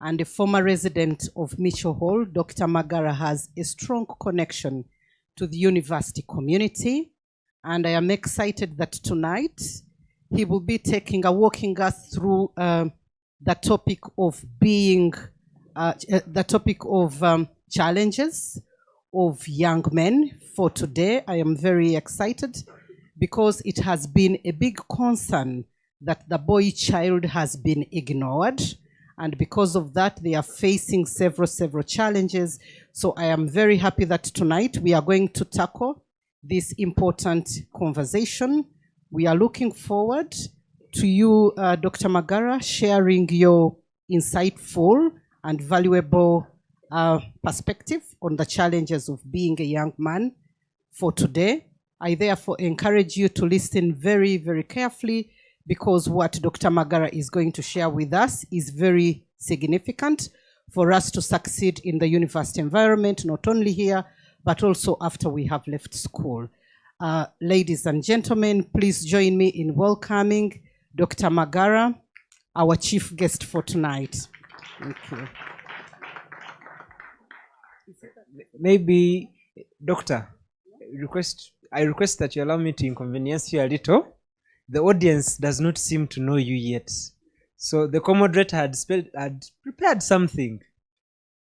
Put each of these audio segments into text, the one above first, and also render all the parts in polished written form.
and a former resident of Mitchell Hall, Dr. Magara has a strong connection to the university community. And I am excited that tonight he will be walking us through the topic of challenges of young men for today. I am very excited because it has been a big concern that the boy child has been ignored. And because of that, they are facing several challenges. So I am very happy that tonight we are going to tackle this important conversation. We are looking forward to you, Dr. Magara, sharing your insightful and valuable perspective on the challenges of being a young man for today. I therefore encourage you to listen very carefully, because what Dr. Magara is going to share with us is very significant for us to succeed in the university environment, not only here, but also after we have left school. Ladies and gentlemen, please join me in welcoming Dr. Magara, our chief guest for tonight. Thank you. Maybe, Doctor, I request that you allow me to inconvenience you a little. The audience does not seem to know you yet. So the co-moderator had prepared something.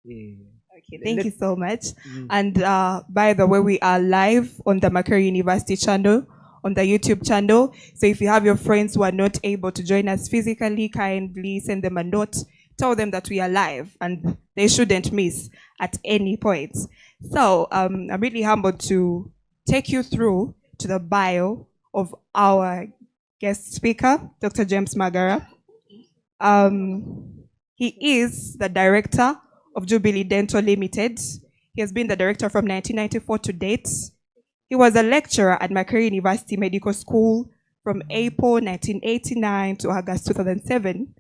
Okay, thank you so much. And by the way, we are live on the Magara University channel, on the YouTube channel. So if you have your friends who are not able to join us physically, kindly send them a note. Tell them that we are live and they shouldn't miss at any point. So I'm really humbled to take you through to the bio of our guest speaker, Dr. James Magara. He is the director of Jubilee Dental Limited. He has been the director from 1994 to date. He was a lecturer at Magara University Medical School from April 1989 to August 2007.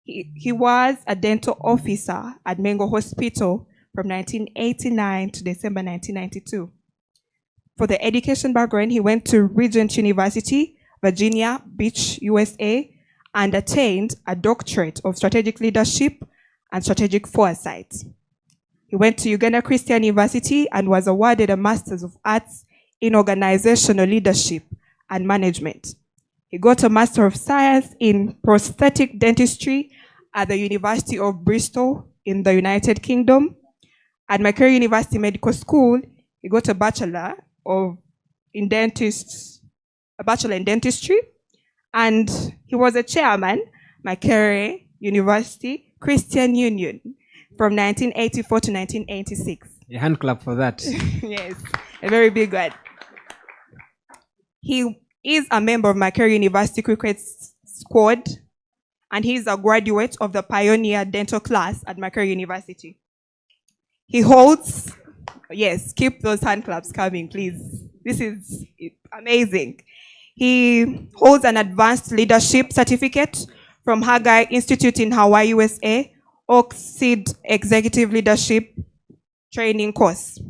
He was a dental officer at Mengo Hospital from 1989 to December 1992. For the education background, he went to Regent University, Virginia Beach, USA, and attained a doctorate of strategic leadership and strategic foresight. He went to Uganda Christian University and was awarded a Master's of Arts in Organizational Leadership and Management. He got a Master of Science in Prosthetic Dentistry at the University of Bristol in the United Kingdom. At Magara University Medical School, he got a Bachelor in Dentistry, and he was a chairman, Magara University Christian Union from 1984 to 1986. A hand clap for that. Yes, a very big one. He is a member of Magara University Cricket Squad, and he is a graduate of the Pioneer Dental class at Magara University. He holds, yes, keep those hand claps coming, please. This is amazing. He holds an advanced leadership certificate from Haggai Institute in Hawaii, USA, Oxid Executive Leadership Training course.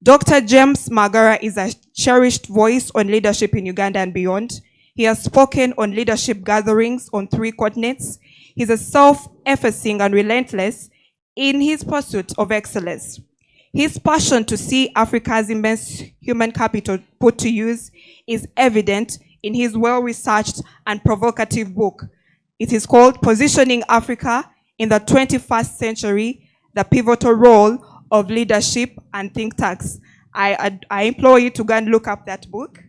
Dr. James Magara is a cherished voice on leadership in Uganda and beyond. He has spoken on leadership gatherings on 3 continents. He's a self-effacing and relentless in his pursuit of excellence. His passion to see Africa's immense human capital put to use is evident in his well-researched and provocative book. It is called Positioning Africa in the 21st Century, the Pivotal Role of Leadership and Think Tanks. I implore you to go and look up that book.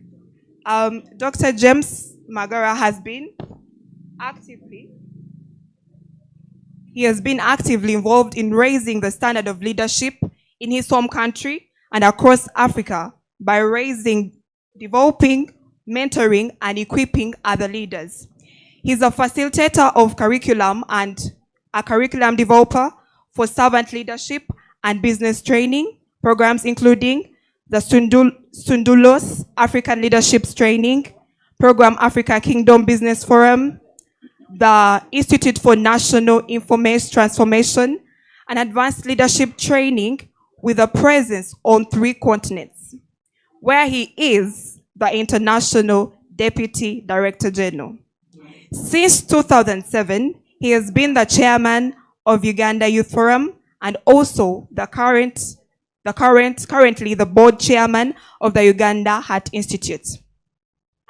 Dr. James Magara has been actively involved in raising the standard of leadership in his home country and across Africa by developing, mentoring, and equipping other leaders. He's a facilitator of curriculum and a curriculum developer for servant leadership and business training programs, including the Sundulos African Leadership Training Program, Africa Kingdom Business Forum, the Institute for National Information Transformation, and advanced leadership training with a presence on 3 continents, where he is the International Deputy Director General. Since 2007, he has been the chairman of Uganda Youth Forum, and also currently the board chairman of the Uganda Heart Institute.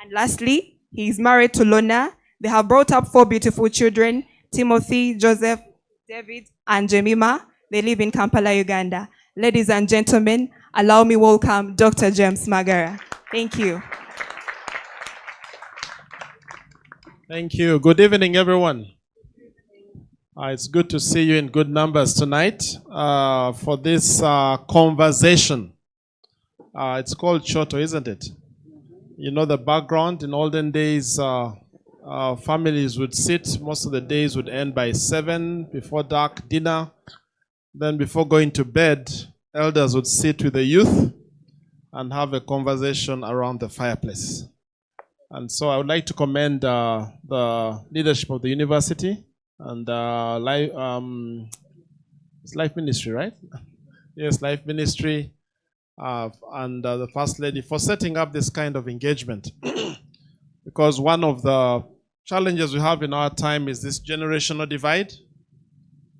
And lastly, he is married to Lona. They have brought up 4 beautiful children, Timothy, Joseph, David, and Jemima. They live in Kampala, Uganda. Ladies and gentlemen, allow me welcome Dr. James Magara. Thank you. Thank you. Good evening, everyone. It's good to see you in good numbers tonight for this conversation. It's called Kyooto, isn't it? You know the background. In olden days, families would sit. Most of the days would end by 7, before dark, dinner. Then before going to bed, elders would sit with the youth and have a conversation around the fireplace. And so I would like to commend the leadership of the university and it's Life Ministry, right? Yes, Life Ministry and the First Lady for setting up this kind of engagement. Because one of the challenges we have in our time is this generational divide.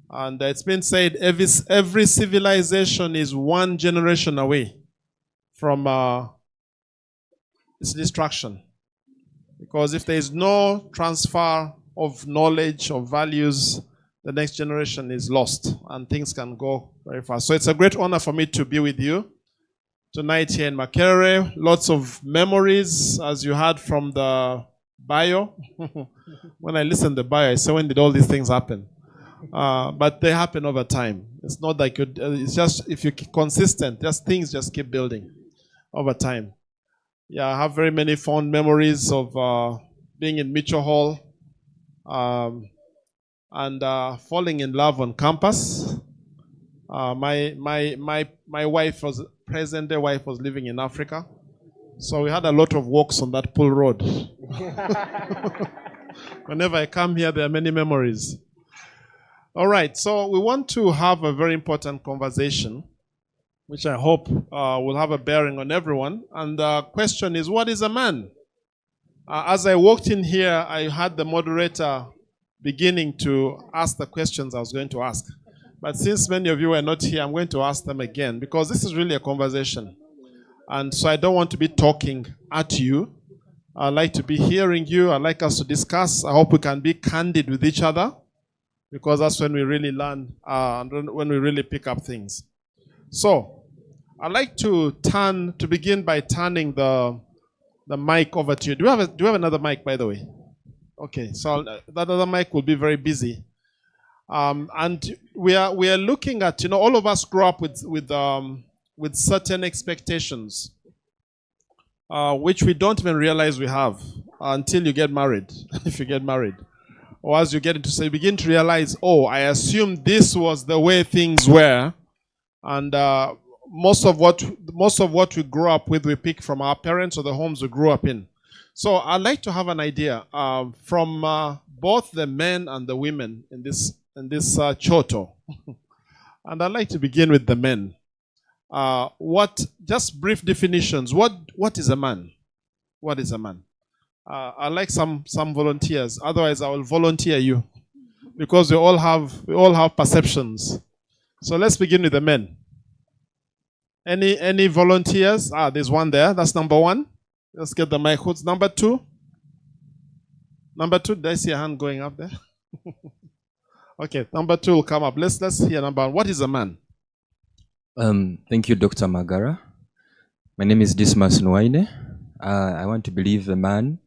And it's been said every civilization is one generation away from its destruction. Because if there is no transfer of knowledge, of values, the next generation is lost and things can go very fast. So it's a great honor for me to be with you tonight here in Magara. Lots of memories, as you heard from the bio. When I listened to the bio, I said, when did all these things happen? But they happen over time. It's not like it's just if you're consistent, things just keep building over time. Yeah, I have very many fond memories of being in Mitchell Hall and falling in love on campus. My wife was present-day wife was living in Africa, so we had a lot of walks on that pool road. Whenever I come here, there are many memories. All right, so we want to have a very important conversation, which I hope will have a bearing on everyone. And the question is, what is a man? As I walked in here, I had the moderator beginning to ask the questions I was going to ask. But since many of you were not here, I'm going to ask them again, because this is really a conversation. And so I don't want to be talking at you. I like to be hearing you. I like us to discuss. I hope we can be candid with each other, because that's when we really learn and when we really pick up things. So I'd like to begin by turning the mic over to you. Do you have another mic, by the way? Okay, so that other mic will be very busy. And we are looking at, all of us grow up with certain expectations, which we don't even realize we have until you get married, if you get married. Or as you get into, so you begin to realize, oh, I assumed this was the way things were. And most of what we grow up with, we pick from our parents or the homes we grew up in. So I'd like to have an idea from both the men and the women in this Kyooto. And I'd like to begin with the men. Just brief definitions. What is a man? What is a man? I'd like some volunteers. Otherwise, I will volunteer you, because we all have perceptions. So let's begin with the men. Any volunteers? There's one there. That's number 1. Let's get the mic. Who's number 2? Number 2. Did I see a hand going up there? Okay, number 2 will come up. Let's hear number 1. What is a man? Thank you, Dr. Magara. My name is Dismas Nwaine. I want to believe a man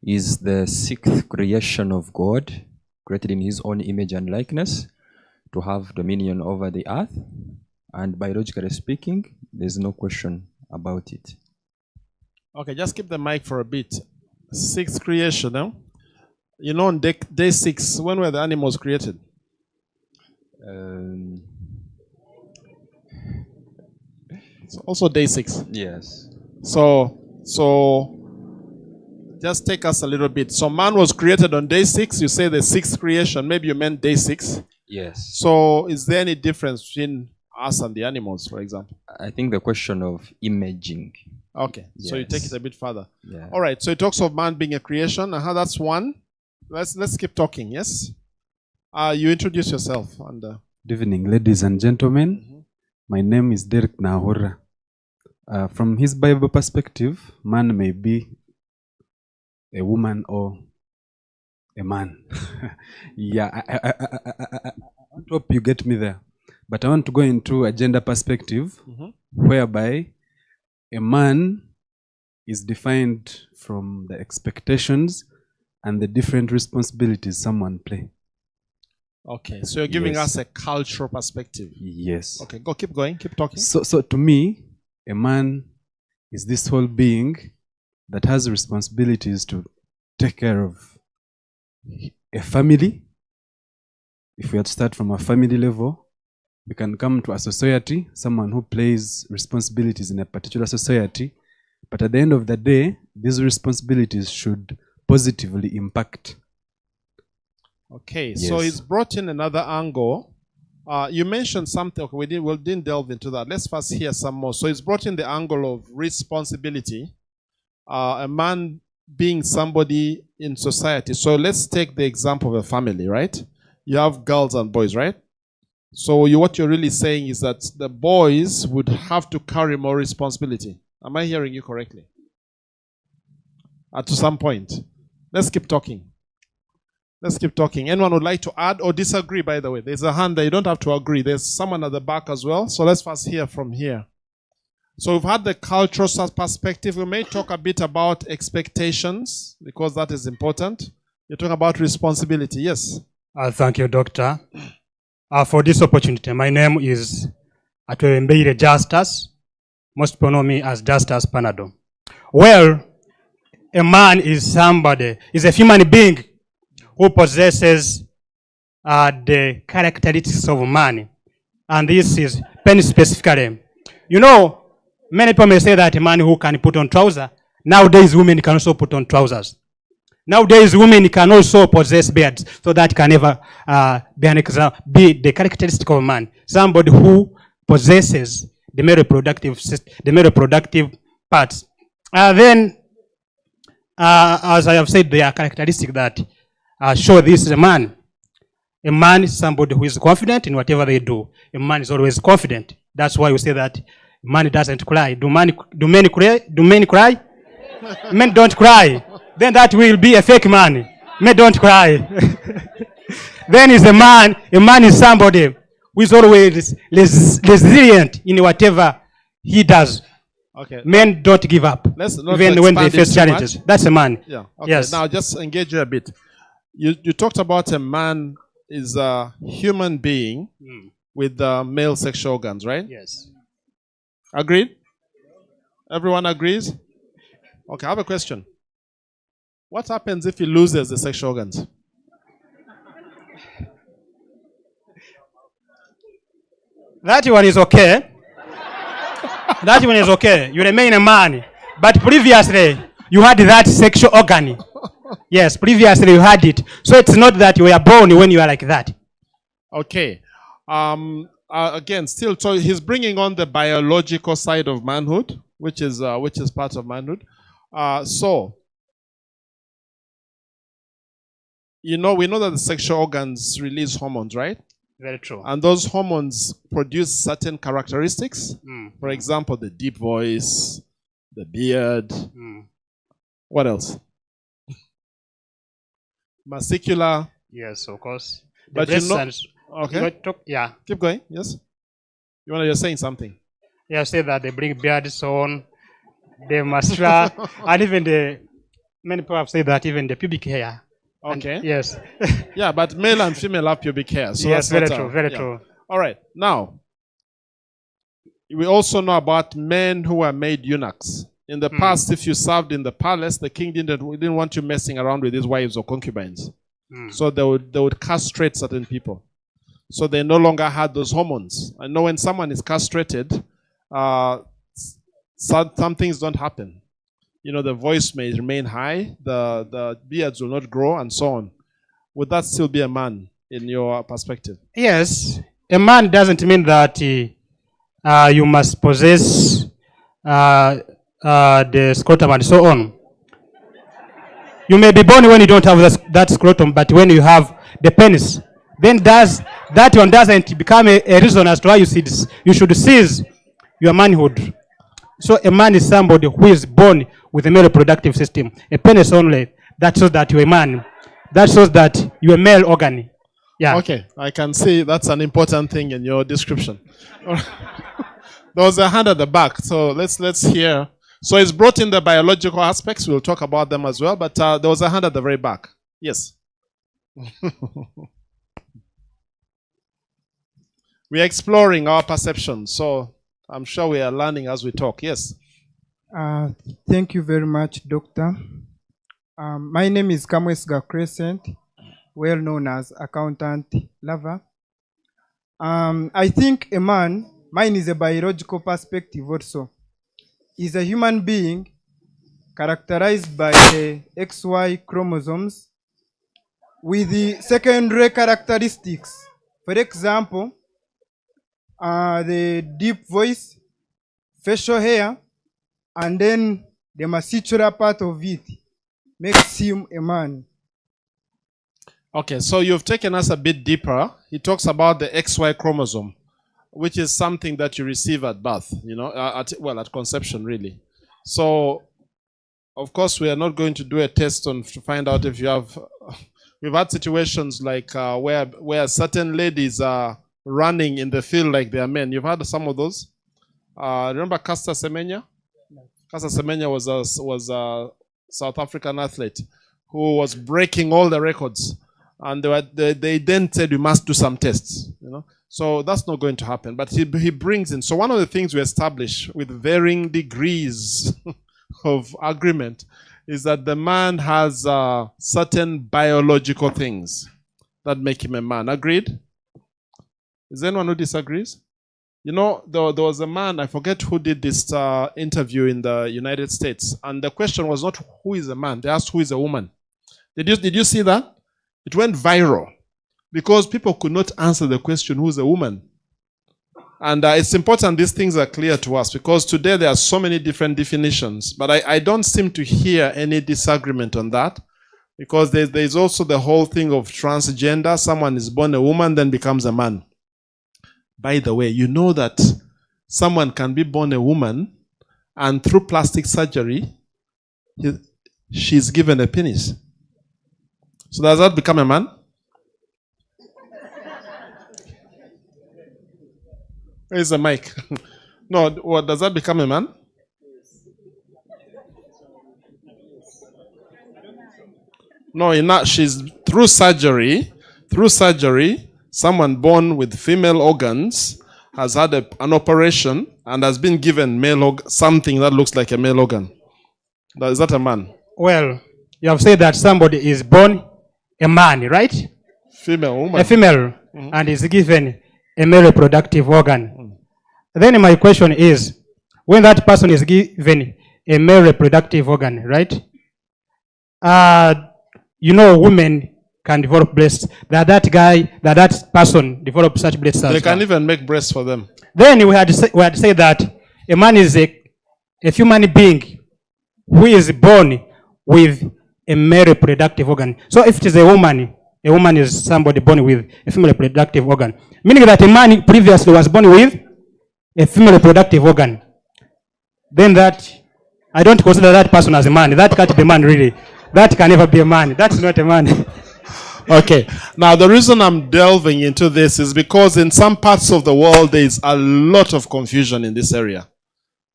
is the 6th creation of God, created in his own image and likeness, to have dominion over the earth. And biologically speaking, there's no question about it. Okay, just keep the mic for a bit. 6th creation, no? On day 6, when were the animals created? It's also day 6. Yes. So just take us a little bit. So man was created on day 6. You say the 6th creation. Maybe you meant day 6. Yes. So is there any difference between us and the animals, for example? I think the question of imaging. Okay. Yes. So you take it a bit further. Yeah. All right. So it talks of man being a creation. That's one. Let's keep talking. Yes. You introduce yourself. And Good evening, ladies and gentlemen. My name is Derek Nahura. From his Bible perspective, man may be a woman or a man. Yeah, I hope you get me there. But I want to go into a gender perspective whereby a man is defined from the expectations and the different responsibilities someone play. okay, so you're giving Yes. us a cultural perspective. Yes. Okay, go, keep going, keep talking. So to me, a man is this whole being that has responsibilities to take care of a family. If we had to start from a family level, we can come to a society, someone who plays responsibilities in a particular society. But at the end of the day, these responsibilities should positively impact. Okay, so Yes. he's brought in another angle. You mentioned something. Okay, we didn't delve into that. Let's first hear some more. So he's brought in the angle of responsibility. A man being somebody in society. So let's take the example of a family, right? You have girls and boys, right? So what you're really saying is that the boys would have to carry more responsibility. Am I hearing you correctly? To some point. Let's keep talking. Let's keep talking. Anyone would like to add or disagree, by the way? There's a hand there. You don't have to agree. There's someone at the back as well. So let's first hear from here. So we've had the cultural perspective. We may talk a bit about expectations because that is important. You're talking about responsibility. Yes. Thank you, Doctor, for this opportunity. My name is Atwembeire Justus. Most people know me as Justus Panado. Well, a man is a human being who possesses the characteristics of man. And this is penny specifically. You know, many people may say that a man who can put on trousers. Nowadays, women can also put on trousers. Nowadays, women can also possess beards, so that can never be the characteristic of a man. Somebody who possesses the male reproductive parts. Then, as I have said, there are characteristics that show this is a man. A man is somebody who is confident in whatever they do. A man is always confident. That's why we say that man doesn't cry. Do men cry? Men don't cry. Then that will be a fake man. Men don't cry. Then is a man. A man is somebody who is always resilient in whatever he does. Okay. Men don't give up, Let's not even when they expand it face too challenges. much. That's a man. Yeah. Okay. Yes. Now just engage you a bit. You talked about a man is a human being with male sexual organs, right? Yes. Agreed? Everyone agrees? Okay, I have a question. What happens if he loses the sexual organs? That one is okay. That one is okay. You remain a man. But previously, you had that sexual organ. Yes, previously you had it. So it's not that you were born when you are like that. Okay. Again, still, so he's bringing on the biological side of manhood, which is part of manhood. So, we know that the sexual organs release hormones, right? Very true. And those hormones produce certain characteristics. For example, the deep voice, the beard. What else? Muscular. Yes, of course. But you know, okay. Yeah. Keep going. Yes. You're saying something. Yeah, say that they bring beards on, the muscular, and even many people have said that even the pubic hair. Okay. And, yes. Yeah, but male and female have pubic hair. So yes, that's very not true, very true. All right. Now, we also know about men who were made eunuchs. In the past, if you served in the palace, the king didn't want you messing around with his wives or concubines. So they would castrate certain people. So they no longer had those hormones. I know when someone is castrated, some things don't happen. The voice may remain high, the beards will not grow, and so on. Would that still be a man in your perspective? Yes. A man doesn't mean that you must possess the scrotum and so on. You may be born when you don't have that scrotum, but when you have the penis, then that one doesn't become a reason as to why you should seize your manhood. So a man is somebody who is born with a male reproductive system, a penis only. That shows that you're a man. That shows that you're a male organ. Yeah. Okay, I can see that's an important thing in your description. There was a hand at the back, so let's hear. So it's brought in the biological aspects. We'll talk about them as well. But there was a hand at the very back. Yes. We're exploring our perceptions, so I'm sure we are learning as we talk. Yes. Thank you very much, Doctor. My name is Kamwesga Crescent, well known as Accountant Lover. I think a man, mine is a biological perspective also, is a human being characterized by the XY chromosomes with the secondary characteristics. For example, the deep voice, facial hair, and then the muscular part of it makes him a man. Okay, so you've taken us a bit deeper. He talks about the XY chromosome, which is something that you receive at birth, at conception, really. So, of course, we are not going to do a test to find out if you have. We've had situations like where certain ladies are running in the field like they are men. You've had some of those. Remember Caster Semenya? Caster Semenya was a South African athlete who was breaking all the records, and they then said you must do some tests. So that's not going to happen. But he brings in. So one of the things we establish with varying degrees of agreement is that the man has certain biological things that make him a man. Agreed? Is there anyone who disagrees? There was a man, I forget who did this interview in the United States, and the question was not who is a man, they asked who is a woman. Did you see that? It went viral because people could not answer the question who is a woman. And it's important these things are clear to us because today there are so many different definitions, but I don't seem to hear any disagreement on that because there's also the whole thing of transgender. Someone is born a woman, then becomes a man. By the way, you know that someone can be born a woman and through plastic surgery, she's given a penis. So does that become a man? Where's the mic? No, what does that become a man? No, she's through surgery, someone born with female organs has had an operation and has been given something that looks like a male organ. Is that a man? Well, you have said that somebody is born a man, right? Female woman. A female, and is given a male reproductive organ. Then my question is, when that person is given a male reproductive organ, right? Women can develop breasts. That person develops such breasts. They can even make breasts for them. Then we had to say that a man is a human being who is born with a male reproductive organ. So if it is a woman is somebody born with a female reproductive organ. Meaning that a man previously was born with a female reproductive organ. Then I don't consider that person as a man. That can't be a man, really. That can never be a man. That's not a man. Okay. Now, the reason I'm delving into this is because in some parts of the world, there is a lot of confusion in this area.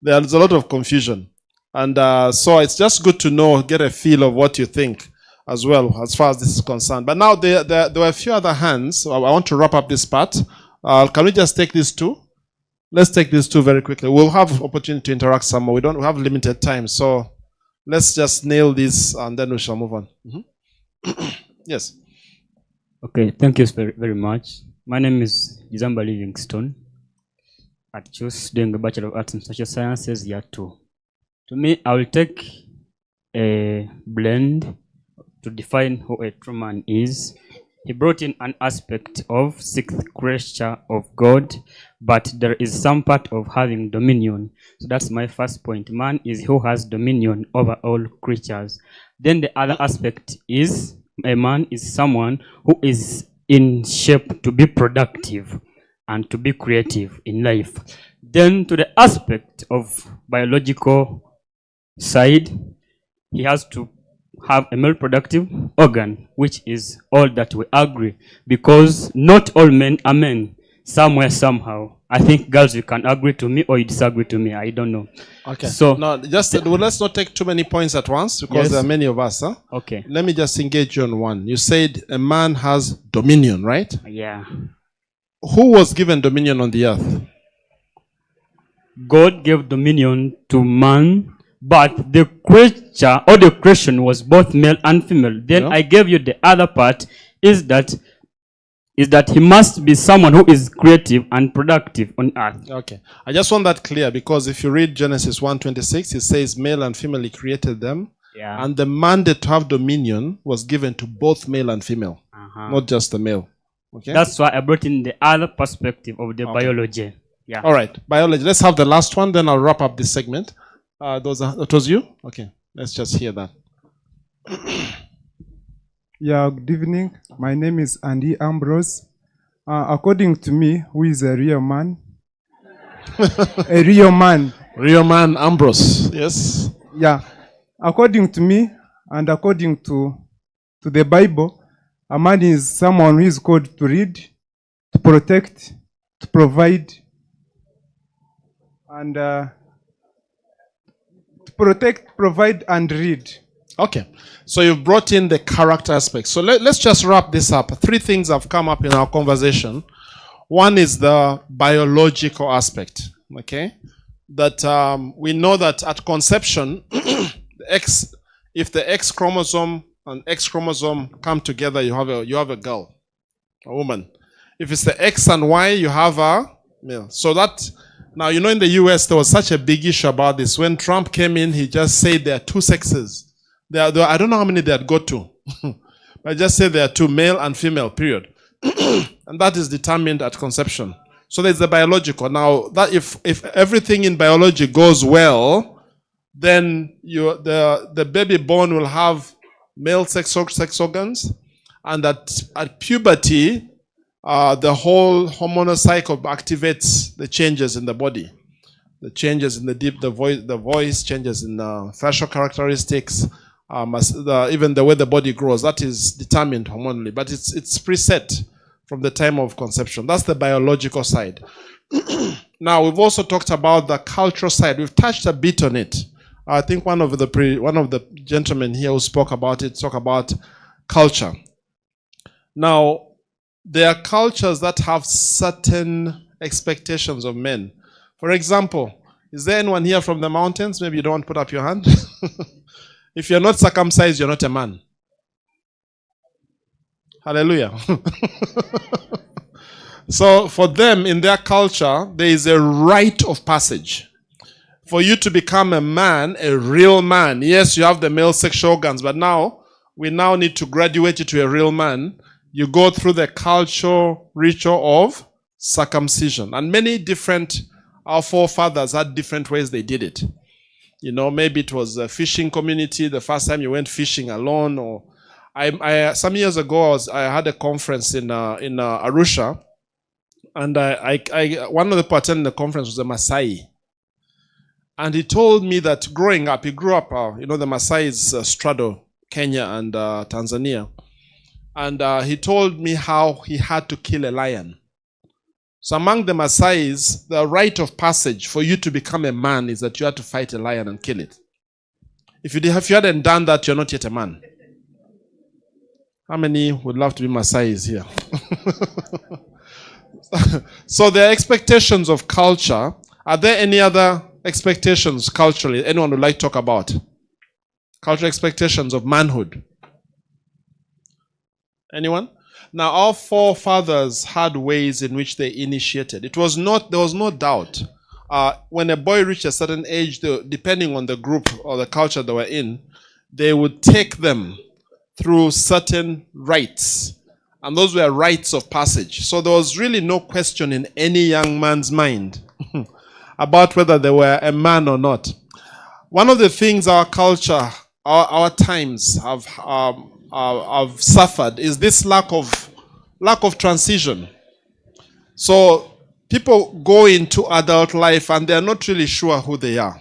There's a lot of confusion. And so it's just good to get a feel of what you think as well, as far as this is concerned. But now there were a few other hands. I want to wrap up this part. Can we just take these two? Let's take these two very quickly. We'll have opportunity to interact some more. We have limited time. So let's just nail this and then we shall move on. Yes. Okay, thank you very much. My name is Izamba Livingstone at CHUS, doing a Bachelor of Arts in Social Sciences, year 2. To me, I will take a blend to define who a true man is. He brought in an aspect of sixth creature of God, but there is some part of having dominion. So that's my first point. Man is who has dominion over all creatures. Then the other aspect is a man is someone who is in shape to be productive and to be creative in life. Then to the aspect of biological side, he has to have a male productive organ, which is all that we agree, because not all men are men, somewhere, somehow. I think girls, you can agree to me or you disagree to me. I don't know. Okay. So no, just well, let's not take too many points at once because Yes. there are many of us. Huh? okay, Let me just engage you on one. You said a man has dominion, right? yeah. Who was given dominion on the earth? God gave dominion to man, but the creature or the creation was both male and female. Then Yeah. I gave you the other part is that he must be someone who is creative and productive on earth. Okay. I just want that clear because if you read Genesis 1:26, it says male and female he created them. Yeah. And the mandate to have dominion was given to both male and female, not just the male. Okay. That's why I brought in the other perspective of the biology. Yeah. All right. Biology. Let's have the last one, then I'll wrap up this segment. That was you? Okay. Let's just hear that. Yeah, good evening. My name is Andy Ambrose. According to me, who is a real man? A real man. Real man Ambrose. Yes. Yeah. According to me and according to the Bible, a man is someone who is called to read, to protect, to provide, and to protect, provide, and read. Okay. So you've brought in the character aspect. So let's just wrap this up. 3 things have come up in our conversation. One is the biological aspect. Okay. That we know that at conception, if the X chromosome and X chromosome come together, you have a girl, a woman. If it's the X and Y, you have a male. So that now, you know, in the US, there was such a big issue about this. When Trump came in, he just said there are 2 sexes. I don't know how many they had got to. But I just said there are 2, male and female, period. And that is determined at conception. So there's the biological. Now, that if everything in biology goes well, then the baby born will have male sex organs, and at puberty, the whole hormonal cycle activates the changes in the body, the changes in the voice changes in the facial characteristics, even the way the body grows. That is determined hormonally, but it's preset from the time of conception. That's the biological side. Now, we've also talked about the cultural side. We've touched a bit on it. I think one of the gentlemen here who spoke about it talked about culture. Now, there are cultures that have certain expectations of men. For example, is there anyone here from the mountains? Maybe you don't want to put up your hand. If you're not circumcised, you're not a man. Hallelujah. So for them, in their culture, there is a rite of passage. For you to become a man, a real man, yes, you have the male sexual organs, but we now need to graduate you to a real man. You go through the cultural ritual of circumcision. And many different, our forefathers had different ways they did it. You know, maybe it was a fishing community, the first time you went fishing alone, or some years ago, I had a conference in Arusha, and one of the people attending the conference was a Maasai. And he told me that growing up, he grew up, the Maasais straddle Kenya and Tanzania. And he told me how he had to kill a lion. So among the Maasais, the rite of passage for you to become a man is that you had to fight a lion and kill it. If you hadn't done that, you're not yet a man. How many would love to be Maasais here? So there are expectations of culture. Are there any other expectations culturally anyone would like to talk about? Cultural expectations of manhood. Anyone? Now, our forefathers had ways in which they initiated. There was no doubt. When a boy reached a certain age, depending on the group or the culture they were in, they would take them through certain rites. And those were rites of passage. So there was really no question in any young man's mind about whether they were a man or not. One of the things our culture, our times have suffered is this lack of lack of transition. So people go into adult life and they are not really sure who they are.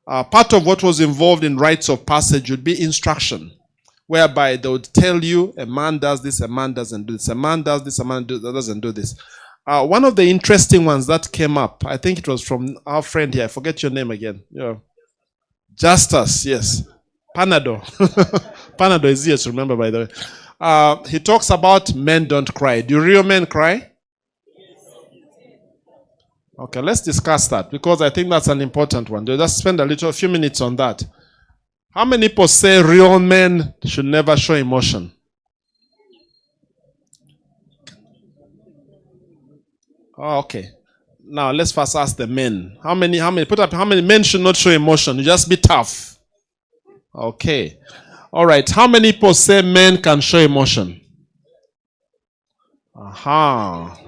Part of what was involved in rites of passage would be instruction, whereby they would tell you a man does this, a man doesn't do this, a man does this, a man doesn't do this. One of the interesting ones that came up, I think it was from our friend here, I forget your name again. Yeah. Justus, yes. Panado. Panado is here to remember, by the way. He talks about men don't cry. Do real men cry? Okay, let's discuss that because I think that's an important one. Just spend a few minutes on that. How many people say real men should never show emotion? Oh, okay. Now let's first ask the men. How many men should not show emotion? You just be tough. Okay. All right. How many people say men can show emotion? Aha.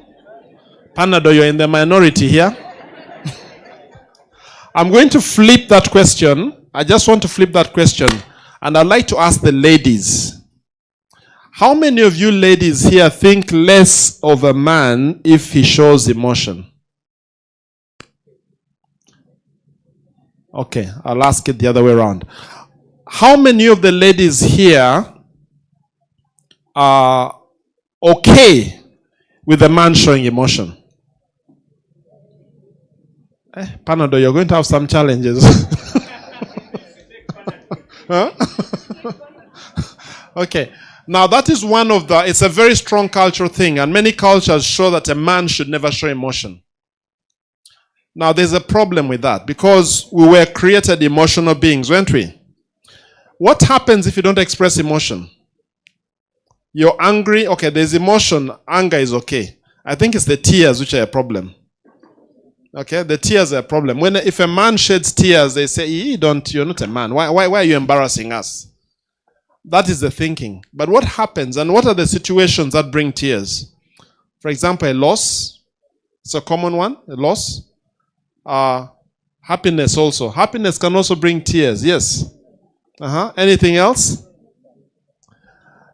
Panado, you're in the minority here. I'm going to flip that question. I just want to flip that question. And I'd like to ask the ladies. How many of you ladies here think less of a man if he shows emotion? Okay, I'll ask it the other way around. How many of the ladies here are okay with a man showing emotion? Panado, you're going to have some challenges. Huh? Okay. Now that is one of it's a very strong cultural thing, and many cultures show that a man should never show emotion. Now there's a problem with that because we were created emotional beings, weren't we? What happens if you don't express emotion? You're angry, okay, there's emotion, anger is okay. I think it's the tears which are a problem. Okay, the tears are a problem. If a man sheds tears, they say, you're not a man. Why are you embarrassing us? That is the thinking. But what happens and what are the situations that bring tears? For example, a loss. It's a common one, a loss. Happiness also. Happiness can also bring tears, yes. Anything else?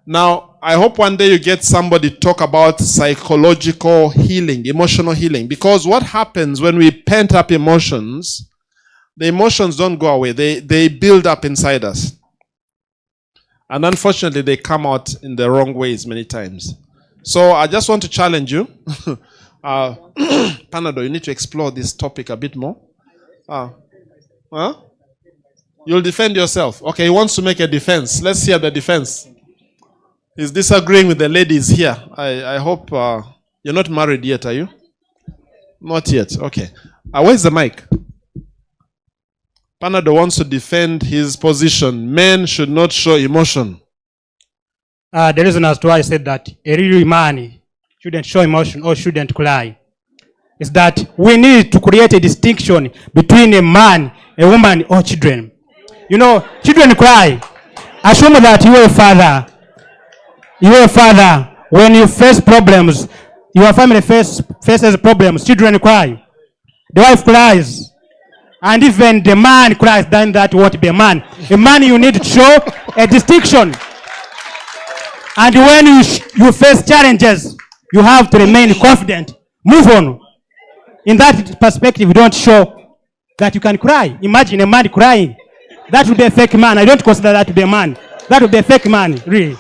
Now, I hope one day you get somebody to talk about psychological healing, emotional healing. Because what happens when we pent up emotions, the emotions don't go away. They build up inside us. And unfortunately, they come out in the wrong ways many times. So I just want to challenge you. Panado, you need to explore this topic a bit more. You'll defend yourself. Okay, he wants to make a defense. Let's hear the defense. He's disagreeing with the ladies here. I hope you're not married yet, are you? Not yet. Okay. Where's the mic? Panado wants to defend his position. Men should not show emotion. The reason as to why I said that a real man shouldn't show emotion or shouldn't cry is that we need to create a distinction between a man, a woman, or children. You know, children cry. Assume that you are a father. You are a father. When you face problems, your family faces problems, children cry. The wife cries. And even the man cries, then that won't be a man. A man, you need to show a distinction. And when you face challenges, you have to remain confident. Move on. In that perspective, you don't show that you can cry. Imagine a man crying. That would be a fake man. I don't consider that to be a man. That would be a fake man, really.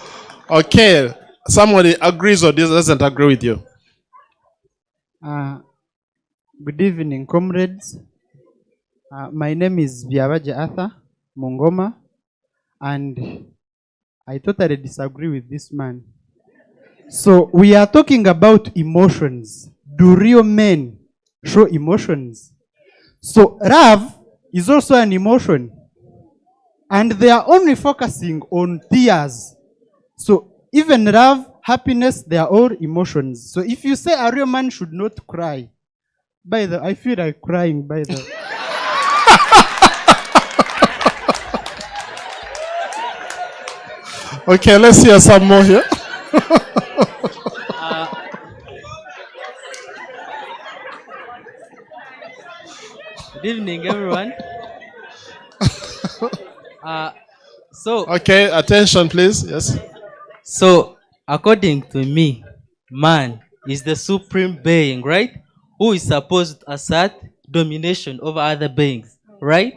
Okay. Somebody agrees or doesn't agree with you. Good evening, comrades. My name is Biabaja Arthur Mongoma, and I totally disagree with this man. So we are talking about emotions. Do real men show emotions? So love is also an emotion, and they are only focusing on tears. So even love, happiness, they are all emotions. So if you say a real man should not cry, I feel like crying by the Okay, let's hear some more here. Good evening, everyone. Okay, attention, please. Yes. So, according to me, man is the supreme being, right? Who is supposed to assert domination over other beings, right?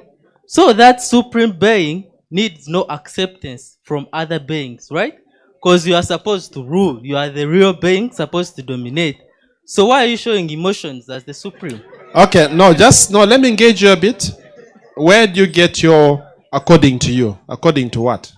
So that supreme being needs no acceptance from other beings, right? Because you are supposed to rule. You are the real being supposed to dominate. So why are you showing emotions as the supreme? Okay, no, let me engage you a bit. Where do you get your according to you? According to what?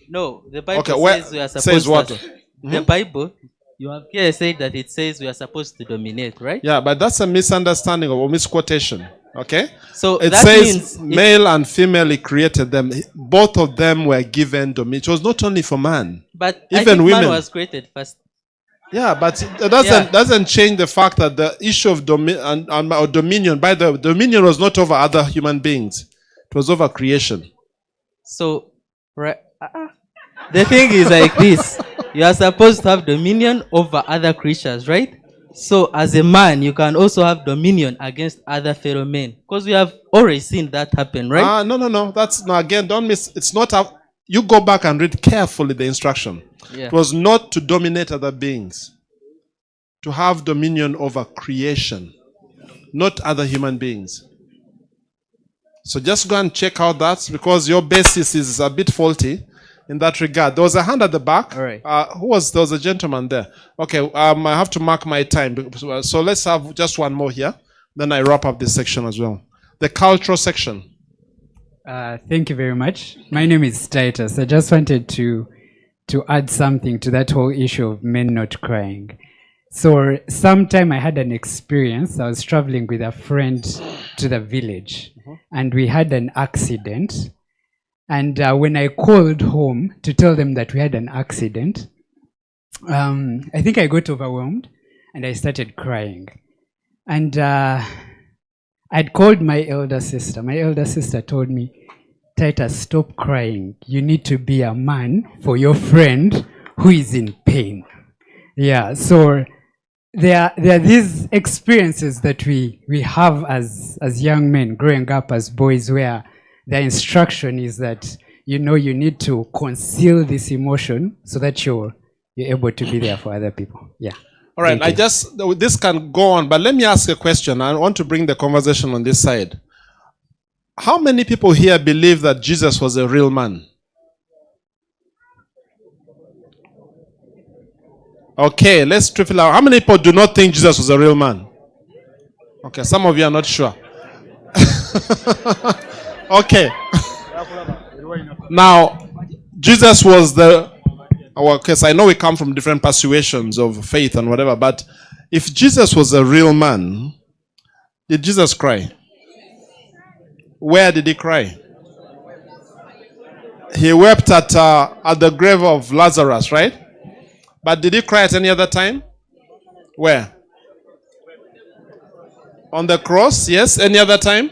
No, the Bible Okay, where says we are supposed says what? to. The Bible, you have here said that it says we are supposed to dominate, right? Yeah, but that's a misunderstanding or misquotation. Okay? So It that says means male and female, he created them. Both of them were given dominion. It was not only for man. but even I think women. man was created first. Yeah, but it doesn't change the fact that the issue of dominion, by the dominion was not over other human beings. It was over creation. So, right, the thing is like this: you are supposed to have dominion over other creatures, right? So, as a man, you can also have dominion against other fellow men, because we have already seen that happen, right? No. That's no. Again, don't miss. It's not. You go back and read carefully the instruction. Yeah. It was not to dominate other beings, to have dominion over creation, not other human beings. So just go and check out that, because your basis is a bit faulty in that regard. There was a hand at the back. All right. There was a gentleman there. Okay, I have to mark my time. So let's have just one more here. Then I wrap up this section as well. The cultural section. Thank you very much. My name is Titus. I just wanted to add something to that whole issue of men not crying. So sometime I had an experience. I was traveling with a friend to the village, and we had an accident. And when I called home to tell them that we had an accident, I think I got overwhelmed and I started crying. And I'd called my elder sister. My elder sister told me, Titus, stop crying. You need to be a man for your friend who is in pain. Yeah, so there are these experiences that we have as young men growing up as boys, where the instruction is that, you need to conceal this emotion so that you're able to be there for other people. Yeah. All right, this can go on, but let me ask a question. I want to bring the conversation on this side. How many people here believe that Jesus was a real man? Okay, let's triple out. How many people do not think Jesus was a real man? Okay, some of you are not sure. Okay. Now, Jesus was because I know we come from different persuasions of faith and whatever, but if Jesus was a real man, did Jesus cry? Where did he cry? He wept at the grave of Lazarus, right? But did he cry at any other time? Where? On the cross, yes. Any other time?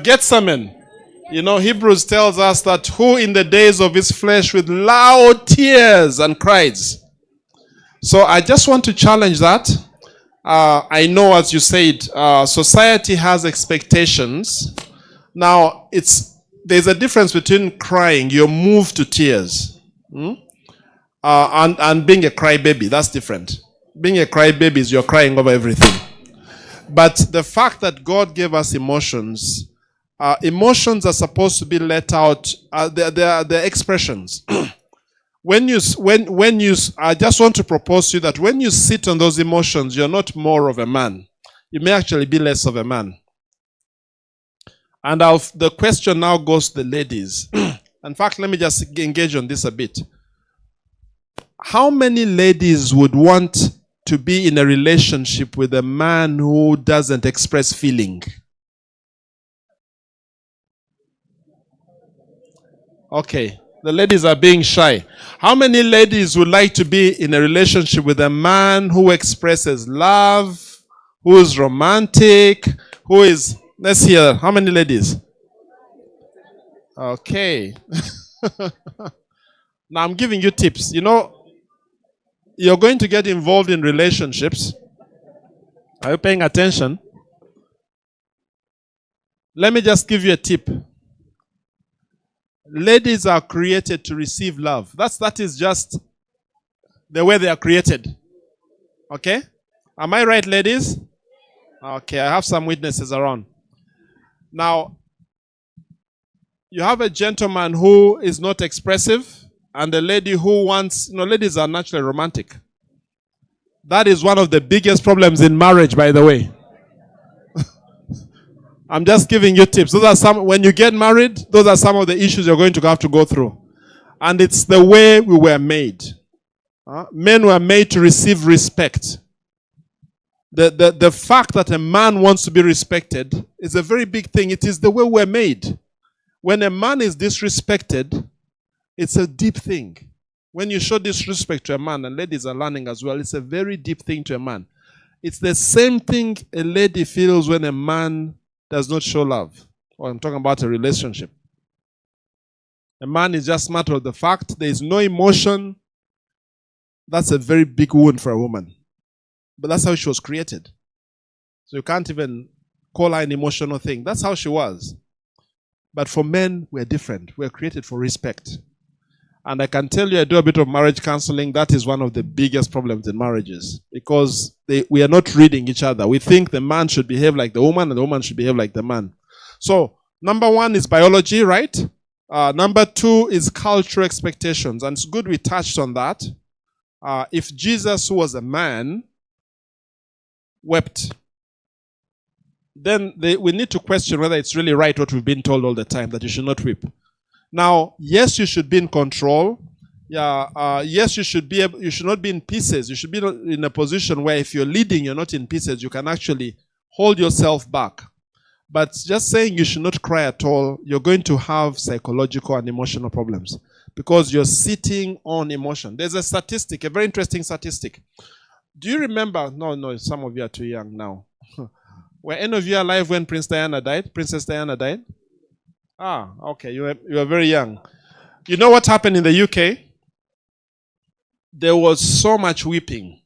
Gethsemane. Hebrews tells us that who in the days of his flesh with loud tears and cries. So I just want to challenge that. I know, as you said, society has expectations. Now, there's a difference between crying, you're moved to tears, and being a crybaby. That's different. Being a crybaby is you're crying over everything. But the fact that God gave us emotions, emotions are supposed to be let out. They're expressions. I just want to propose to you that when you sit on those emotions, you're not more of a man. You may actually be less of a man. And the question now goes to the ladies. In fact, let me just engage on this a bit. How many ladies would want to be in a relationship with a man who doesn't express feeling? Okay. The ladies are being shy. How many ladies would like to be in a relationship with a man who expresses love, who is romantic, let's hear, how many ladies? Okay. Now I'm giving you tips. You're going to get involved in relationships. Are you paying attention? Let me just give you a tip. Ladies are created to receive love. That is just the way they are created. Okay? Am I right, ladies? Okay, I have some witnesses around. Now, you have a gentleman who is not expressive and a lady who wants, ladies are naturally romantic. That is one of the biggest problems in marriage, by the way. I'm just giving you tips. Those are some, when you get married, those are some of the issues you're going to have to go through. And it's the way we were made. Men were made to receive respect. The fact that a man wants to be respected is a very big thing. It is the way we're made. When a man is disrespected, it's a deep thing. When you show disrespect to a man, and ladies are learning as well, it's a very deep thing to a man. It's the same thing a lady feels when a man does not show love. Or I'm talking about a relationship. A man is just matter of the fact there is no emotion. That's a very big wound for a woman. But that's how she was created. So you can't even call her an emotional thing. That's how she was. But for men, we're different. We're created for respect. And I can tell you, I do a bit of marriage counseling. That is one of the biggest problems in marriages. Because we are not reading each other. We think the man should behave like the woman and the woman should behave like the man. So, number one is biology, right? Number two is cultural expectations. And it's good we touched on that. If Jesus, who was a man, wept, then we need to question whether it's really right what we've been told all the time, that you should not weep. Now, yes, you should be in control. Yes, you should not be in pieces. You should be in a position where if you're leading, you're not in pieces. You can actually hold yourself back. But just saying you should not cry at all, you're going to have psychological and emotional problems because you're sitting on emotion. There's a statistic, a very interesting statistic. Do you remember? No, some of you are too young now. Were any of you alive when Princess Diana died? Ah, okay, you were very young. You know what happened in the UK? There was so much weeping.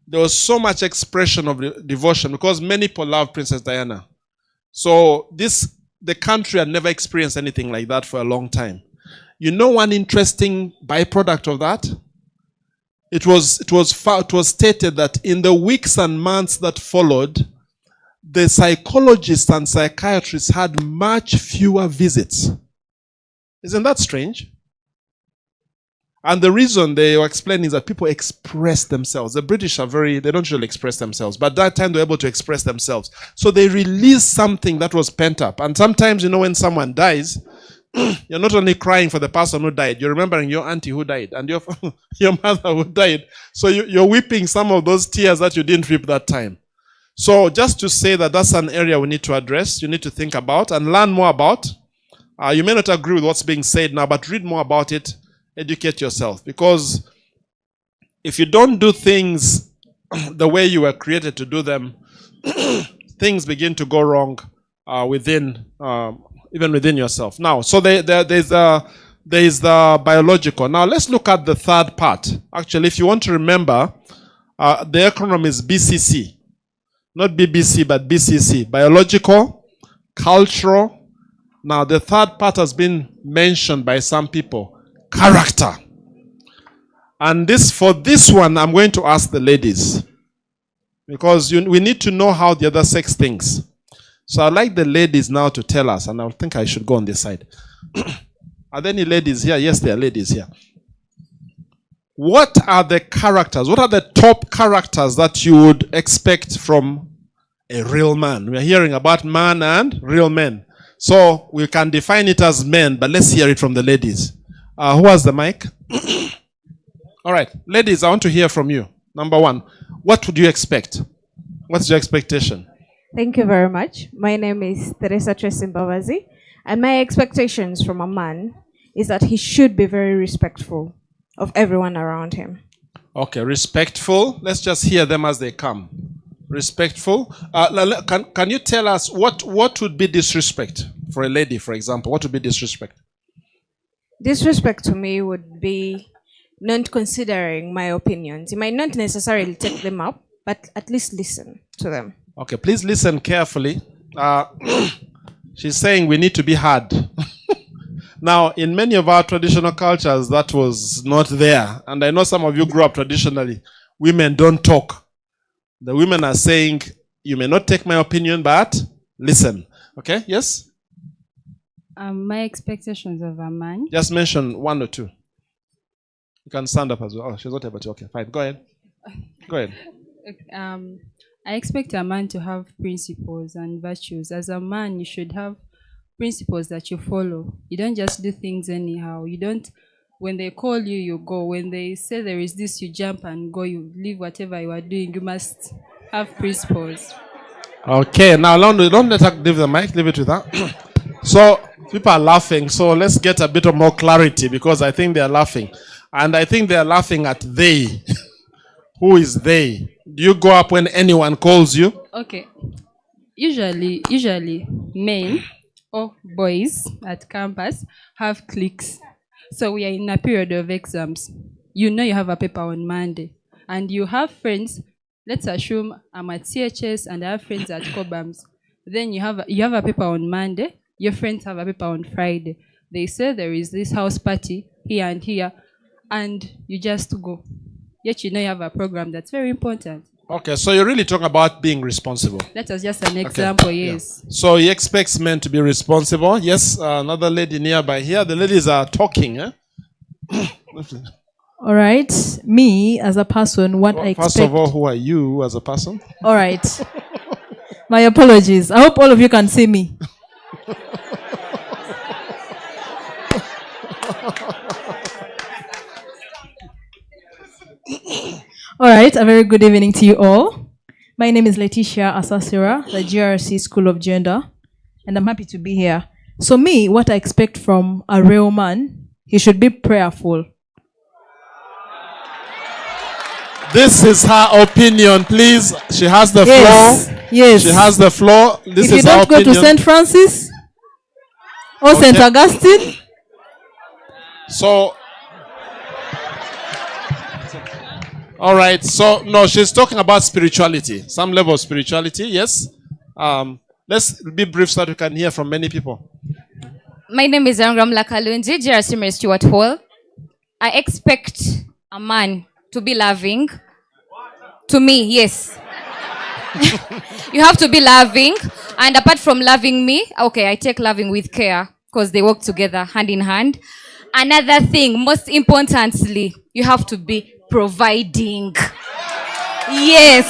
There was so much expression of devotion because many people love Princess Diana. So the country had never experienced anything like that for a long time. You know one interesting byproduct of that? It was stated that in the weeks and months that followed, the psychologists and psychiatrists had much fewer visits. Isn't that strange? And the reason they were explaining is that people express themselves. The British they don't really express themselves, but that time they were able to express themselves. So they released something that was pent up. And sometimes, when someone dies, you're not only crying for the person who died, you're remembering your auntie who died and your mother who died. So you're weeping some of those tears that you didn't weep that time. So just to say that that's an area we need to address, you need to think about and learn more about. You may not agree with what's being said now, but read more about it, educate yourself. Because if you don't do things the way you were created to do them, things begin to go wrong even within yourself. Now, so there is the biological. Now, let's look at the third part. Actually, if you want to remember, the acronym is BCC. Not BBC, but BCC. Biological, cultural. Now, the third part has been mentioned by some people. Character. And for this one, I'm going to ask the ladies. Because we need to know how the other sex thinks. So I'd like the ladies now to tell us, and I think I should go on this side. Are there any ladies here? Yes, there are ladies here. What are the characters? What are the top characters that you would expect from a real man? We are hearing about man and real men. So we can define it as men, but let's hear it from the ladies. Who has the mic? All right. Ladies, I want to hear from you. Number one, what would you expect? What's your expectation? Thank you very much. My name is Teresa Tresimbabazi, and my expectations from a man is that he should be very respectful of everyone around him. Okay, respectful. Let's just hear them as they come. Respectful. Can you tell us what would be disrespect for a lady, for example? What would be disrespect? Disrespect to me would be not considering my opinions. He might not necessarily take them up, but at least listen to them. Okay, please listen carefully. She's saying we need to be hard. Now, in many of our traditional cultures, that was not there. And I know some of you grew up traditionally. Women don't talk. The women are saying, you may not take my opinion, but listen. Okay, yes? My expectations of a man. Just mention one or two. You can stand up as well. Oh, she's not able to. Okay, fine. Go ahead. Go ahead. I expect a man to have principles and virtues. As a man, you should have principles that you follow. You don't just do things anyhow. You don't, when they call you, you go. When they say there is this, you jump and go. You leave whatever you are doing. You must have principles. Okay, now don't let her leave the mic. Leave it with her. So people are laughing. So let's get a bit of more clarity because I think they are laughing. And I think they are laughing at they. Who is they? Do you go up when anyone calls you? Okay. Usually men or boys at campus have cliques. So we are in a period of exams. You know you have a paper on Monday. And you have friends. Let's assume I'm at CHS and I have friends at Cobams. Then you have a paper on Monday. Your friends have a paper on Friday. They say there is this house party here and here. And you just go. Yet you know you have a program that's very important. Okay, so you're really talking about being responsible. That was just an example, yes. Yeah. So he expects men to be responsible. Yes, another lady nearby here. The ladies are talking. Eh? All right. Me, as a person, what I expect... First of all, who are you as a person? All right. My apologies. I hope all of you can see me. All right, a very good evening to you all. My name is Letitia Asasira, the GRC School of Gender, and I'm happy to be here. So me, what I expect from a real man, he should be prayerful. This is her opinion, please. She has the floor. Yes. She has the floor. This if you is her don't go opinion. to St. Francis or St. Augustine. So, all right. So, no, she's talking about spirituality. Some level of spirituality, yes. Let's be brief so that we can hear from many people. My name is Angram Lakalunji, GRC Mary Stewart Hall. I expect a man to be loving. To me, yes. You have to be loving. And apart from loving me, okay, I take loving with care because they work together hand in hand. Another thing, most importantly, you have to be providing. Yes.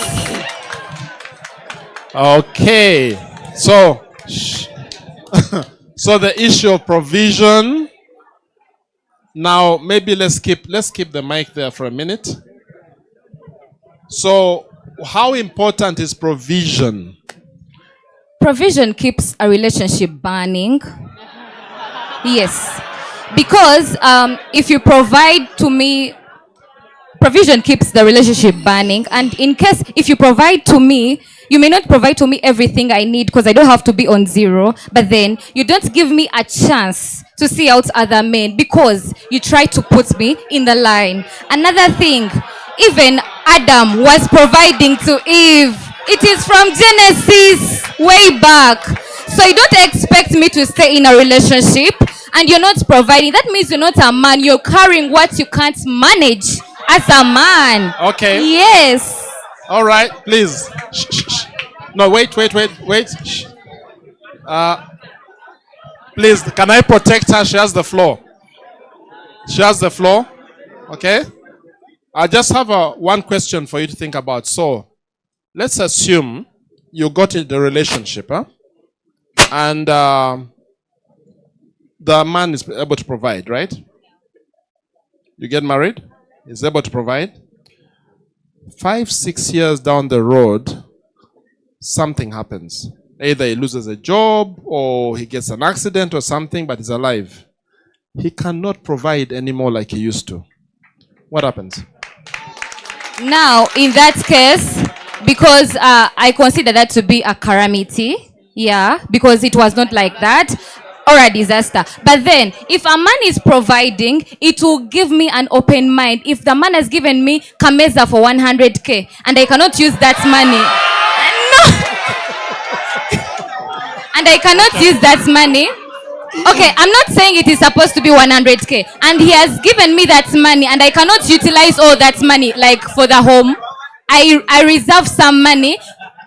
Okay. So, so the issue of provision. Now, maybe let's keep the mic there for a minute. So, how important is provision? Provision keeps a relationship burning. Yes. Because if you provide to me, provision keeps the relationship burning. And in case, if you provide to me, you may not provide to me everything I need because I don't have to be on zero. But then you don't give me a chance to see out other men because you try to put me in the line. Another thing, even Adam was providing to Eve. It is from Genesis way back. So you don't expect me to stay in a relationship and you're not providing. That means you're not a man. You're carrying what you can't manage as a man. Okay. Yes. All right, please. Shh, shh, shh. No, wait. Shh. Please, can I protect her? She has the floor. She has the floor. Okay. I just have one question for you to think about. So, let's assume you got in the relationship, huh? And the man is able to provide, right? You get married, he's able to provide. 5-6 years down the road, something happens. Either he loses a job or he gets an accident or something, but he's alive. He cannot provide anymore like he used to. What happens? Now, in that case, because I consider that to be a calamity, yeah, because it was not like that, or a disaster. But then, if a man is providing, it will give me an open mind. If the man has given me Kameza for 100K, and I cannot use that money, no, and I cannot use that money, Okay, I'm not saying it is supposed to be 100K. And he has given me that money, and I cannot utilize all that money, like for the home. I reserve some money,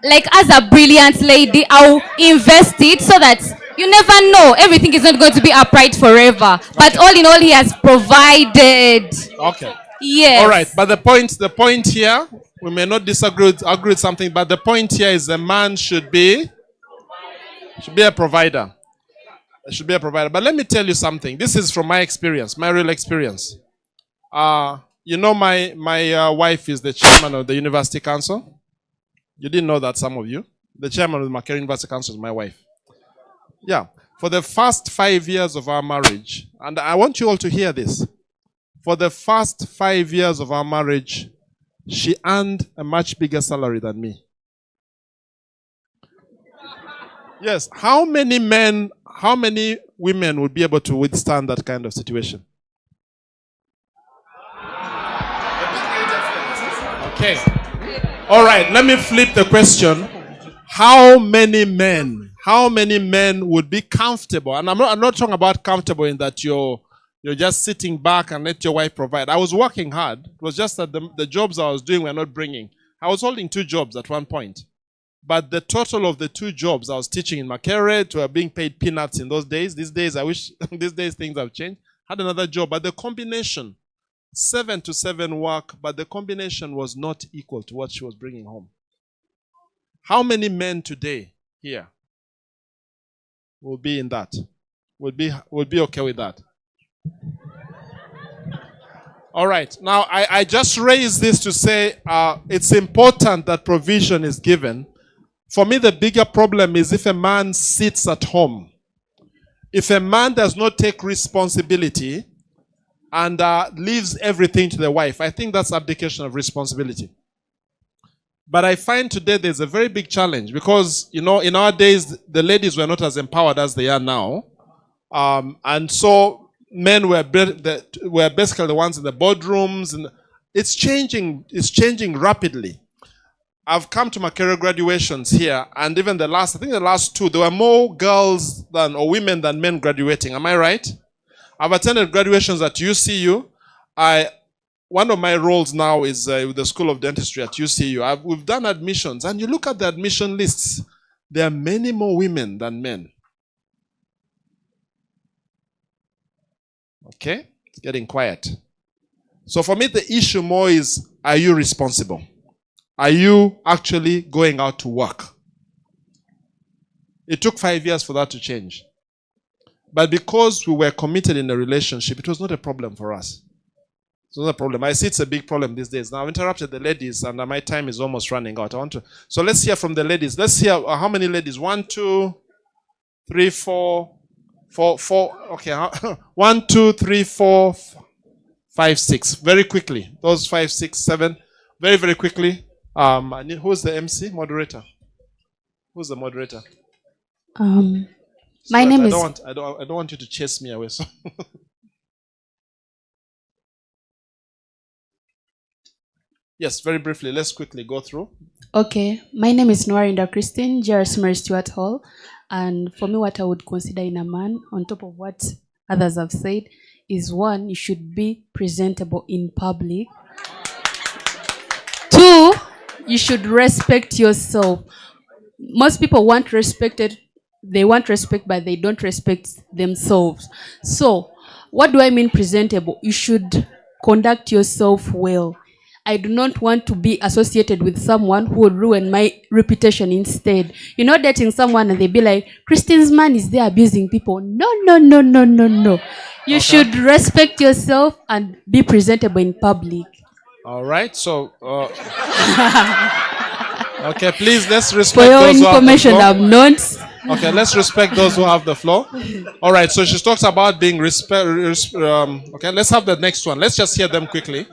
like as a brilliant lady, I'll invest it so that you never know. Everything is not going to be upright forever. But all in all, he has provided. Okay. Yes. All right. But the point here, we may not agree with something, but the point here is the man should be a provider. Should be a provider. But let me tell you something. This is from my experience, my real experience. You know, my wife is the chairman of the University Council. You didn't know that, some of you. The chairman of the Magara University Council is my wife. Yeah. For the first 5 years of our marriage, and I want you all to hear this. For the first 5 years of our marriage, she earned a much bigger salary than me. Yes. How many women would be able to withstand that kind of situation? Okay. All right. Let me flip the question. How many men would be comfortable? And I'm not talking about comfortable in that you're just sitting back and let your wife provide. I was working hard. It was just that the jobs I was doing were not bringing. I was holding 2 jobs at one point. But the total of the 2 jobs I was teaching in Magara were being paid peanuts in those days. These days, I wish these days things have changed. Had another job, but the combination, 7 to 7 work, but the combination was not equal to what she was bringing home. How many men today here will be in that? Will be okay with that? All right. Now, I just raised this to say it's important that provision is given. For me, the bigger problem is if a man sits at home. If a man does not take responsibility and leaves everything to the wife, I think that's abdication of responsibility. But I find today there's a very big challenge because, you know, in our days, the ladies were not as empowered as they are now. And so men were basically the ones in the boardrooms. And it's changing rapidly. I've come to Magara graduations here, and even I think the last 2, there were more girls women than men graduating. Am I right? I've attended graduations at UCU. One of my roles now is with the School of Dentistry at UCU. We've done admissions, and you look at the admission lists, there are many more women than men. Okay? It's getting quiet. So for me, the issue more is, are you responsible? Are you actually going out to work? It took 5 years for that to change. But because we were committed in a relationship, it was not a problem for us. It's not a problem. I see it's a big problem these days. Now, I've interrupted the ladies, and my time is almost running out. So let's hear from the ladies. Let's hear how many ladies? 1, 2, 3, 4. Okay. 1, 2, 3, 4, 5, 6. Very quickly. Those 5, 6, 7. Very, very quickly. Who's the MC? Moderator? Who's the moderator? My name is... I don't want you to chase me away. So. Yes, very briefly. Let's quickly go through. Okay. My name is Noarinda Christine, J.R. Mary Stewart Hall. And for me, what I would consider in a man, on top of what others have said, is 1, you should be presentable in public. 2, you should respect yourself. Most people want respected. They want respect, but they don't respect themselves. So, what do I mean presentable? You should conduct yourself well. I do not want to be associated with someone who would ruin my reputation instead. You know, dating someone and they be like, Christine's man is there abusing people. No. You should respect yourself and be presentable in public. All right. So, okay, please, let's respect For your those information, who have the floor. I'm not. Okay, let's respect those who have the floor. All right, so she talks about being okay, let's have the next one. Let's just hear them quickly.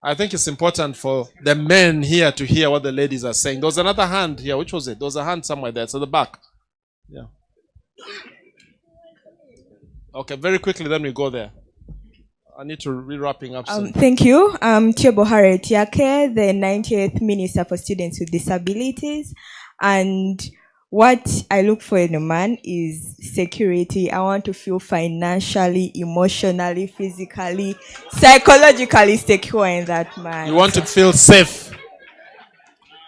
I think it's important for the men here to hear what the ladies are saying. There was another hand here. Which was it? There was a hand somewhere there. It's at the back. Yeah. Okay, very quickly, then we go there. I need to be wrapping up soon. Thank you. I'm Tiobohare Tiake, the 98th Minister for Students with Disabilities. And what I look for in a man is security. I want to feel financially, emotionally, physically, psychologically secure in that man. You want to feel safe.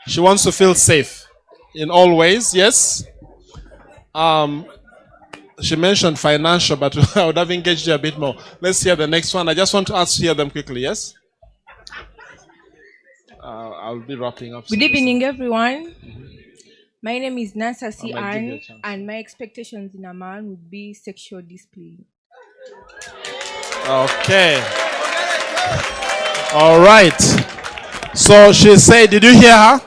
She wants to feel safe in all ways, yes? She mentioned financial, but I would have engaged you a bit more. Let's hear the next one. I just want us to hear them quickly, yes? I'll be wrapping up. Good evening, everyone. My name is Nancy C. I might give you a Ann, chance. and my expectations in a man would be sexual discipline. Okay. All right. So she said, did you hear her?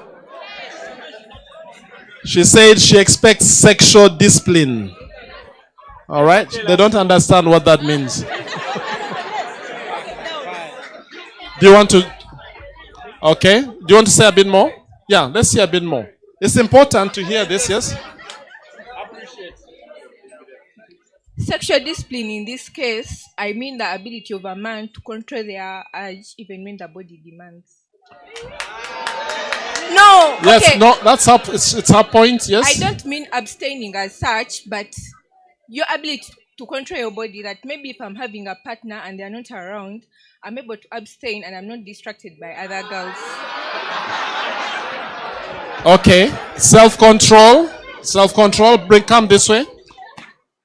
She said she expects sexual discipline. All right. They don't understand what that means. Do you want to? Okay. Do you want to say a bit more? Yeah, let's hear a bit more. It's important to hear this, yes? Sexual discipline in this case, I mean the ability of a man to control their urge even when the body demands. No, Yes, okay. no, that's her, it's her point, yes? I don't mean abstaining as such, but your ability to control your body, that maybe if I'm having a partner and they're not around, I'm able to abstain and I'm not distracted by other girls. Okay. Self-control. Self-control. Come this way.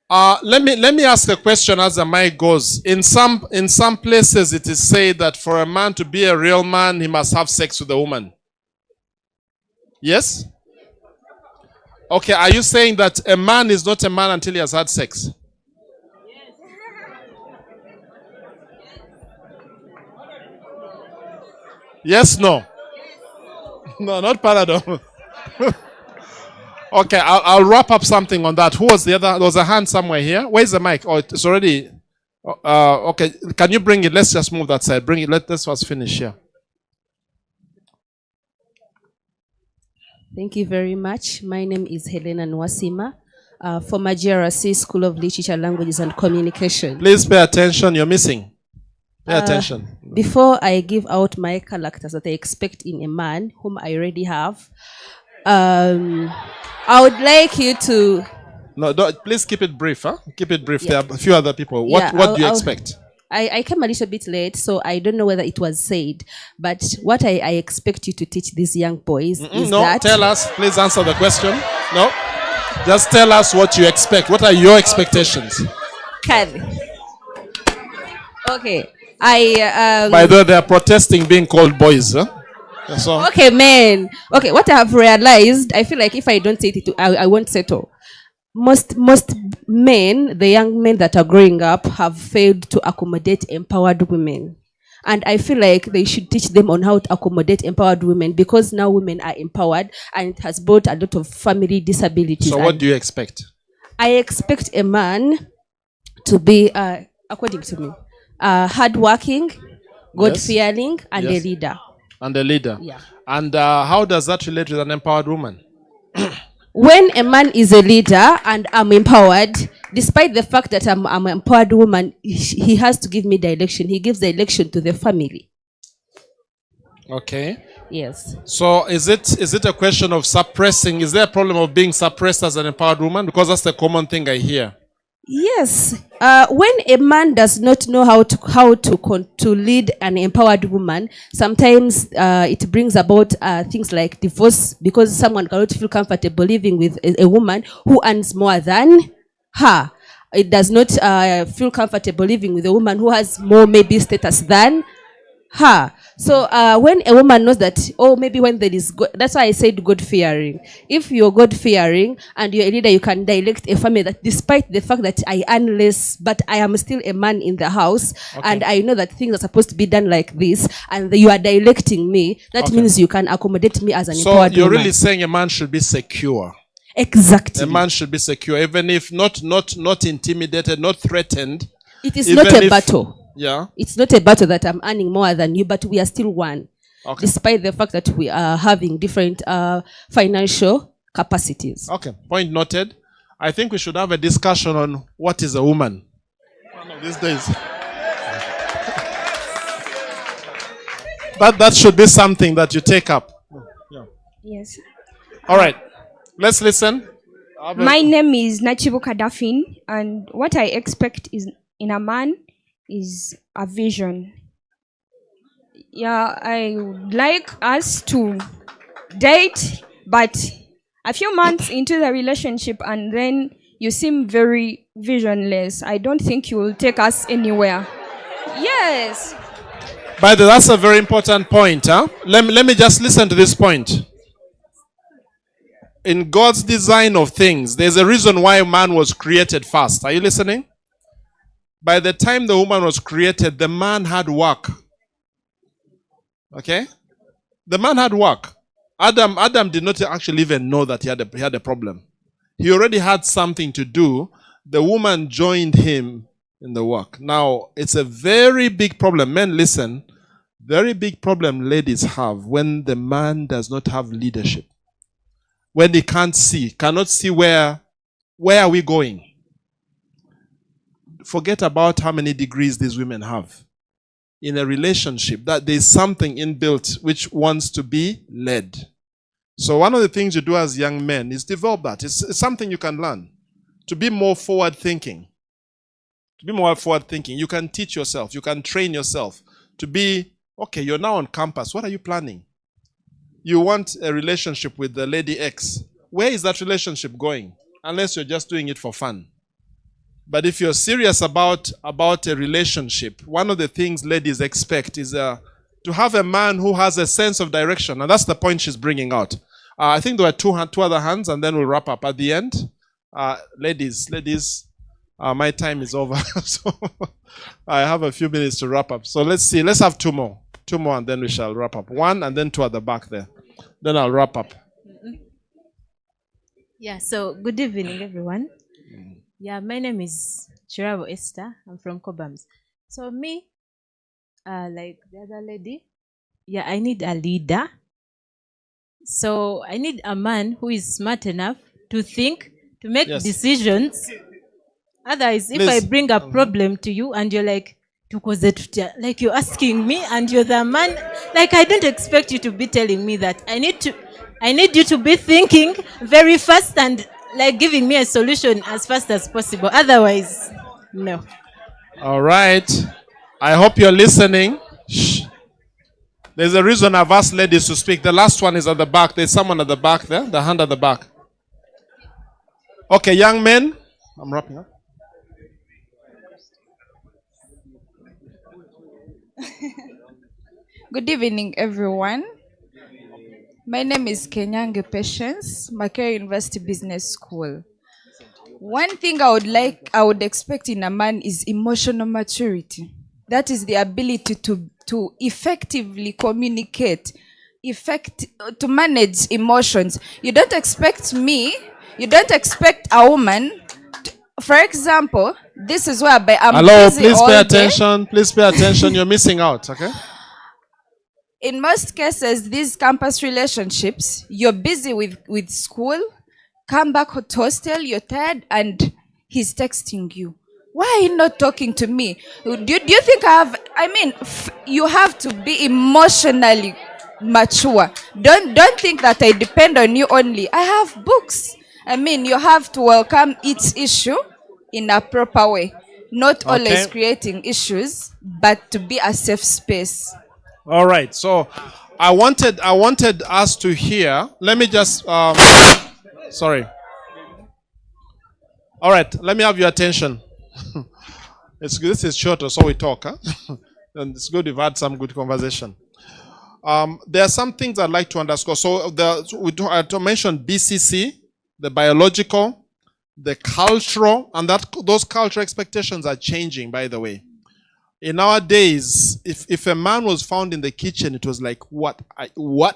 Let me ask a question as the mic goes. In some places it is said that for a man to be a real man, he must have sex with a woman. Yes? Okay, are you saying that a man is not a man until he has had sex? Yes, no. No, not paradigm. Okay, I'll wrap up something on that. Who was the other? There was a hand somewhere here. Where's the mic? Oh, it's already. Okay, can you bring it? Let's just move that side. Bring it. Let this was finish here. Thank you very much. My name is Helena Nwasima, from Magara School of Literature, Languages and Communication. Please pay attention. You're missing. Pay attention. Before I give out my characters that I expect in a man, whom I already have, I would like you to... No, please keep it brief. Huh? Keep it brief. Yeah. There are a few other people. What do you expect? I came a little bit late, so I don't know whether it was said. But what I expect you to teach these young boys is no, that... tell us. Please answer the question. No. Just tell us what you expect. What are your expectations? Okay. By the way, they are protesting being called boys. Huh? So, Okay, man. Okay, what I have realized, I feel like if I don't say it, I won't settle. Most men, the young men that are growing up, have failed to accommodate empowered women. And I feel like they should teach them on how to accommodate empowered women, because now women are empowered and it has brought a lot of family disabilities. So what do you expect? I expect a man to be, according to me, hardworking, God-fearing, and a leader. And a leader. Yeah. And how does that relate with an empowered woman? When a man is a leader and I'm empowered, despite the fact that I'm an empowered woman, he has to give me direction. He gives direction to the family. Okay. Yes. So is it a question of suppressing? Is there a problem of being suppressed as an empowered woman? Because that's the common thing I hear. Yes. When a man does not know how to lead an empowered woman, sometimes it brings about things like divorce, because someone cannot feel comfortable living with a woman who earns more than her. It does not feel comfortable living with a woman who has more maybe status than her. So when a woman knows that, maybe when there is God, that's why I said God-fearing. If you're God-fearing and you're a leader, you can direct a family that despite the fact that I earn less, but I am still a man in the house, and I know that things are supposed to be done like this, and you are directing me, that means you can accommodate me as an empowered woman. So you're really saying a man should be secure. Exactly. A man should be secure, even if not intimidated, not threatened. It is not a battle. Yeah. It's not a battle that I'm earning more than you, but we are still one. Okay. Despite the fact that we are having different financial capacities. Okay, point noted. I think we should have a discussion on what is a woman. One of these days. That should be something that you take up. Yeah. Yes. All right. Let's listen. My name is Nachibu Kadafin, and what I expect is in a man is a vision. Yeah, I would like us to date, but a few months into the relationship and then you seem very visionless. I don't think you will take us anywhere. Yes. By the way, that's a very important point. Huh? Let me just listen to this point. In God's design of things, there's a reason why man was created first. Are you listening? By the time the woman was created, the man had work. Okay? The man had work. Adam did not actually even know that he had a problem. He already had something to do. The woman joined him in the work. Now, it's a very big problem. Men, listen. Very big problem ladies have when the man does not have leadership. When he cannot see where are we going. Forget about how many degrees these women have. In a relationship, that there's something inbuilt which wants to be led. So one of the things you do as young men is develop that. It's something you can learn. To be more forward thinking. To be more forward thinking. You can teach yourself. You can train yourself to be, okay, you're now on campus. What are you planning? You want a relationship with the lady X. Where is that relationship going? Unless you're just doing it for fun. But if you're serious about a relationship, one of the things ladies expect is to have a man who has a sense of direction. And that's the point she's bringing out. I think there were two other hands, and then we'll wrap up at the end. Ladies, my time is over. So I have a few minutes to wrap up. So let's see. Let's have two more. Two more, and then we shall wrap up. One, and then two at the back there. Then I'll wrap up. Yeah, so good evening, everyone. Yeah, my name is Chiravo Esther. I'm from Cobhams. So me, like the other lady, yeah, I need a leader. So I need a man who is smart enough to think, to make decisions. Otherwise, if I bring a problem to you and you're like you're asking me and you're the man, like I don't expect you to be telling me that. I need you to be thinking very fast and like giving me a solution as fast as possible. Otherwise, no. All right. I hope you're listening. Shh. There's a reason I've asked ladies to speak. The last one is at the back. There's someone at the back there. The hand at the back. Okay, young men. I'm wrapping up. Good evening, everyone. My name is Kenyange Patience, Magara University Business School. One thing I would expect in a man is emotional maturity. That is the ability to effectively communicate, to manage emotions. You don't expect a woman, for example, this is where I'm busy please all pay day. attention. Please pay attention. You're missing out, okay? In most cases, these campus relationships, you're busy with school, come back to hostel, you're tired, and he's texting you. Why are you not talking to me? Do you think you have to be emotionally mature. Don't think that I depend on you only. I have books. You have to welcome each issue in a proper way. Not always creating issues, but to be a safe space. All right. So I wanted us to hear. Let me just sorry. All right, let me have your attention. This is shorter, so we talk, huh? And it's good we've had some good conversation. There are some things I'd like to underscore. So I mentioned BCC, the biological, the cultural, and those cultural expectations are changing, by the way. In our days, if a man was found in the kitchen, it was like, what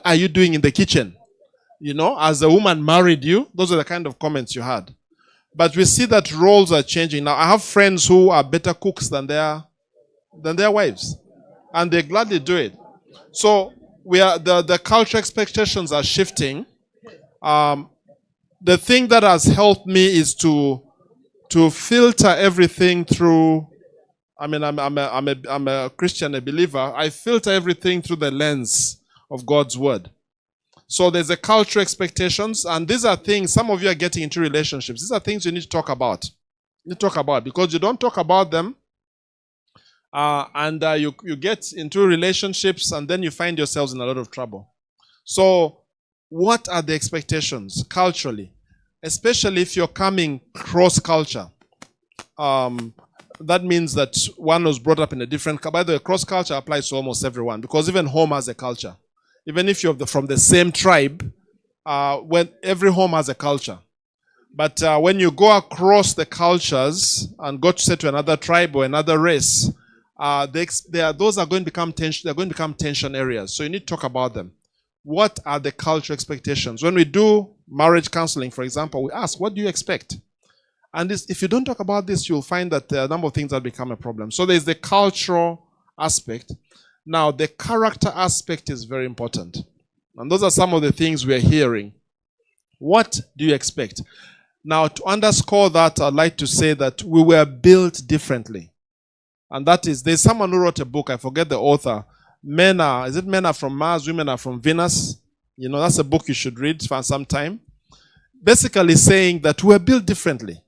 are you doing in the kitchen? You know, as a woman married you, those are the kind of comments you had. But we see that roles are changing. Now, I have friends who are better cooks than their wives. And they gladly do it. So the cultural expectations are shifting. The thing that has helped me is to filter everything through. I'm a Christian, a believer. I filter everything through the lens of God's word. So there's a cultural expectations, and these are things, some of you are getting into relationships. These are things you need to talk about. You talk about, because you don't talk about them, and you get into relationships, and then you find yourselves in a lot of trouble. So what are the expectations culturally? Especially if you're coming cross-culture. That means that one was brought up in a different... By the way, cross-culture applies to almost everyone, because even home has a culture. Even if you're from the same tribe, when every home has a culture. But when you go across the cultures and go to, say, to another tribe or another race, those are going to become tension. They're going to become tension areas. So you need to talk about them. What are the cultural expectations? When we do marriage counseling, for example, we ask, what do you expect? And if you don't talk about this, you'll find that there are a number of things that become a problem. So there's the cultural aspect. Now, the character aspect is very important. And those are some of the things we're hearing. What do you expect? Now, to underscore that, I'd like to say that we were built differently. And that is, there's someone who wrote a book, I forget the author. Men are from Mars, women are from Venus? You know, that's a book you should read for some time. Basically saying that we're built differently.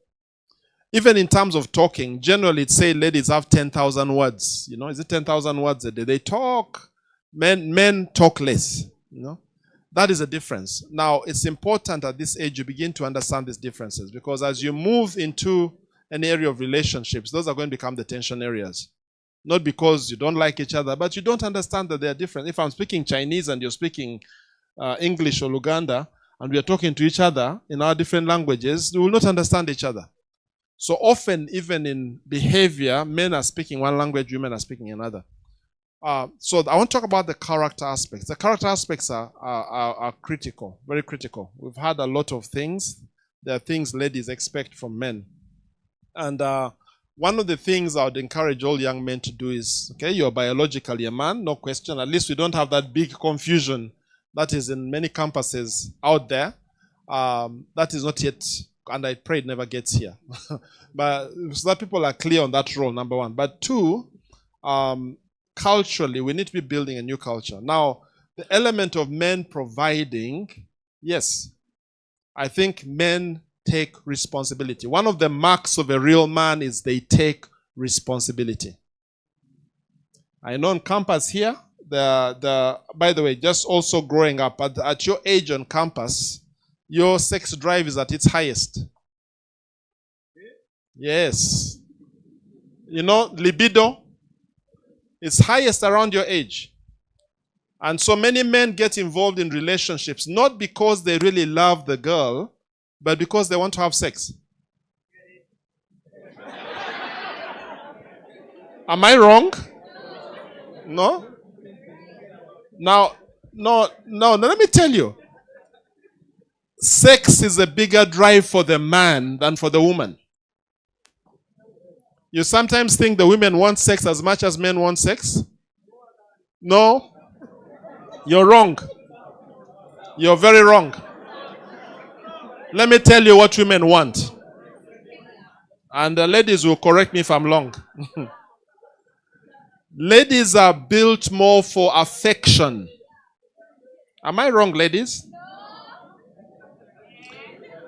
Even in terms of talking, generally it's say ladies have 10,000 words. You know, is it 10,000 words a day? They talk. Men talk less. You know, that is a difference. Now, it's important at this age you begin to understand these differences, because as you move into an area of relationships, those are going to become the tension areas. Not because you don't like each other, but you don't understand that they are different. If I'm speaking Chinese and you're speaking English or Luganda, and we are talking to each other in our different languages, we will not understand each other. So often, even in behavior, men are speaking one language, women are speaking another. So I want to talk about the character aspects. The character aspects are critical, very critical. We've had a lot of things. There are things ladies expect from men. And one of the things I would encourage all young men to do is, okay, you're biologically a man, no question. At least we don't have that big confusion that is in many campuses out there. That is not yet... And I pray it never gets here. But so that people are clear on that role, number one. But two, culturally, we need to be building a new culture. Now, the element of men providing, yes, I think men take responsibility. One of the marks of a real man is they take responsibility. I know on campus here, by the way, just also growing up, at your age on campus, your sex drive is at its highest. Yes. You know, libido is highest around your age. And so many men get involved in relationships, not because they really love the girl, but because they want to have sex. Am I wrong? No? Now, no, let me tell you. Sex is a bigger drive for the man than for the woman. You sometimes think the women want sex as much as men want sex? No. You're wrong. You're very wrong. Let me tell you what women want. And the ladies will correct me if I'm wrong. Ladies are built more for affection. Am I wrong, ladies?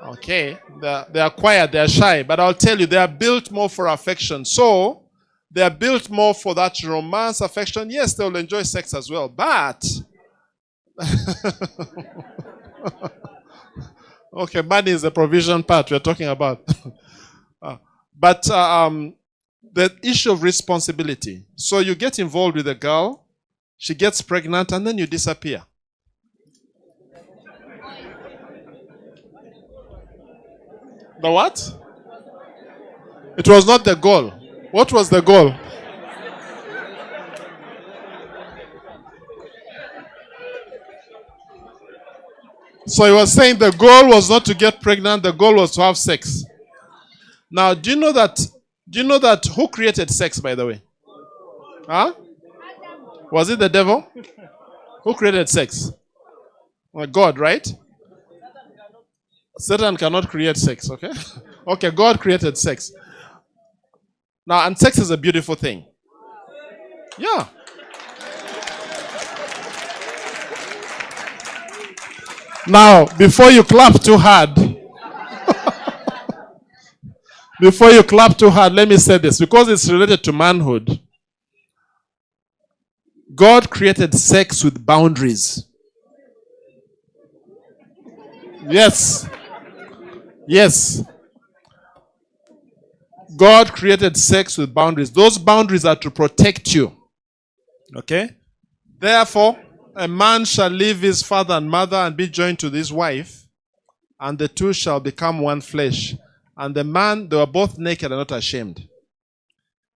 Okay, they are quiet, they are shy, but I'll tell you, they are built more for affection. So, they are built more for that romance, affection. Yes, they will enjoy sex as well, but... Okay, money is the provision part we're talking about. But the issue of responsibility. So you get involved with a girl, she gets pregnant, and then you disappear. The what? It was not the goal. What was the goal? So he was saying the goal was not to get pregnant, the goal was to have sex. Now, do you know that who created sex, by the way? Huh? Was it the devil? Who created sex? Well, God, right? Satan cannot create sex, okay? Okay, God created sex. Now, and sex is a beautiful thing. Yeah. Now, before you clap too hard, let me say this, because it's related to manhood. God created sex with boundaries. Yes. Yes. God created sex with boundaries. Those boundaries are to protect you. Okay? Therefore, a man shall leave his father and mother and be joined to his wife, and the two shall become one flesh. And the man, they were both naked and not ashamed.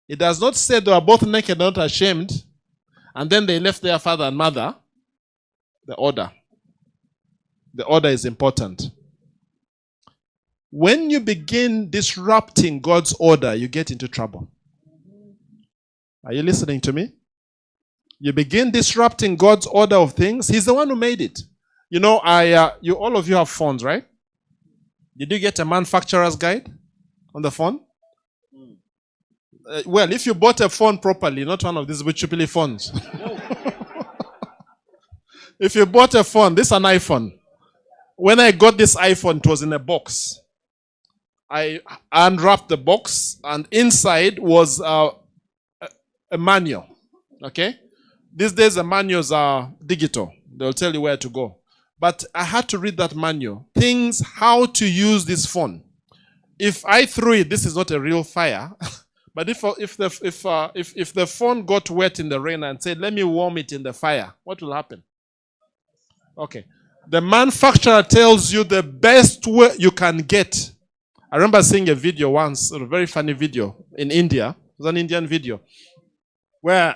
It does not say they were both naked and not ashamed, and then they left their father and mother. The order. The order is important. When you begin disrupting God's order, you get into trouble. Are you listening to me? You begin disrupting God's order of things. He's the one who made it. You know, all of you have phones, right? Did you get a manufacturer's guide on the phone? Well, if you bought a phone properly, not one of these Buchupili phones. If you bought a phone, this is an iPhone. When I got this iPhone, it was in a box. I unwrapped the box, and inside was a manual. Okay? These days, the manuals are digital. They'll tell you where to go. But I had to read that manual. Things, how to use this phone. If I threw it, this is not a real fire. But if the phone got wet in the rain and said, let me warm it in the fire, what will happen? Okay. The manufacturer tells you the best way you can get. I remember seeing a video once, a very funny video in India. It was an Indian video where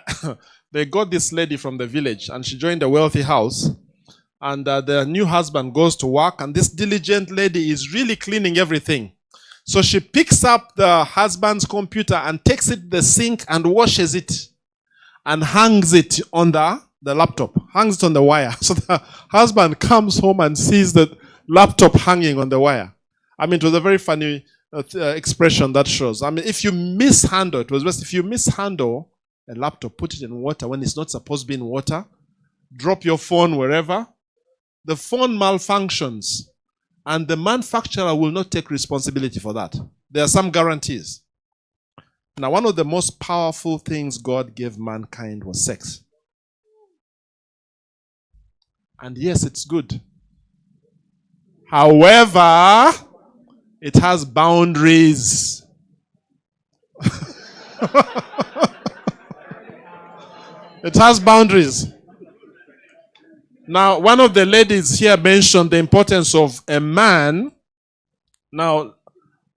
they got this lady from the village and she joined a wealthy house. And the new husband goes to work, and this diligent lady is really cleaning everything. So she picks up the husband's computer and takes it to the sink and washes it and hangs it on the laptop, hangs it on the wire. So the husband comes home and sees the laptop hanging on the wire. I mean, it was a very funny expression that shows. I mean, if you mishandle, it was best if you mishandle a laptop, put it in water when it's not supposed to be in water, drop your phone wherever, the phone malfunctions, and the manufacturer will not take responsibility for that. There are some guarantees. Now, one of the most powerful things God gave mankind was sex. And yes, it's good. However, it has boundaries. It has boundaries. Now, one of the ladies here mentioned the importance of a man. Now,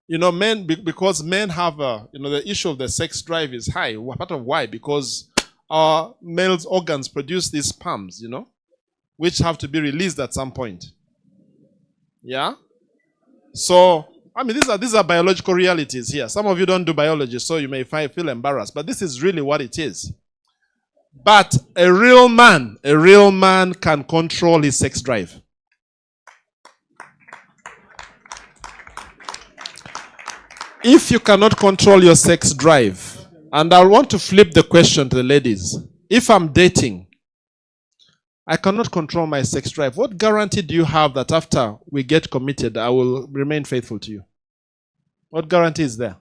you know, men, because men have the issue of the sex drive is high. Part of why? Because our male's organs produce these sperms, which have to be released at some point. Yeah? So, I mean, these are biological realities here. Some of you don't do biology, so you may feel embarrassed. But this is really what it is. But a real man can control his sex drive. If you cannot control your sex drive, and I want to flip the question to the ladies. If I'm dating, I cannot control my sex drive. What guarantee do you have that after we get committed, I will remain faithful to you? What guarantee is there?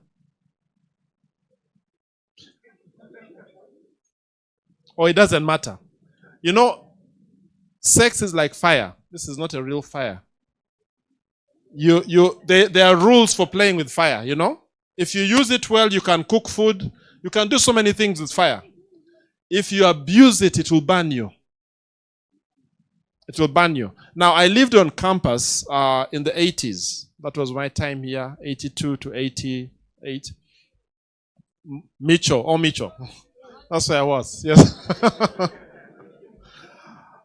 Or it doesn't matter. Sex is like fire. This is not a real fire. There are rules for playing with fire, If you use it well, you can cook food. You can do so many things with fire. If you abuse it, it will burn you. It will burn you. Now, I lived on campus in the 80s. That was my time here, 82 to 88. Mitchell. That's where I was, yes.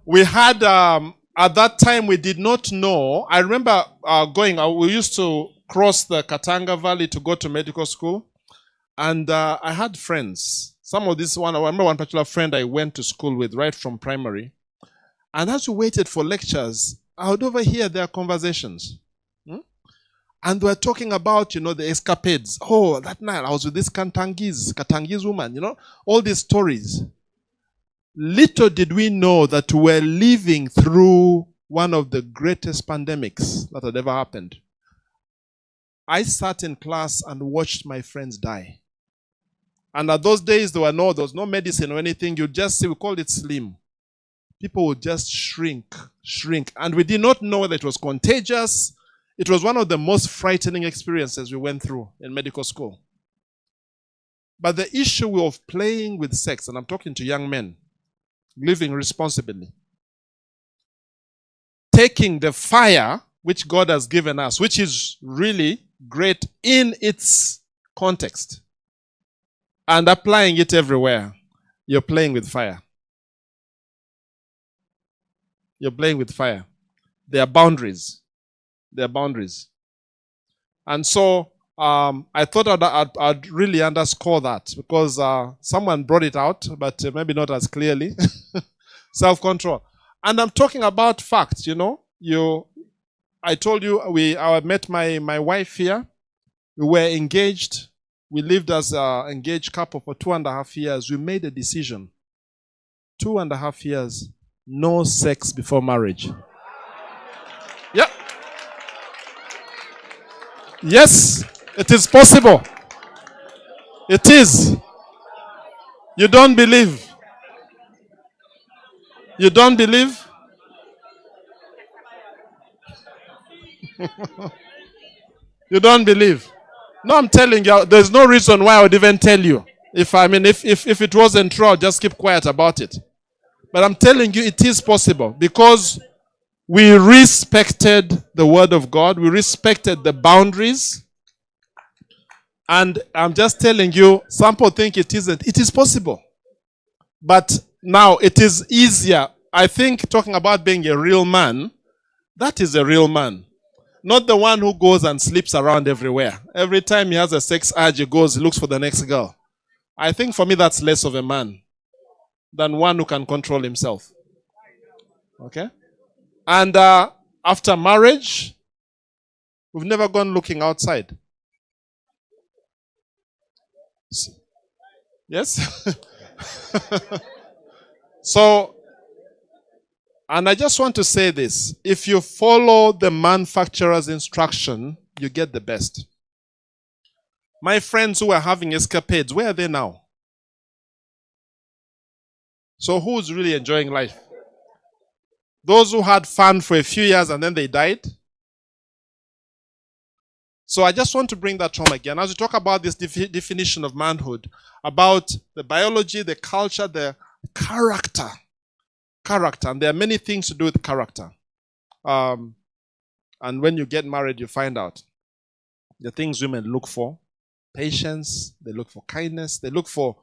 We had, at that time, we did not know. I remember we used to cross the Katanga Valley to go to medical school. And I had friends. I remember one particular friend I went to school with right from primary. And as we waited for lectures, I would overhear their conversations. And they were talking about, the escapades. Oh, that night I was with this Katangese woman, all these stories. Little did we know that we were living through one of the greatest pandemics that had ever happened. I sat in class and watched my friends die. And at those days, there was no medicine or anything. You just see, we called it slim. People would just shrink. And we did not know whether it was contagious. It was one of the most frightening experiences we went through in medical school. But the issue of playing with sex, and I'm talking to young men, living responsibly, taking the fire which God has given us, which is really great in its context, and applying it everywhere, you're playing with fire. You're playing with fire. There are boundaries. There are boundaries. And so I thought I'd really underscore that because someone brought it out, but maybe not as clearly. Self-control. And I'm talking about facts, you know. I told you I met my wife here. We were engaged. We lived as an engaged couple for 2.5 years. We made a decision. 2.5 years. No sex before marriage. Yeah. Yes, it is possible. It is. You don't believe? You don't believe? You don't believe? No, I'm telling you, there's no reason why I would even tell you. If it wasn't true, I'll just keep quiet about it. But I'm telling you, it is possible because we respected the word of God. We respected the boundaries. And I'm just telling you, some people think it isn't. It is possible. But now it is easier. I think talking about being a real man, that is a real man. Not the one who goes and sleeps around everywhere. Every time he has a sex urge, he looks for the next girl. I think for me that's less of a man than one who can control himself. Okay? And after marriage, we've never gone looking outside. Yes? So, and I just want to say this. If you follow the manufacturer's instruction, you get the best. My friends who are having escapades, where are they now? So who's really enjoying life? Those who had fun for a few years and then they died? So I just want to bring that home again. As we talk about this definition of manhood, about the biology, the culture, the character. Character. And there are many things to do with character. And when you get married, you find out the things women look for. Patience, they look for kindness, they look for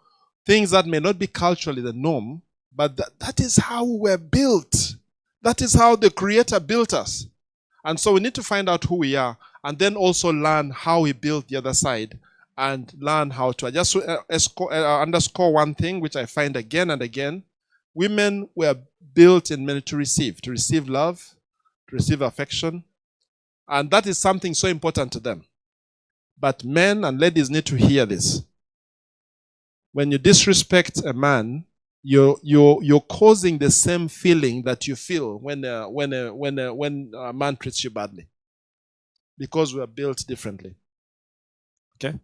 things that may not be culturally the norm, but that is how we were built. That is how the Creator built us. And so we need to find out who we are and then also learn how He built the other side and learn how to. I just underscore one thing which I find again and again. Women were built and meant to receive love, to receive affection. And that is something so important to them. But men and ladies need to hear this. When you disrespect a man, you're causing the same feeling that you feel when a man treats you badly, because we are built differently. Okay.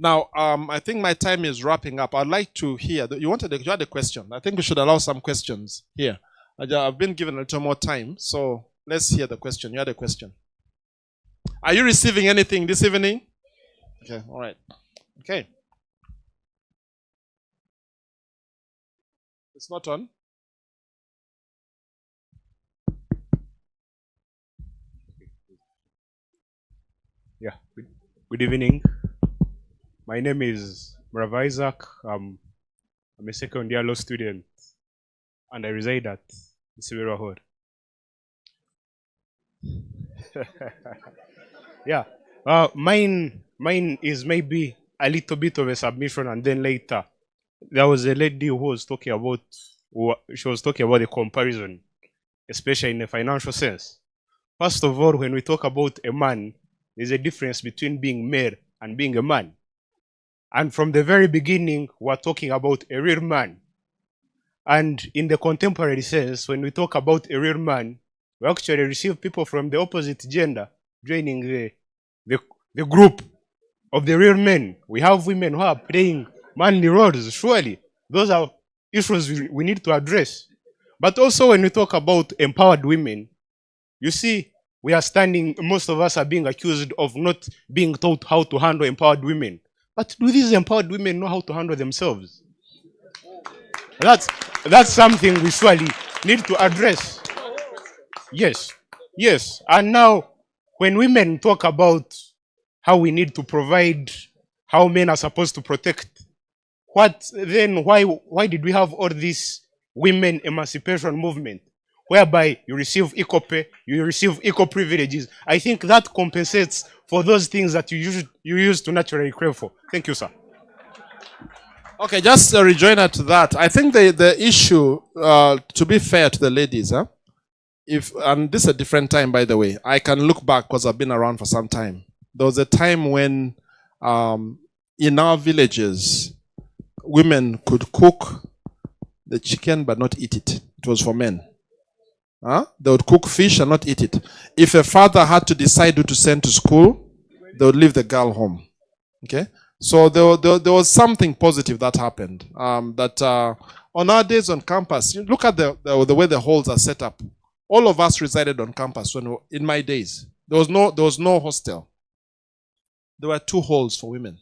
Now, I think my time is wrapping up. I'd like to hear. You had a question. I think we should allow some questions here. I've been given a little more time, so let's hear the question. You had a question. Are you receiving anything this evening? Okay. All right. Okay. It's not on. Yeah. Good evening. My name is Brav Isaac. I'm a second year law student and I reside at Sibera Hall. Yeah. Mine is maybe a little bit of a submission, and then later there was a lady who was talking about the comparison, especially in a financial sense. First of all, when we talk about a man, there's a difference between being male and being a man. And from the very beginning, we're talking about a real man. And in the contemporary sense, when we talk about a real man, we actually receive people from the opposite gender joining the group of the real men. We have women who are playing manly roles. Surely, those are issues we need to address. But also, when we talk about empowered women, you see, we are standing, most of us are being accused of not being taught how to handle empowered women. But do these empowered women know how to handle themselves? That's something we surely need to address. Yes, yes. And now, when women talk about how we need to provide, how men are supposed to protect, why did we have all this women emancipation movement, whereby you receive equal pay, you receive equal privileges? I think that compensates for those things that you used to naturally crave for. Thank you, sir. Okay, just a rejoinder to that. I think the issue, to be fair to the ladies, and this is a different time, by the way. I can look back because I've been around for some time. There was a time when in our villages, women could cook the chicken but not eat it. It was for men. They would cook fish and not eat it. If a father had to decide who to send to school, they would leave the girl home. Okay? So there was something positive that happened. On our days on campus, you look at the way the halls are set up. All of us resided on campus in my days. There was no hostel. There were 2 halls for women.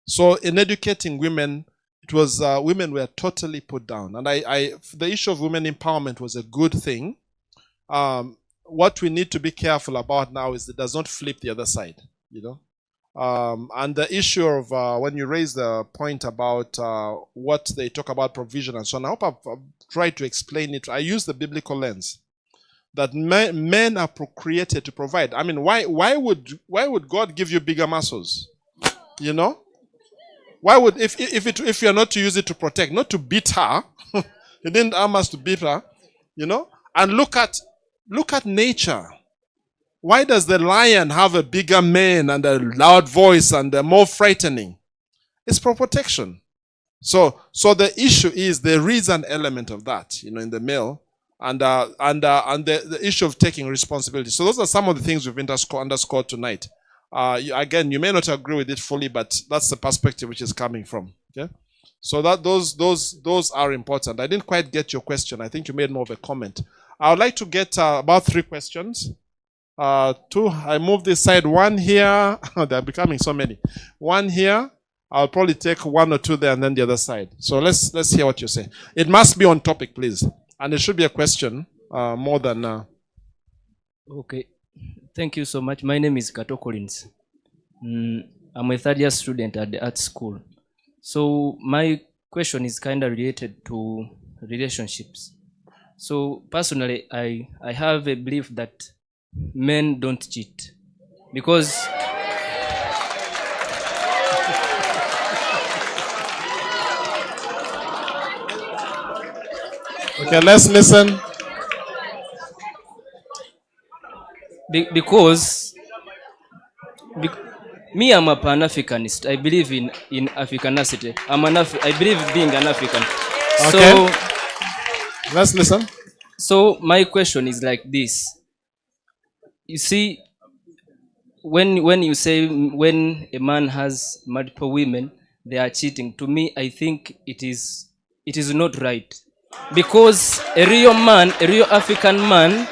So in educating women, it was women were totally put down. And the issue of women empowerment was a good thing. What we need to be careful about now is it does not flip the other side, you know. And the issue of when you raise the point about what they talk about provision and so on, I hope I've tried to explain it. I use the biblical lens that men are created to provide. I mean, why would God give you bigger muscles? You know, why would if you're not to use it to protect, not to beat her? He didn't arm us to beat her, you know. And look at nature. Why does the lion have a bigger mane and a loud voice and a more frightening? It's for protection. So the issue is there is an element of that, you know, in the male, and the issue of taking responsibility. So those are some of the things we've underscored tonight. Again, you may not agree with it fully, but that's the perspective which is coming from. Okay, so that those are important. I didn't quite get your question. I think you made more of a comment. I would like to get about 3 questions. 2, I move this side. 1 here. They're becoming so many. 1 here. I'll probably take 1 or 2 there and then the other side. So let's hear what you say. It must be on topic, please. And it should be a question more than... Okay. Thank you so much. My name is Kato Collins. I'm a 3rd year student at the art school. So my question is kind of related to relationships. So personally, I have a belief that men don't cheat because okay, let's listen. Because me, I'm a Pan-Africanist. I believe in Africanity. I believe being an African. Okay. So let's listen. So my question is like this. You see, when you say when a man has multiple women, they are cheating. To me, I think it is not right, because a real man, a real African man,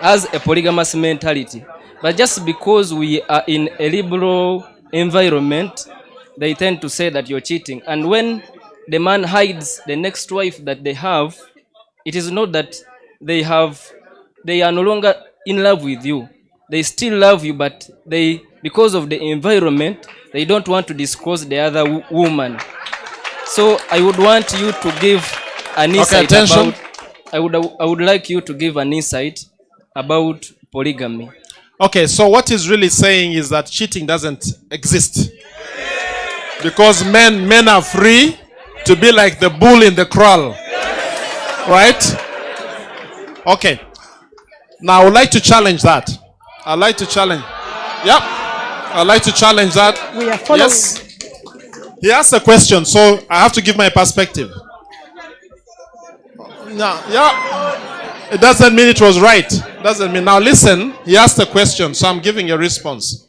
has a polygamous mentality. But just because we are in a liberal environment, they tend to say that you're cheating. And when the man hides the next wife that they have, it is not that they are no longer in love with you. They still love you, but because of the environment, they don't want to disclose the other woman. So I would want you to give an insight about... I would like you to give an insight about polygamy. Okay, so what he's really saying is that cheating doesn't exist. Because men are free to be like the bull in the kraal. Right? Okay. Now I would like to challenge that. I'd like to challenge. Yep. I'd like to challenge that. We are following. Yes. He asked a question, so I have to give my perspective. Now, yeah. It doesn't mean it was right. Doesn't mean. Now listen, he asked a question, so I'm giving a response.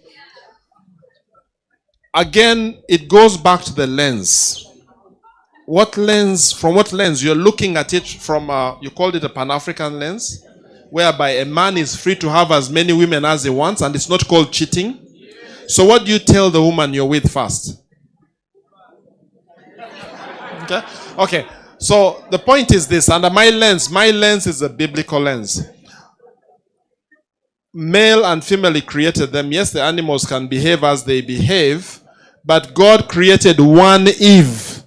Again, it goes back to the lens. From what lens? You're looking at it from, you called it a Pan-African lens, whereby a man is free to have as many women as he wants, and it's not called cheating. So what do you tell the woman you're with first? Okay. So the point is this, under my lens is a biblical lens. Male and female, he created them. Yes, the animals can behave as they behave, but God created one Eve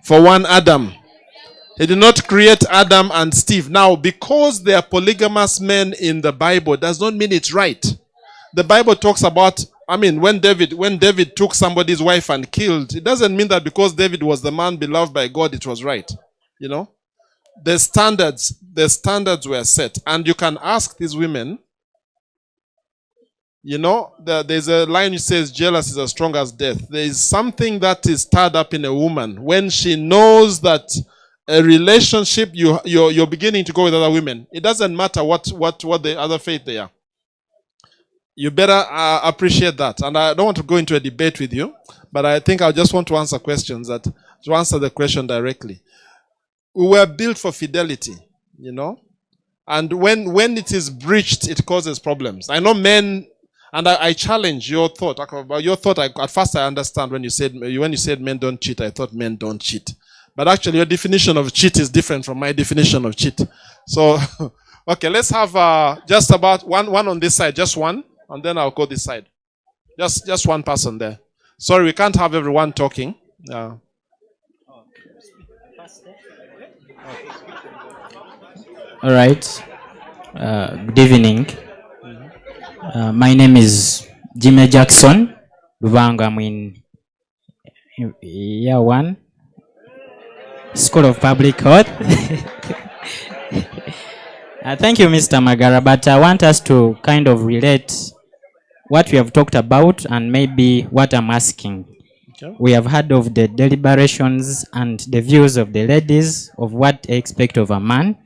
for one Adam. He did not create Adam and Steve. Now, because they are polygamous men in the Bible, does not mean it's right. The Bible talks about, when David took somebody's wife and killed, it doesn't mean that because David was the man beloved by God, it was right. The standards were set. And you can ask these women, there's a line which says, jealous is as strong as death. There is something that is tied up in a woman when she knows that a relationship, you're beginning to go with other women. It doesn't matter what the other faith they are. You better appreciate that. And I don't want to go into a debate with you, but I think I just want to answer to answer the question directly. We were built for fidelity, and when it is breached, it causes problems. I know men, and I challenge your thought. At first I understand when you said men don't cheat, I thought men don't cheat. But actually your definition of cheat is different from my definition of cheat. So, okay, let's have just about one on this side, just one. And then I'll go this side. Just one person there. Sorry, we can't have everyone talking. All right. Good evening. My name is Jimmy Jackson. Lubanga, I'm in year 1, School of Public Health. Thank you, Mr. Magara, but I want us to kind of relate what we have talked about and maybe what I'm asking. Okay. We have heard of the deliberations and the views of the ladies of what they expect of a man,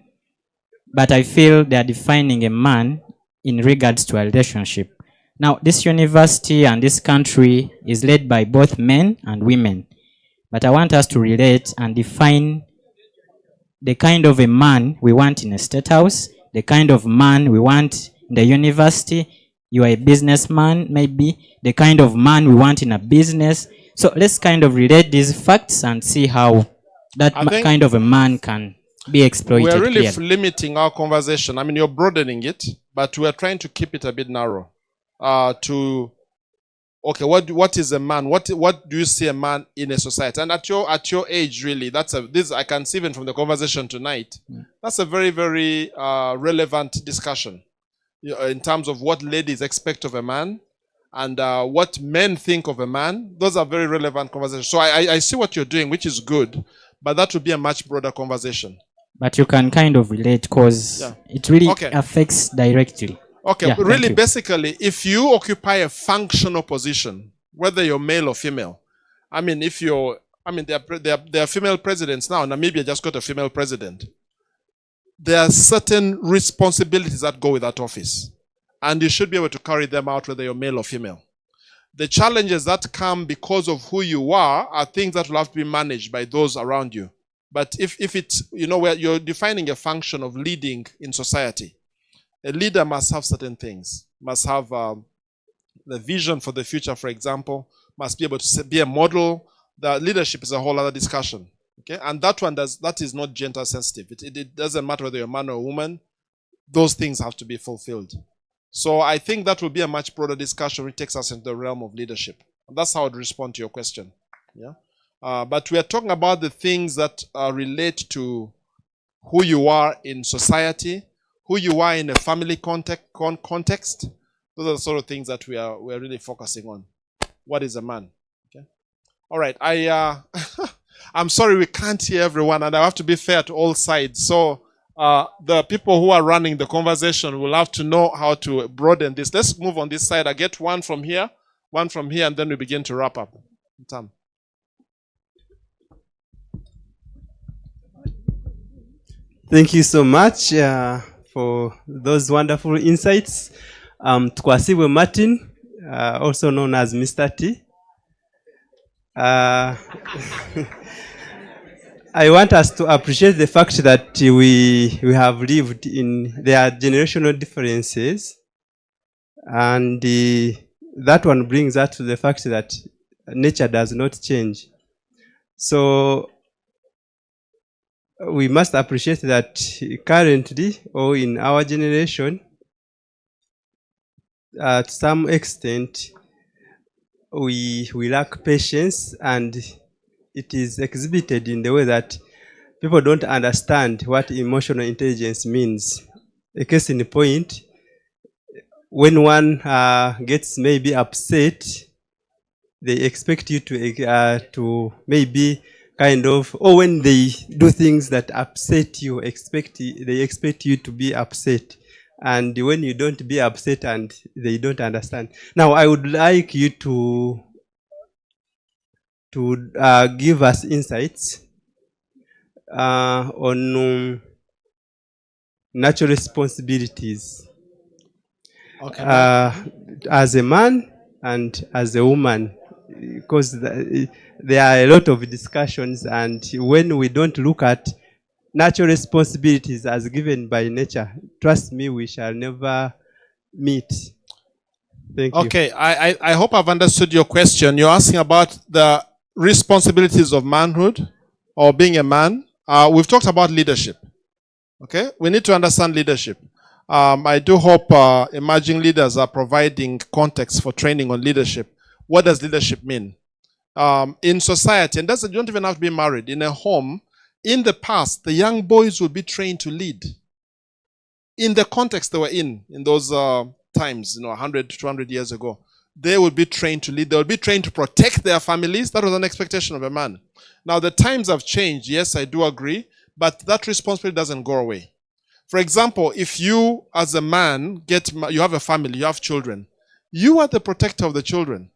but I feel they are defining a man in regards to a relationship. Now, this university and this country is led by both men and women, but I want us to relate and define the kind of a man we want in a state house, the kind of man we want in the university. You are a businessman, maybe, the kind of man we want in a business. So let's kind of relate these facts and see how that kind of a man can be exploited. We're really limiting our conversation. You're broadening it, but we're trying to keep it a bit narrow. Okay, what is a man? What do you see a man in a society? And at your age, really, this I can see even from the conversation tonight. That's a very, very relevant discussion in terms of what ladies expect of a man and what men think of a man. Those are very relevant conversations. So I see what you're doing, which is good, but that would be a much broader conversation. But you can kind of relate because it really affects directly. Okay, really, basically, if you occupy a functional position, whether you're male or female, there are female presidents now. Namibia just got a female president. There are certain responsibilities that go with that office, and you should be able to carry them out whether you're male or female. The challenges that come because of who you are things that will have to be managed by those around you. But if it's, where you're defining a function of leading in society, a leader must have certain things, must have the vision for the future, for example, must be able to be a model. The leadership is a whole other discussion. Okay, and that is not gender sensitive. It doesn't matter whether you're a man or a woman. Those things have to be fulfilled. So I think that will be a much broader discussion which takes us into the realm of leadership. And that's how I'd respond to your question. Yeah, but we are talking about the things that relate to who you are in society, who you are in a family context. Those are the sort of things that we're really focusing on. What is a man? Okay. All right. I'm sorry we can't hear everyone, and I have to be fair to all sides. So the people who are running the conversation will have to know how to broaden this. Let's move on this side. I get one from here, and then we begin to wrap up. Tom. Thank you so much for those wonderful insights. Tukwasiwe Martin, also known as Mr. T. I want us to appreciate the fact that we have lived in, there are generational differences, and that one brings us to the fact that nature does not change. So we must appreciate that currently, or in our generation, to some extent, we lack patience, and it is exhibited in the way that people don't understand what emotional intelligence means. A case in point, when one gets maybe upset, they expect you to maybe kind of, or when they do things that upset you, they expect you to be upset. And when you don't be upset, and they don't understand. Now, I would like you to give us insights on natural responsibilities. Okay. As a man and as a woman, because there are a lot of discussions, and when we don't look at natural responsibilities as given by nature, trust me, we shall never meet. Thank you. Okay, I hope I've understood your question. You're asking about the responsibilities of manhood or being a man. We've talked about leadership. Okay, we need to understand leadership. I do hope emerging leaders are providing context for training on leadership. What does leadership mean? In society, and you don't even have to be married, in a home, in the past, the young boys would be trained to lead. In the context they were in those times, 100, 200 years ago, they would be trained to lead. They would be trained to protect their families. That was an expectation of a man. Now, the times have changed. Yes, I do agree, but that responsibility doesn't go away. For example, if you, as a man, you have a family, you have children, you are the protector of the children.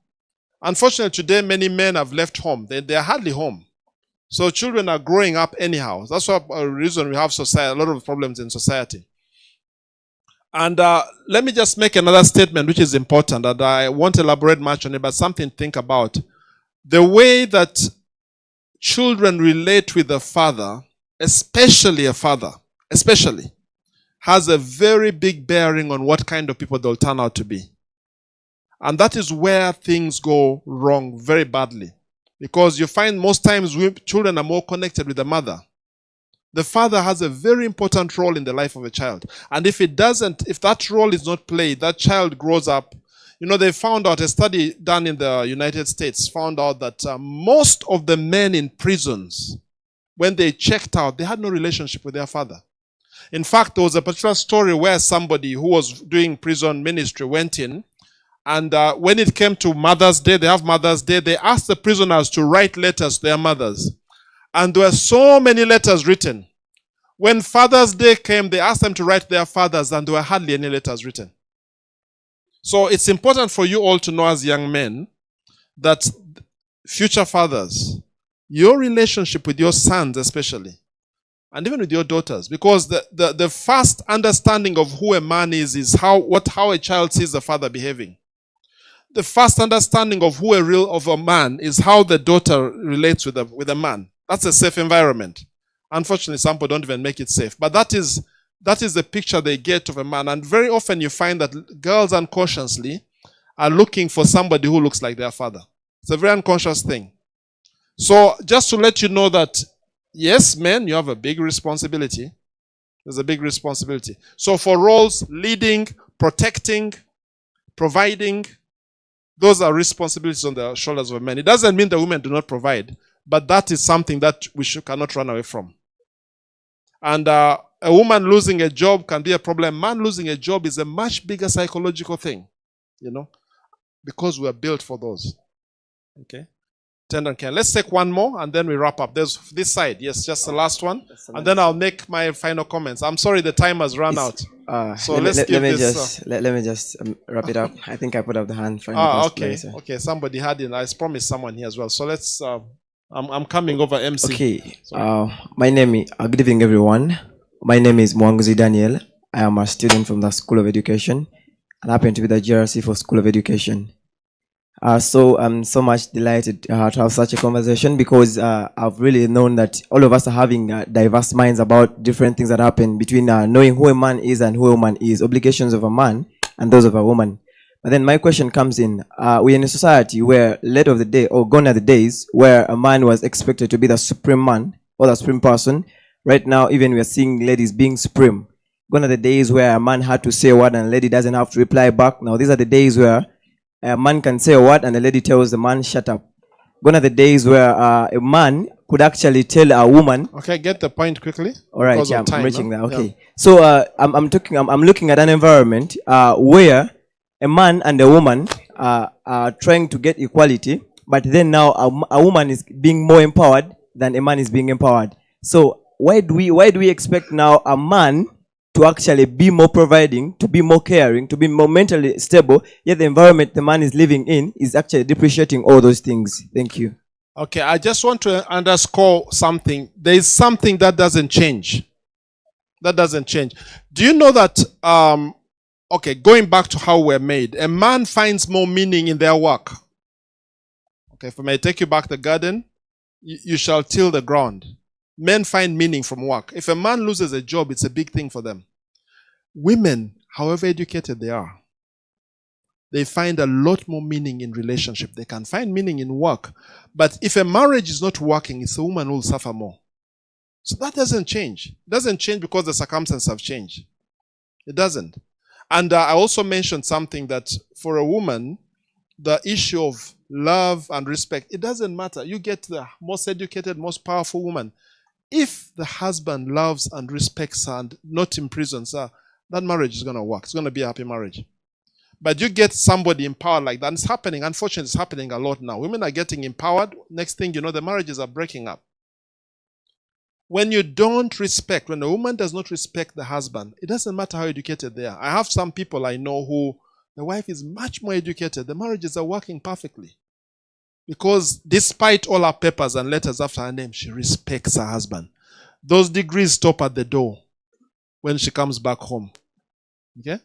Unfortunately, today, many men have left home. They are hardly home. So children are growing up anyhow. That's a reason we have a lot of problems in society. And let me just make another statement which is important, and I won't elaborate much on it, but something to think about. The way that children relate with the father, especially a father, has a very big bearing on what kind of people they'll turn out to be. And that is where things go wrong very badly. Because you find most times children are more connected with the mother. The father has a very important role in the life of a child. And if that role is not played, that child grows up. They found out, a study done in the United States found out that most of the men in prisons, when they checked out, they had no relationship with their father. In fact, there was a particular story where somebody who was doing prison ministry went in, and when it came to Mother's Day, they have Mother's Day, they asked the prisoners to write letters to their mothers. And there were so many letters written. When Father's Day came, they asked them to write their fathers, and there were hardly any letters written. So it's important for you all to know as young men that future fathers, your relationship with your sons especially, and even with your daughters, because the first understanding of who a man is how a child sees the father behaving. The first understanding of who of a man is how the daughter relates with a man. That's a safe environment. Unfortunately, some people don't even make it safe. But that is the picture they get of a man. And very often you find that girls unconsciously are looking for somebody who looks like their father. It's a very unconscious thing. So just to let you know that, yes, men, you have a big responsibility. There's a big responsibility. So for roles, leading, protecting, providing, those are responsibilities on the shoulders of men. It doesn't mean the women do not provide, but that is something that we cannot run away from. And a woman losing a job can be a problem. A man losing a job is a much bigger psychological thing, because we are built for those. Okay? Tender care. Let's take one more and then we wrap up. There's this side. Yes, just the last one. And then I'll make my final comments. I'm sorry the time has run out. So let me just wrap it up. I think I put up the hand for okay. Okay, somebody had it. I promised someone here as well. So let's I'm coming over MC. Okay. My name is good evening everyone. My name is Mwanguzi Daniel. I am a student from the School of Education and happen to be the GRC for School of Education. So I'm so much delighted to have such a conversation because I've really known that all of us are having diverse minds about different things that happen between knowing who a man is and who a woman is, obligations of a man and those of a woman. But then my question comes in, we're in a society where late of the day, or gone are the days, where a man was expected to be the supreme man or the supreme person. Right now, even we are seeing ladies being supreme. Gone are the days where a man had to say a word and a lady doesn't have to reply back. Now, these are the days where a man can say a word and the lady tells the man, shut up. Gone are the days where a man could actually tell a woman. Okay, get the point quickly. All right, yeah, I'm reaching that. Okay. Yeah. So I'm looking at an environment where a man and a woman are trying to get equality, but then now a woman is being more empowered than a man is being empowered. So why do we expect now a man to actually be more providing, to be more caring, to be more mentally stable, yet the environment the man is living in is actually depreciating all those things? Thank you. Okay, I just want to underscore something. There is something that doesn't change. That doesn't change. Do you know that, okay, going back to how we're made, a man finds more meaning in their work. Okay, if I may take you back to the garden, you shall till the ground. Men find meaning from work. If a man loses a job, it's a big thing for them. Women, however educated they are, they find a lot more meaning in relationship. They can find meaning in work. But if a marriage is not working, it's a woman who will suffer more. So that doesn't change. It doesn't change because the circumstances have changed. It doesn't. And I also mentioned something that for a woman, the issue of love and respect, it doesn't matter. You get the most educated, most powerful woman. If the husband loves and respects her and not imprisons her, that marriage is going to work. It's going to be a happy marriage. But you get somebody empowered like that, and it's happening. Unfortunately, it's happening a lot now. Women are getting empowered. Next thing you know, the marriages are breaking up. When you don't respect, when a woman does not respect the husband, it doesn't matter how educated they are. I have some people I know who, the wife is much more educated. The marriages are working perfectly. Because despite all her papers and letters after her name, she respects her husband. Those degrees stop at the door when she comes back home. Okay?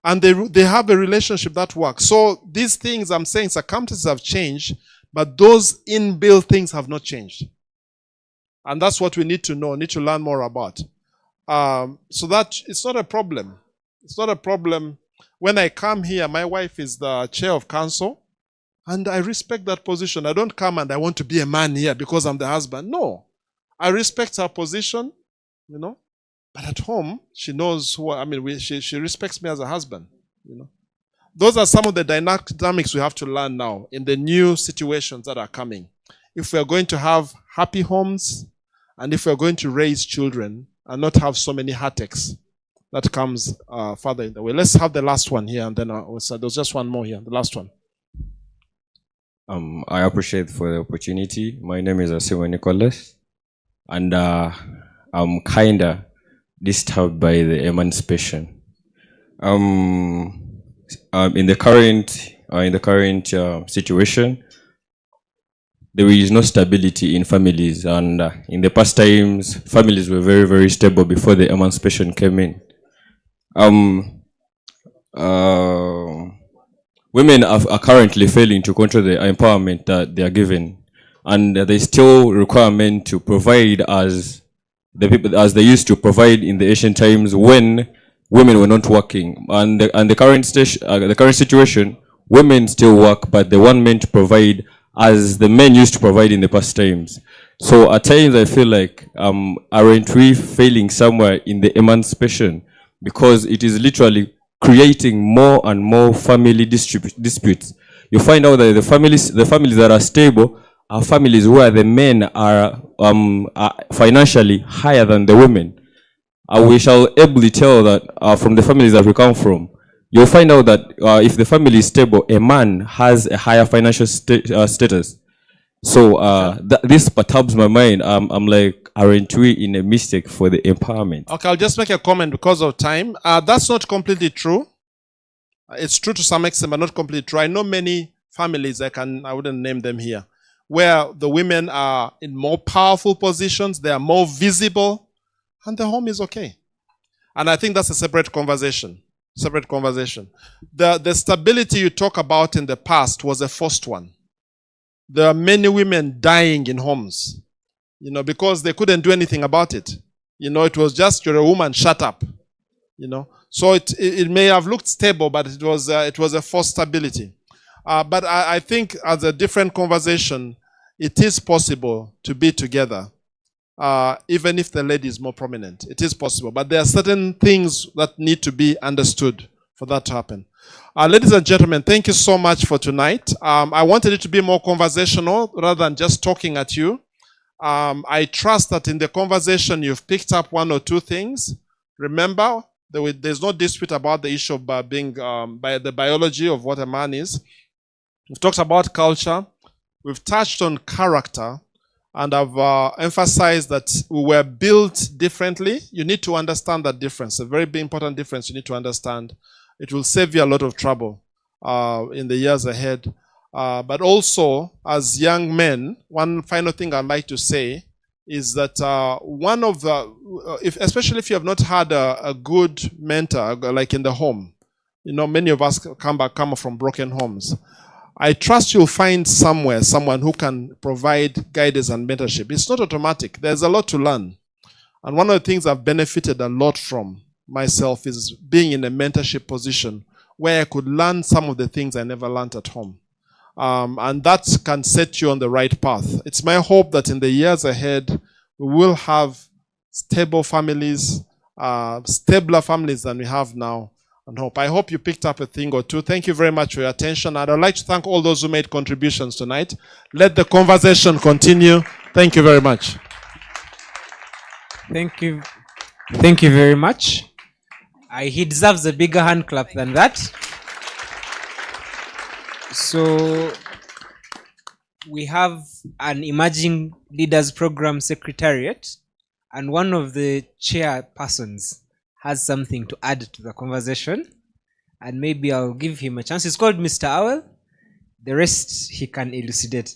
And they have a relationship that works. So these things I'm saying, circumstances have changed, but those inbuilt things have not changed. And that's what we need to know, need to learn more about. So that it's not a problem. It's not a problem. When I come here, my wife is the chair of council, and I respect that position. I don't come and I want to be a man here because I'm the husband. No. I respect her position, you know. But at home, she knows who I mean. She respects me as a husband, you know. Those are some of the dynamics we have to learn now in the new situations that are coming. If we are going to have happy homes, and if we are going to raise children and not have so many heartaches, that comes further in the way. Let's have the last one here, and then there's just one more here. The last one. I appreciate for the opportunity. My name is Asiwa Nicholas, and I'm kinda disturbed by the emancipation. In the current situation, there is no stability in families, and in the past times, families were very, very stable before the emancipation came in. Women are currently failing to control the empowerment that they are given, and they still require men to provide as they used to provide in the ancient times when women were not working. And the current situation, women still work, but they want men to provide as the men used to provide in the past times. So at times I feel like aren't we failing somewhere in the emancipation, because it is literally creating more and more family disputes. You find out that the families that are stable are families where the men are financially higher than the women. We shall ably tell that from the families that we come from, you'll find out that if the family is stable, a man has a higher financial status. So this perturbs my mind. I'm like, aren't we in a mistake for the empowerment? Okay, I'll just make a comment because of time. That's not completely true. It's true to some extent, but not completely true. I know many families, I wouldn't name them here, where the women are in more powerful positions, they are more visible, and the home is okay. And I think that's a separate conversation. Separate conversation. The stability you talk about in the past was a forced one. There are many women dying in homes, because they couldn't do anything about it. It was just, you're a woman, shut up. So it may have looked stable, but it was a forced stability. But I think as a different conversation, it is possible to be together, even if the lady is more prominent. It is possible. But there are certain things that need to be understood for that to happen. Ladies and gentlemen, thank you so much for tonight. I wanted it to be more conversational rather than just talking at you. I trust that in the conversation you've picked up one or two things. Remember, there's no dispute about the issue of being by the biology of what a man is. We've talked about culture. We've touched on character. And I've emphasized that we were built differently. You need to understand that difference. A very big important difference you need to understand. It will save you a lot of trouble in the years ahead. But also, as young men, one final thing I'd like to say is that one of the, especially if you have not had a good mentor, like in the home, many of us come from broken homes. I trust you'll find someone who can provide guidance and mentorship. It's not automatic. There's a lot to learn. And one of the things I've benefited a lot from myself is being in a mentorship position where I could learn some of the things I never learned at home. And that can set you on the right path. It's my hope that in the years ahead, we will have stable families, stabler families than we have now. And I hope you picked up a thing or two. Thank you very much for your attention. And I'd like to thank all those who made contributions tonight. Let the conversation continue. Thank you very much. Thank you. Thank you very much. He deserves a bigger hand clap than that. So we have an Emerging Leaders Program Secretariat, and one of the chairpersons has something to add to the conversation, and maybe I'll give him a chance. It's called Mr. Owl. The rest he can elucidate.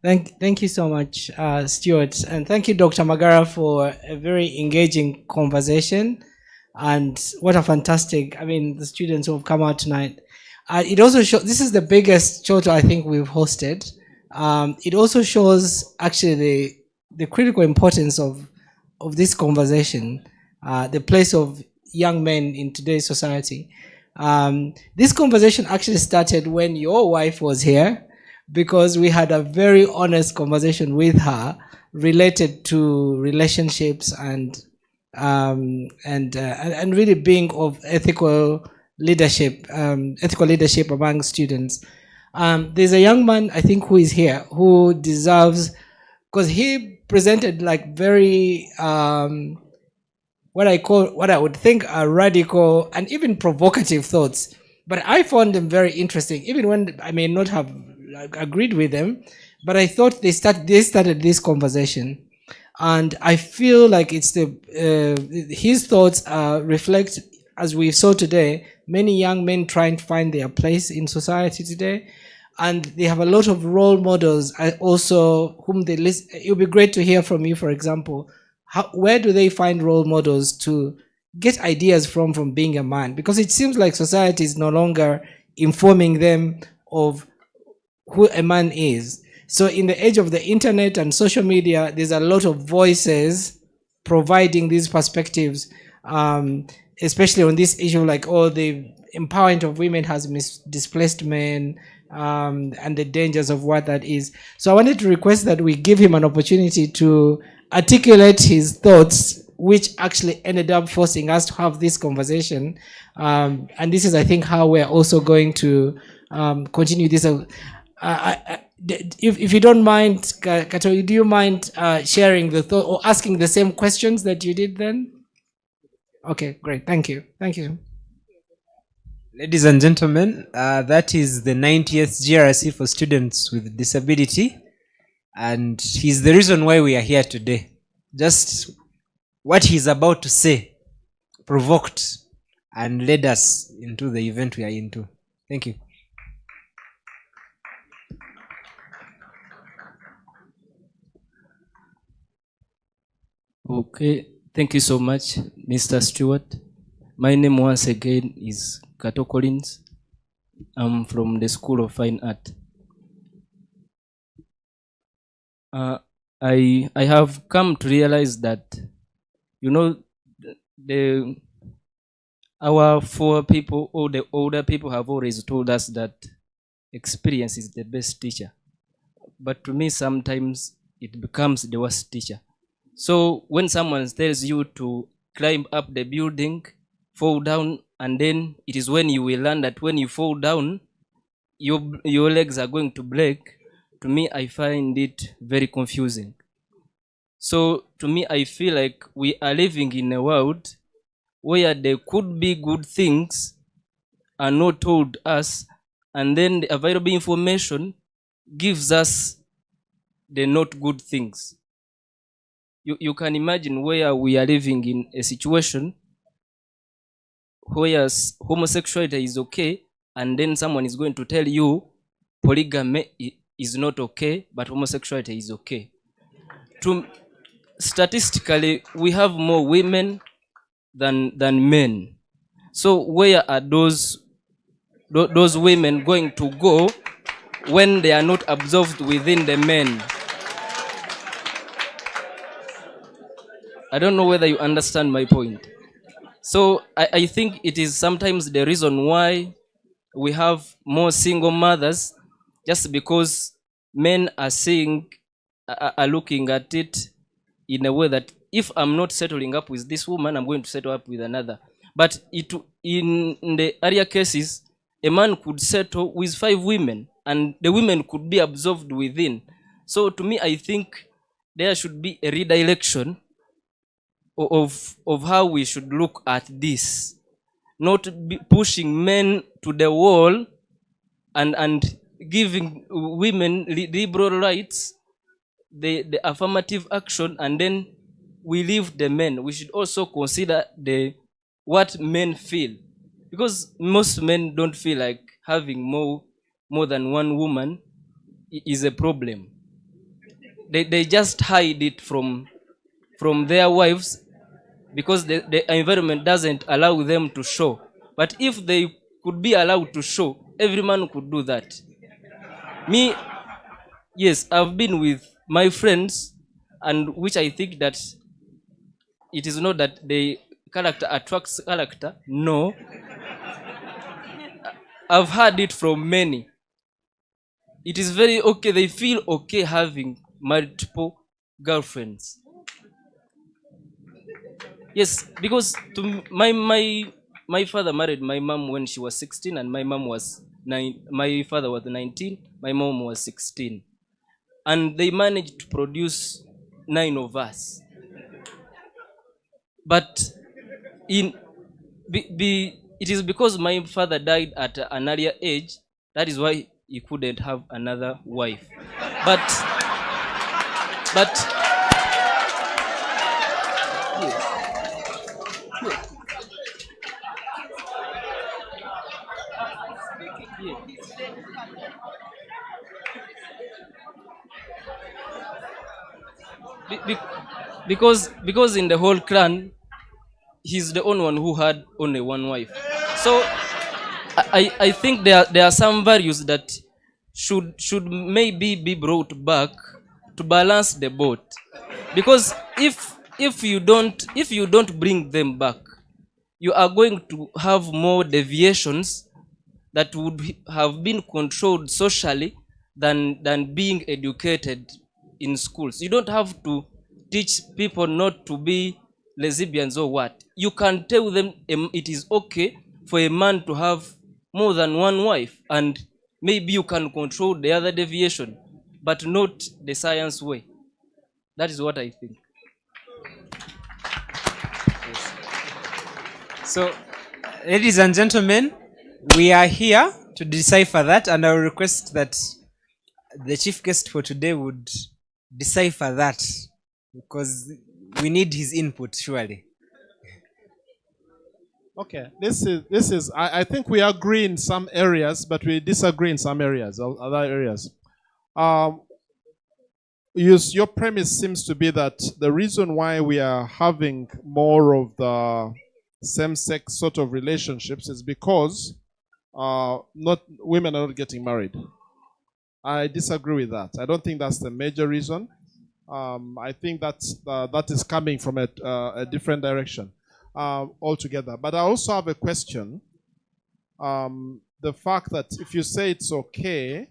Thank you so much, Stuart, and thank you, Dr. Magara, for a very engaging conversation. And what a fantastic, the students who have come out tonight. It also shows, this is the biggest Kyooto I think we've hosted. It also shows actually the critical importance of this conversation, the place of young men in today's society. This conversation actually started when your wife was here, because we had a very honest conversation with her related to relationships and really being of ethical leadership among students. There's a young man, I think, who is here, who deserves, because he presented like very, what I would think are radical and even provocative thoughts. But I found them very interesting, even when I may not have agreed with them, but I thought they started this conversation. And I feel like it's his thoughts reflect, as we saw today, many young men trying to find their place in society today. And they have a lot of role models also whom they listen. It would be great to hear from you, for example, where do they find role models to get ideas from being a man? Because it seems like society is no longer informing them of who a man is. So in the age of the internet and social media, there's a lot of voices providing these perspectives, especially on this issue, like, the empowerment of women has displaced men, and the dangers of what that is. So I wanted to request that we give him an opportunity to articulate his thoughts, which actually ended up forcing us to have this conversation. And this is, I think, how we're also going to continue this. If you don't mind, Kato, do you mind sharing the thought or asking the same questions that you did then? Okay, great. Thank you. Thank you. Ladies and gentlemen, that is the 90th GRC for students with disability. And he's the reason why we are here today. Just what he's about to say provoked and led us into the event we are into. Thank you. Okay, Thank you so much, Mr. Stewart. My name once again is Kato Collins. I'm from the School of Fine Art. I have come to realize that, you know, the our four people or the older people have always told us that experience is the best teacher. But to me, sometimes it becomes the worst teacher. So when someone tells you to climb up the building, fall down, and then it is when you will learn that when you fall down, your legs are going to break, to me, I find it very confusing. So to me, I feel like we are living in a world where there could be good things are not told us, and then the available information gives us the not good things. You can imagine where we are living in a situation where homosexuality is okay, and then someone is going to tell you polygamy is not okay, but homosexuality is okay. Statistically, we have more women than men. So where are those women going to go when they are not absorbed within the men? I don't know whether you understand my point. So I think it is sometimes the reason why we have more single mothers, just because men are are looking at it in a way that if I'm not settling up with this woman, I'm going to settle up with another. But in the earlier cases, a man could settle with 5 women, and the women could be absorbed within. So to me, I think there should be a redirection of how we should look at this, not pushing men to the wall and giving women liberal rights, the affirmative action, and then we leave the men. We should also consider what men feel, because most men don't feel like having more than one woman is a problem. They just hide it from their wives because the environment doesn't allow them to show. But if they could be allowed to show, every man could do that. Me, yes, I've been with my friends, and which I think that it is not that the character attracts character. No. I've heard it from many. It is very okay. They feel okay having multiple girlfriends. Yes, because my father married my mom when she was 16, and my mom was 9. My father was 19. My mom was 16, and they managed to produce 9 of us. But it is because my father died at an earlier age. That is why he couldn't have another wife. But yes. Because in the whole clan, he's the only one who had only one wife. So I think there are some values that should maybe be brought back to balance the boat. Because if you don't bring them back, you are going to have more deviations that would have been controlled socially than being educated in schools. You don't have to teach people not to be lesbians or what. You can tell them it is okay for a man to have more than one wife, and maybe you can control the other deviation, but not the science way. That is what I think. Yes. So, ladies and gentlemen, we are here to decipher that, and I will request that the chief guest for today would decipher that, because we need his input, surely. Okay, this is. I think we agree in some areas, but we disagree in some areas, other areas. your premise seems to be that the reason why we are having more of the same-sex sort of relationships is because not women are not getting married. I disagree with that. I don't think that's the major reason. I think that is coming from a different direction altogether. But I also have a question. The fact that if you say it's okay,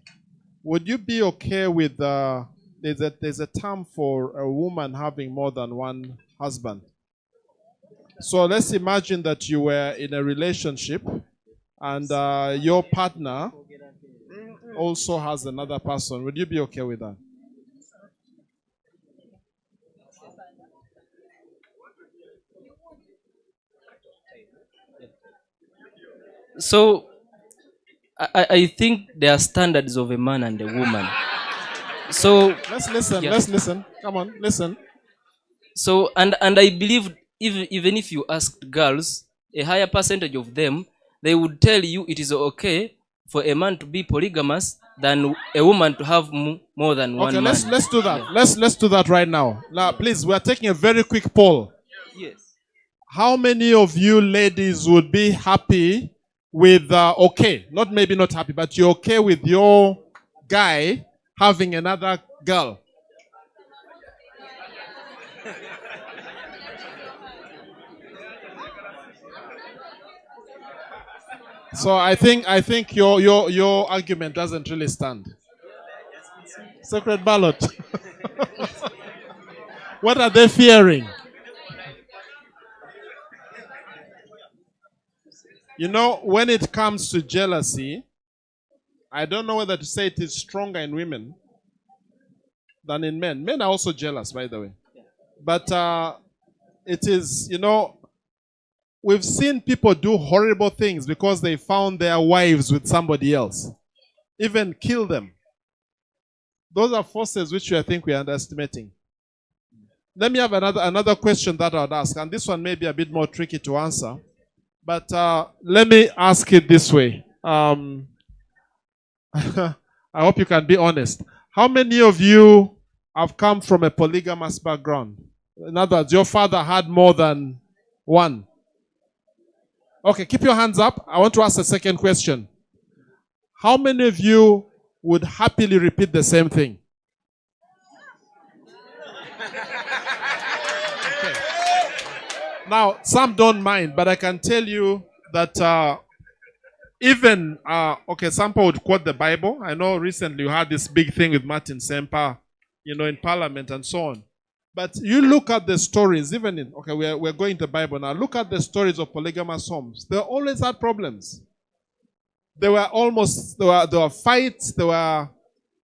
would you be okay with there's a term for a woman having more than one husband? So let's imagine that you were in a relationship and your partner also has another person. Would you be okay with that? So I think there are standards of a man and a woman. So let's listen. yeah. Let's listen. Come on, listen. So and I believe even if you asked girls, a higher percentage of them, they would tell you it is okay for a man to be polygamous than a woman to have more than one man. Okay, let's do that. Yeah. Let's do that right now. Now, please, we are taking a very quick poll. Yes. How many of you ladies would be happy with okay, not maybe not happy, but you're okay with your guy having another girl? So I think your argument doesn't really stand. Secret ballot. What are they fearing? You know, when it comes to jealousy, I don't know whether to say it is stronger in women than in men. Men are also jealous, by the way. But it is, you know, we've seen people do horrible things because they found their wives with somebody else. Even kill them. Those are forces which I think we are underestimating. Let me have another question that I would ask, and this one may be a bit more tricky to answer. But let me ask it this way. I hope you can be honest. How many of you have come from a polygamous background? In other words, your father had more than one. Okay, keep your hands up. I want to ask a second question. How many of you would happily repeat the same thing? Now, some don't mind, but I can tell you that even, some people would quote the Bible. I know recently you had this big thing with Martin Semper, you know, in Parliament and so on. But you look at the stories, even in, we're going to the Bible now. Look at the stories of polygamous homes. They always had problems. There were fights, there were,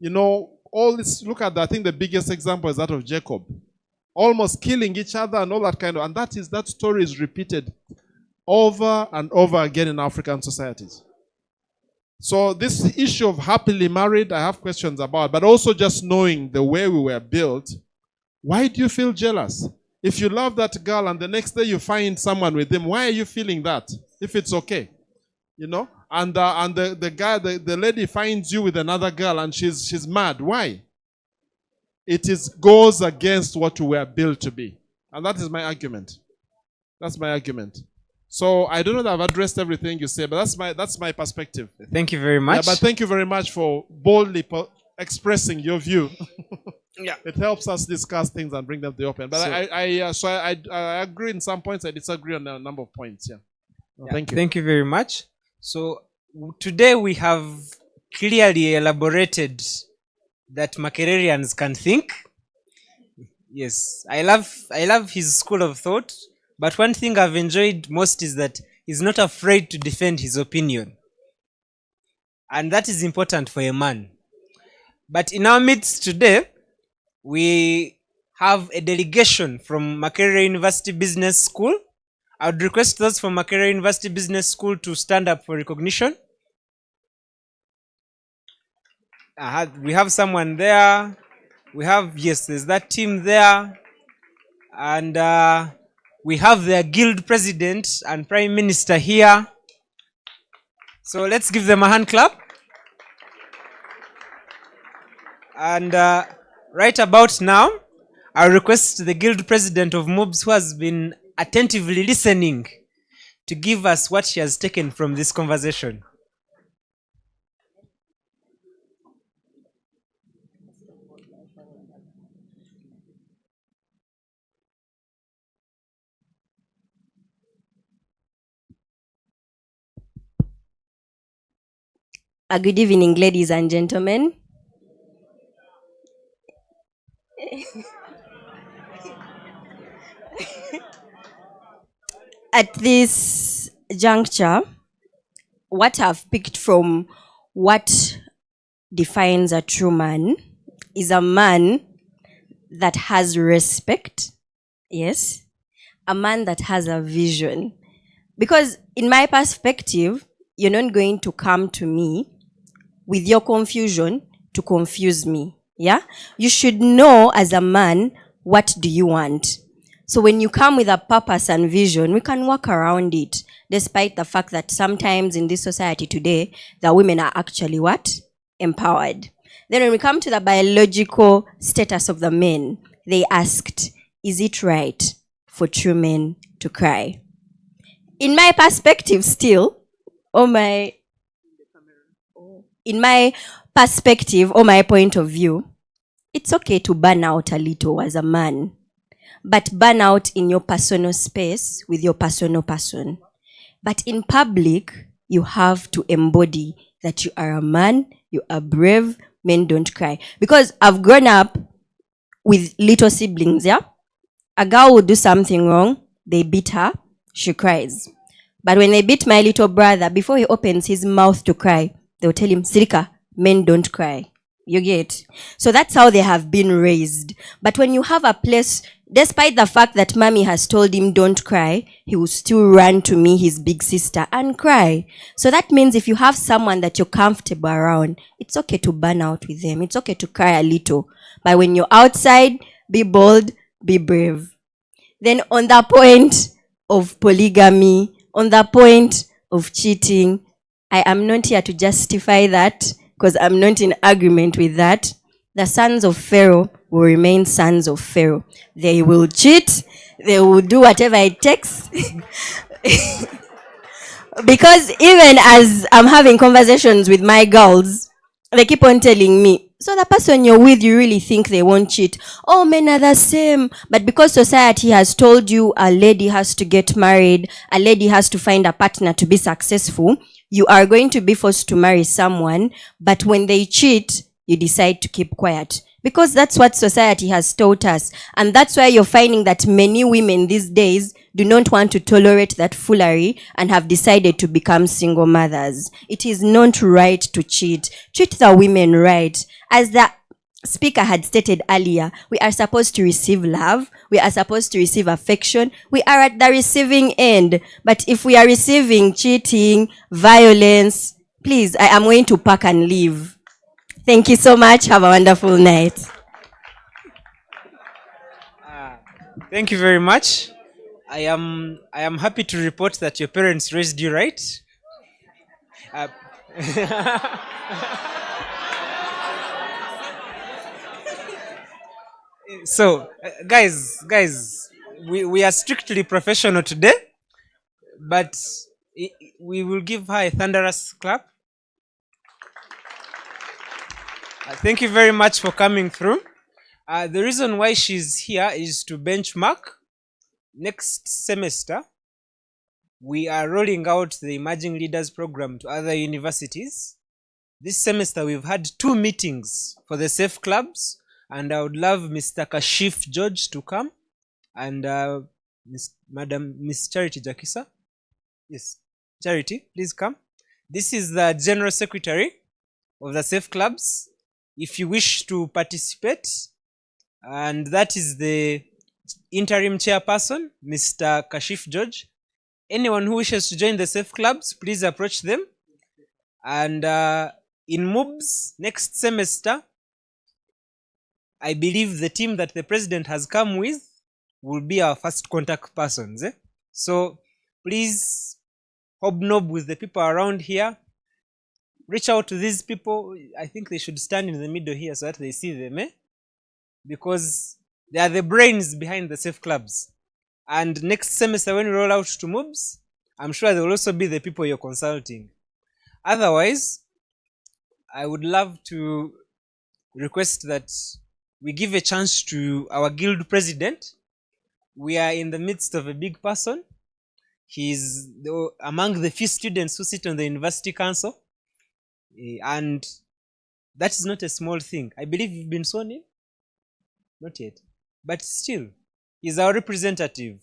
you know, all this. Look at that. I think the biggest example is that of Jacob. Almost killing each other and all that kind of, and that story is repeated over and over again in African societies. So this issue of happily married, I have questions about, but also just knowing the way we were built, why do you feel jealous? If you love that girl and the next day you find someone with him, why are you feeling that? If it's okay, you know? And the lady finds you with another girl and she's mad. Why? It goes against what we were built to be. And that is my argument. That's my argument. So I don't know that I've addressed everything you say, but that's my perspective. Thank you very much. Yeah, but thank you very much for boldly expressing your view. Yeah. It helps us discuss things and bring them to the open. But I agree in some points, I disagree on a number of points. Yeah. Thank you. Thank you very much. So today we have clearly elaborated that Makererians can think. Yes, I love his school of thought. But one thing I've enjoyed most is that he's not afraid to defend his opinion. And that is important for a man. But in our midst today, we have a delegation from Makerere University Business School. I would request those from Makerere University Business School to stand up for recognition. We have someone there. There's that team there. And we have their guild president and prime minister here. So let's give them a hand clap. And Right about now, I request the guild president of MOBS, who has been attentively listening, to give us what she has taken from this conversation. Good evening, ladies and gentlemen. At this juncture, what I've picked from what defines a true man is a man that has respect, yes, a man that has a vision. Because in my perspective, you're not going to come to me with your confusion to confuse me. Yeah? You should know as a man, what do you want? So when you come with a purpose and vision, we can work around it, despite the fact that sometimes in this society today, the women are actually what? Empowered. Then when we come to the biological status of the men, they asked, is it right for true men to cry? In my perspective still, in my perspective or my point of view, it's okay to burn out a little as a man, but burn out in your personal space with your personal person. But in public, you have to embody that you are a man, you are brave, men don't cry. Because I've grown up with little siblings, yeah? A girl would do something wrong, they beat her, she cries. But when they beat my little brother, before he opens his mouth to cry, they'll tell him, Sirika, men don't cry. You get? So that's how they have been raised. But when you have a place, despite the fact that mommy has told him don't cry, he will still run to me, his big sister, and cry. So that means if you have someone that you're comfortable around, it's okay to burn out with them. It's okay to cry a little. But when you're outside, be bold, be brave. Then on the point of polygamy, on the point of cheating, I am not here to justify that, because I'm not in agreement with that. The sons of Pharaoh will remain sons of Pharaoh. They will cheat. They will do whatever it takes. Because even as I'm having conversations with my girls, they keep on telling me, so the person you're with, you really think they won't cheat? Oh, men are the same. But because society has told you a lady has to get married, a lady has to find a partner to be successful, you are going to be forced to marry someone, but when they cheat, you decide to keep quiet. Because that's what society has taught us. And that's why you're finding that many women these days do not want to tolerate that foolery and have decided to become single mothers. It is not right to cheat. Treat the women right. As the speaker had stated earlier, we are supposed to receive love. We are supposed to receive affection. We are at the receiving end. But if we are receiving cheating, violence, please, I am going to pack and leave. Thank you so much. Have a wonderful night. Thank you very much. I am happy to report that your parents raised you right. So, guys, we are strictly professional today, but we will give her a thunderous clap. Thank you very much for coming through. The reason why she's here is to benchmark. Next semester, we are rolling out the Emerging Leaders Program to other universities. This semester, we've had 2 meetings for the safe clubs, and I would love Mr. Kashif George to come, and Miss Charity Jakisa. Yes, Charity, please come. This is the General Secretary of the safe clubs. If you wish to participate, and that is the interim chairperson, Mr. Kashif George. Anyone who wishes to join the safe clubs, please approach them. And in MOBS, next semester, I believe the team that the president has come with will be our first contact persons. So please hobnob with the people around here. Reach out to these people. I think they should stand in the middle here so that they see them. because they are the brains behind the safe clubs. And next semester when we roll out to MOBs, I'm sure they will also be the people you're consulting. Otherwise, I would love to request that we give a chance to our guild president. We are in the midst of a big person. He's among the few students who sit on the university council. And that is not a small thing. I believe you've been sworn in? Not yet. But still, he's our representative.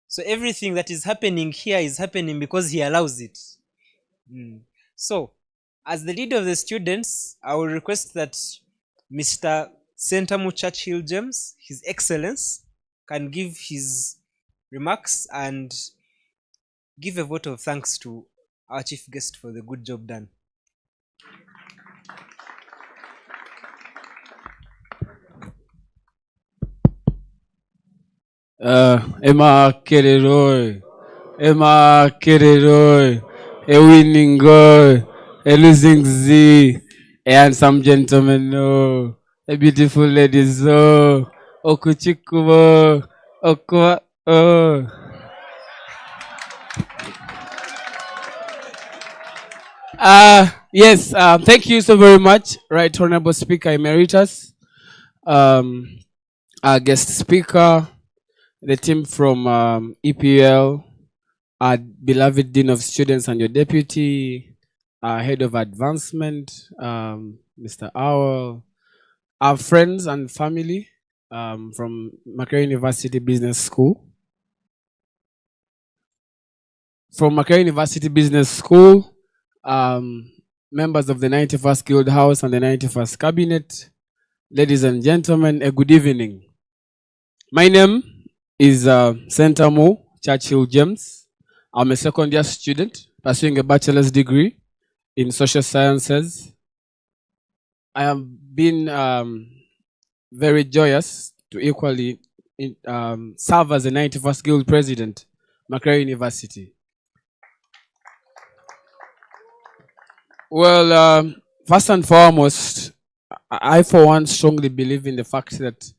So everything that is happening here is happening because he allows it. So, as the leader of the students, I will request that Mr. Sentamu Churchill James, His Excellence, can give his remarks and give a vote of thanks to our chief guest for the good job done. Emma Kereroi, Emma Kereroi, a winning girl, a losing Z, a handsome gentleman, no, a beautiful lady, so, Okuchikubo, Okwa, oh. Yes, thank you so very much, Right Honorable Speaker Emeritus, our guest speaker, the team from EPL, our beloved Dean of Students and your deputy, our head of advancement, Mr. Owl, our friends and family from Magara University Business School. From Magara University Business School, members of the 91st Guild House and the 91st Cabinet, ladies and gentlemen, a good evening. My name is Sentamu Churchill James. I'm a second year student pursuing a bachelor's degree in social sciences. I have been very joyous to equally serve as the 91st Guild President, Magara University. Well, first and foremost, I for one strongly believe in the fact that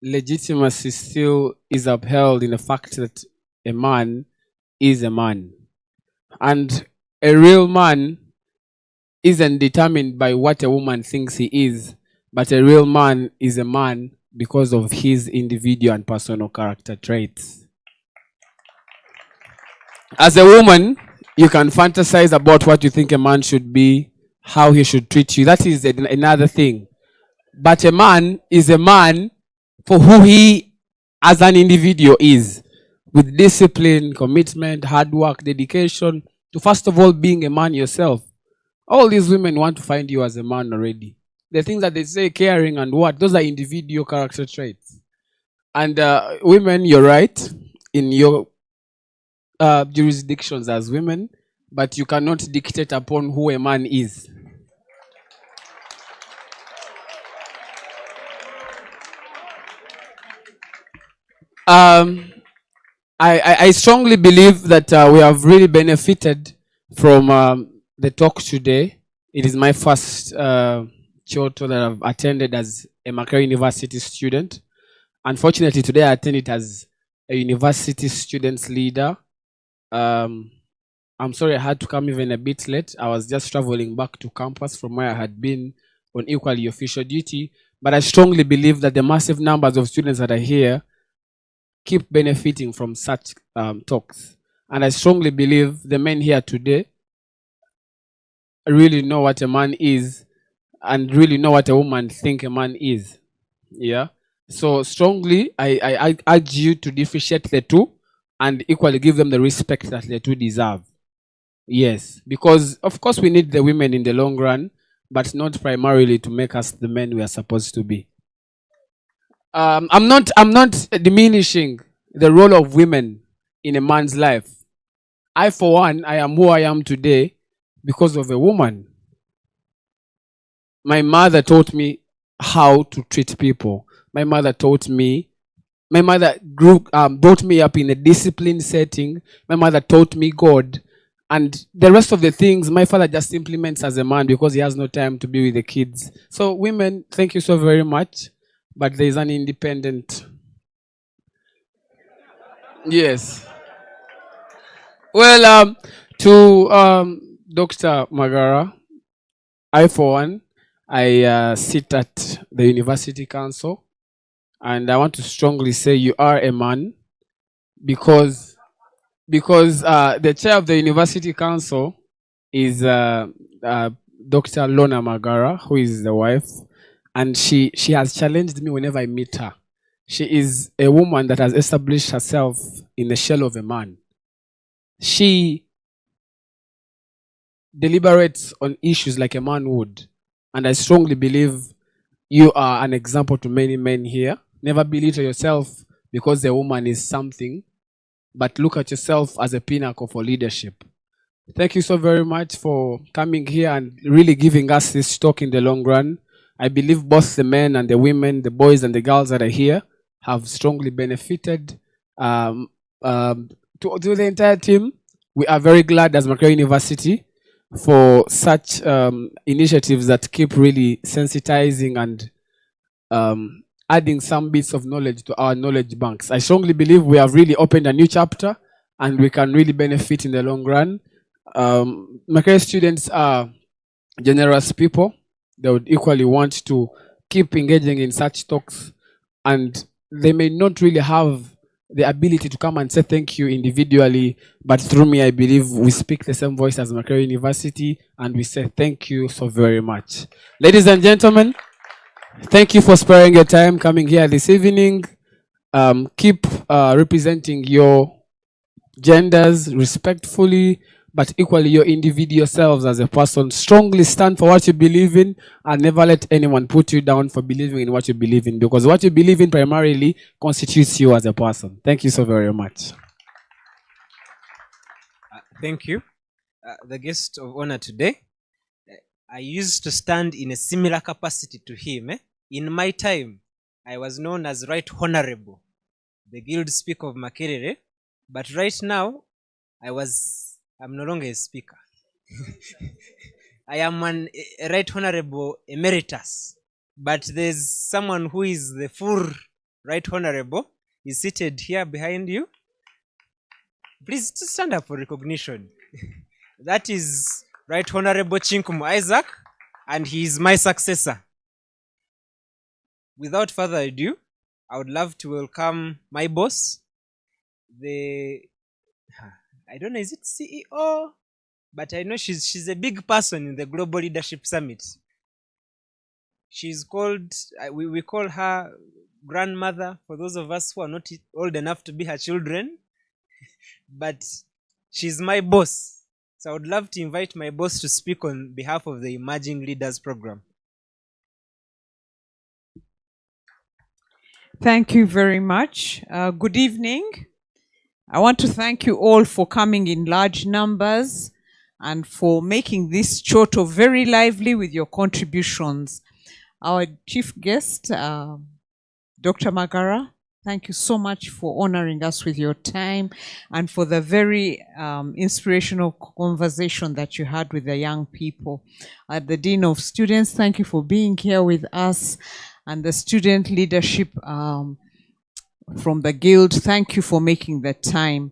legitimacy still is upheld in the fact that a man is a man. And a real man isn't determined by what a woman thinks he is, but a real man is a man because of his individual and personal character traits. As a woman, you can fantasize about what you think a man should be, how he should treat you. That is another thing. But a man is a man for who he as an individual is, with discipline, commitment, hard work, dedication, to first of all being a man yourself. All these women want to find you as a man already. The things that they say, caring and what, those are individual character traits. And women, you're right, in your jurisdictions as women, but you cannot dictate upon who a man is. I strongly believe that we have really benefited from the talk today. It is my first Kyooto that I've attended as a Magara University student. Unfortunately, today I attended as a university students leader. I'm sorry I had to come even a bit late. I was just traveling back to campus from where I had been on equally official duty. But I strongly believe that the massive numbers of students that are here keep benefiting from such talks. And I strongly believe the men here today really know what a man is and really know what a woman think a man is. Yeah. So strongly, I urge you to differentiate the two and equally give them the respect that the two deserve. Yes. Because of course we need the women in the long run, but not primarily to make us the men we are supposed to be. I'm not diminishing the role of women in a man's life. I, for one, I am who I am today because of a woman. My mother taught me how to treat people. My mother brought me up in a disciplined setting. My mother taught me God. And the rest of the things, my father just implements as a man because he has no time to be with the kids. So women, thank you so very much. but there is an independent. Yes. Well, to Dr. Magara, I for one, I sit at the University Council, and I want to strongly say you are a man, because the chair of the University Council is Dr. Lona Magara, who is the wife, and she has challenged me whenever I meet her. She is a woman that has established herself in the shell of a man. She deliberates on issues like a man would, and I strongly believe you are an example to many men here. Never belittle yourself because a woman is something, but look at yourself as a pinnacle for leadership. Thank you so very much for coming here and really giving us this talk in the long run. I believe both the men and the women, the boys and the girls that are here have strongly benefited. To the entire team, we are very glad as Magara University for such initiatives that keep really sensitizing and adding some bits of knowledge to our knowledge banks. I strongly believe we have really opened a new chapter and we can really benefit in the long run. Magara students are generous people. They would equally want to keep engaging in such talks, and they may not really have the ability to come and say thank you individually, but through me, I believe we speak the same voice as Magara University, and we say thank you so very much. Ladies and gentlemen, thank you for sparing your time coming here this evening. Keep representing your genders respectfully, but equally your individual selves as a person. Strongly stand for what you believe in and never let anyone put you down for believing in what you believe in, because what you believe in primarily constitutes you as a person. Thank you so very much. Thank you. The guest of honor today, I used to stand in a similar capacity to him. In my time, I was known as Right Honorable, the Guild Speaker of Makerere, but right now, I'm no longer a speaker. I am a Right Honorable Emeritus, but there's someone who is the full Right Honorable. He's seated here behind you. Please stand up for recognition. That is Right Honorable Chinkum Isaac, and he is my successor. Without further ado, I would love to welcome my boss, I don't know, is it CEO? But I know she's a big person in the Global Leadership Summit. She's called, we call her grandmother for those of us who are not old enough to be her children. But she's my boss. So I would love to invite my boss to speak on behalf of the Emerging Leaders Program. Thank you very much. Good evening. I want to thank you all for coming in large numbers and for making this Kyooto very lively with your contributions. Our chief guest, Dr. Magara, thank you so much for honoring us with your time and for the very inspirational conversation that you had with the young people. The Dean of Students, thank you for being here with us, and the student leadership from the Guild, thank you for making the time.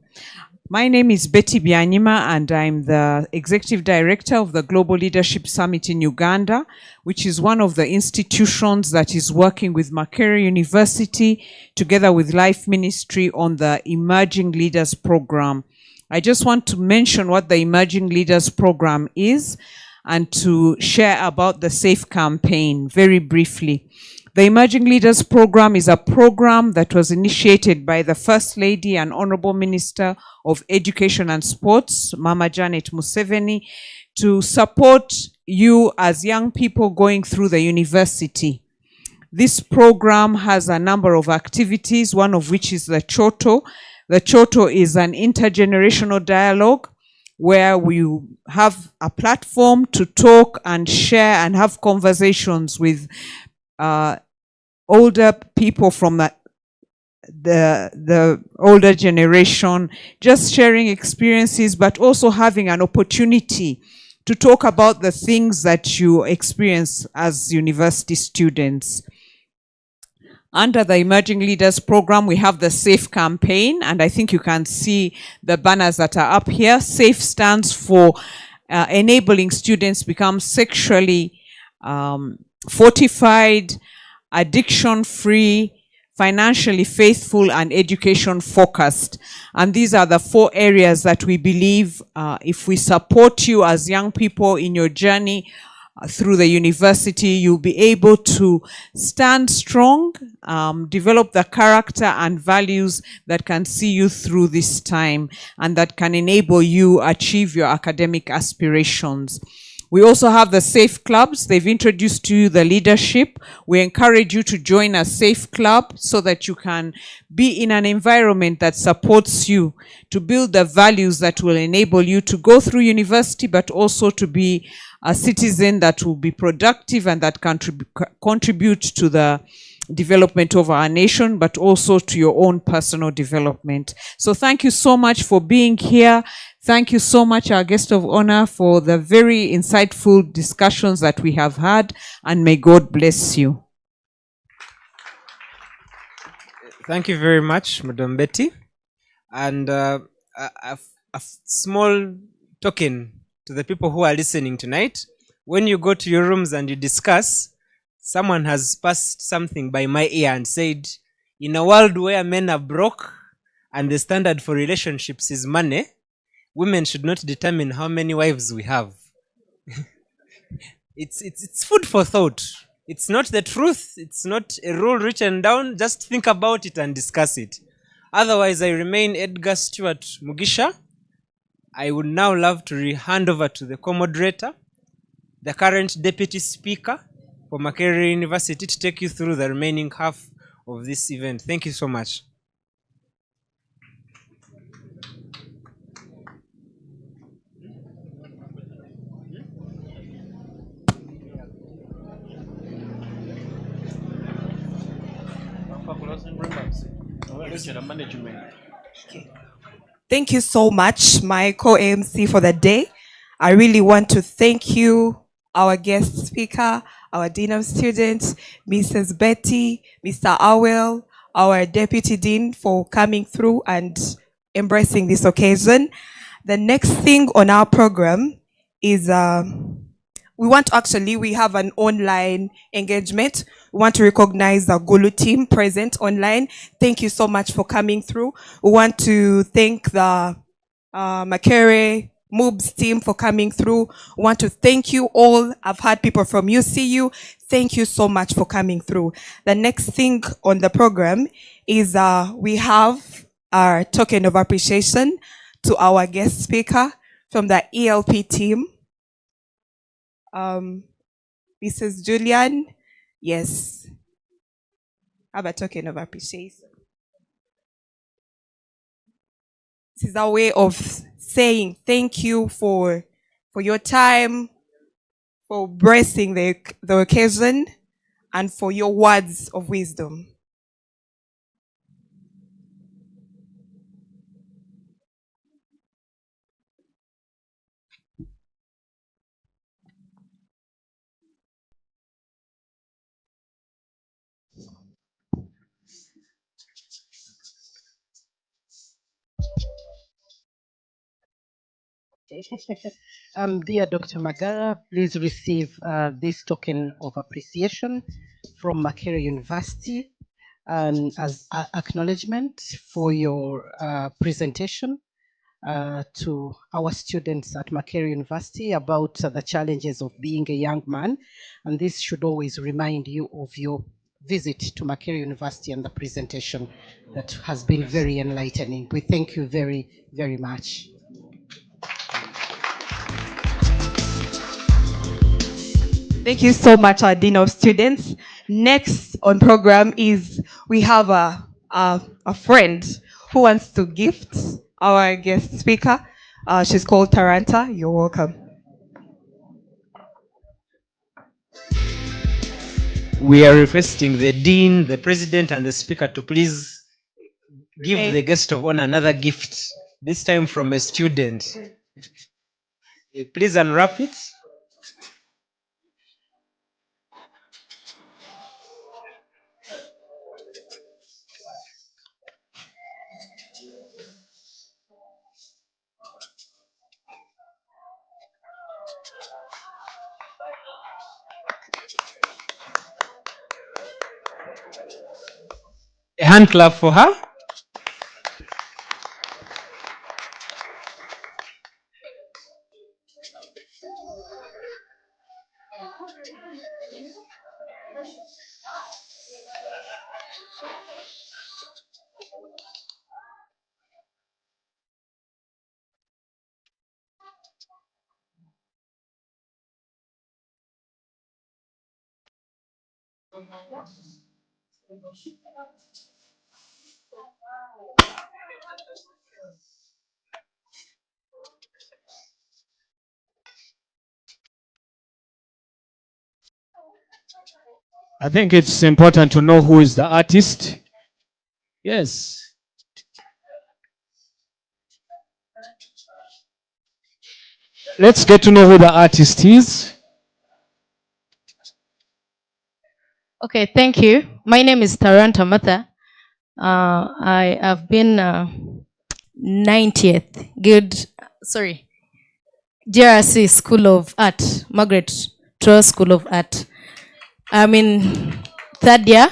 My name is Betty Byanyima, and I'm the Executive Director of the Global Leadership Summit in Uganda, which is one of the institutions that is working with Makerere University together with Life Ministry on the Emerging Leaders Program. I just want to mention what the Emerging Leaders Program is and to share about the SAFE campaign very briefly. The Emerging Leaders Program is a program that was initiated by the First Lady and Honorable Minister of Education and Sports, Mama Janet Museveni, to support you as young people going through the university. This program has a number of activities, one of which is the Kyooto. The Kyooto is an intergenerational dialogue where we have a platform to talk and share and have conversations with older people from the older generation, just sharing experiences, but also having an opportunity to talk about the things that you experience as university students. Under the Emerging Leaders Program, we have the SAFE campaign, and I think you can see the banners that are up here. SAFE stands for enabling students become sexually fortified, addiction-free, financially faithful, and education-focused. And these are the 4 areas that we believe if we support you as young people in your journey through the university, you'll be able to stand strong, develop the character and values that can see you through this time and that can enable you achieve your academic aspirations. We also have the SAFE clubs. They've introduced to you the leadership. We encourage you to join a SAFE club so that you can be in an environment that supports you to build the values that will enable you to go through university, but also to be a citizen that will be productive and that contribute to the development of our nation, but also to your own personal development. So thank you so much for being here. Thank you so much, our guest of honor, for the very insightful discussions that we have had, and may God bless you. Thank you very much, Madam Betty. And a small token to the people who are listening tonight. When you go to your rooms and you discuss, someone has passed something by my ear and said, in a world where men are broke and the standard for relationships is money, women should not determine how many wives we have. It's food for thought. It's not the truth. It's not a rule written down. Just think about it and discuss it. Otherwise, I remain Edgar Stewart Mugisha. I would now love to hand over to the co-moderator, the current deputy speaker for Makerere University, to take you through the remaining half of this event. Thank you so much. Thank you so much, my co-MC, for the day. I really want to thank you, our guest speaker, our Dean of Students, Mrs. Betty, Mr. Awel, our Deputy Dean, for coming through and embracing this occasion. The next thing on our program is we have an online engagement. We want to recognize the Gulu team present online. Thank you so much for coming through. We want to thank the Makerere MOOBS team for coming through. We want to thank you all. I've had people from UCU. Thank you so much for coming through. The next thing on the program is we have our token of appreciation to our guest speaker from the ELP team. Mrs. Julian, yes, have a token of appreciation. This is a way of saying thank you for your time, for blessing the occasion, and for your words of wisdom. Dear Dr. Magara, please receive this token of appreciation from Makerere University as acknowledgement for your presentation to our students at Makerere University about the challenges of being a young man. And this should always remind you of your visit to Makerere University and the presentation that has been very enlightening. We thank you very, very much. Thank you so much, our Dean of Students. Next on program is we have a friend who wants to gift our guest speaker. She's called Taranta. You're welcome. We are requesting the Dean, the President, and the Speaker to please give the guest of honor another gift, this time from a student. Please unwrap it. A hand clap for her. I think it's important to know who is the artist. Yes. Let's get to know who the artist is. Okay, thank you. My name is Taranta Matha. I have been 90th GRC School of Art, Margaret Troll School of Art. I'm in third year.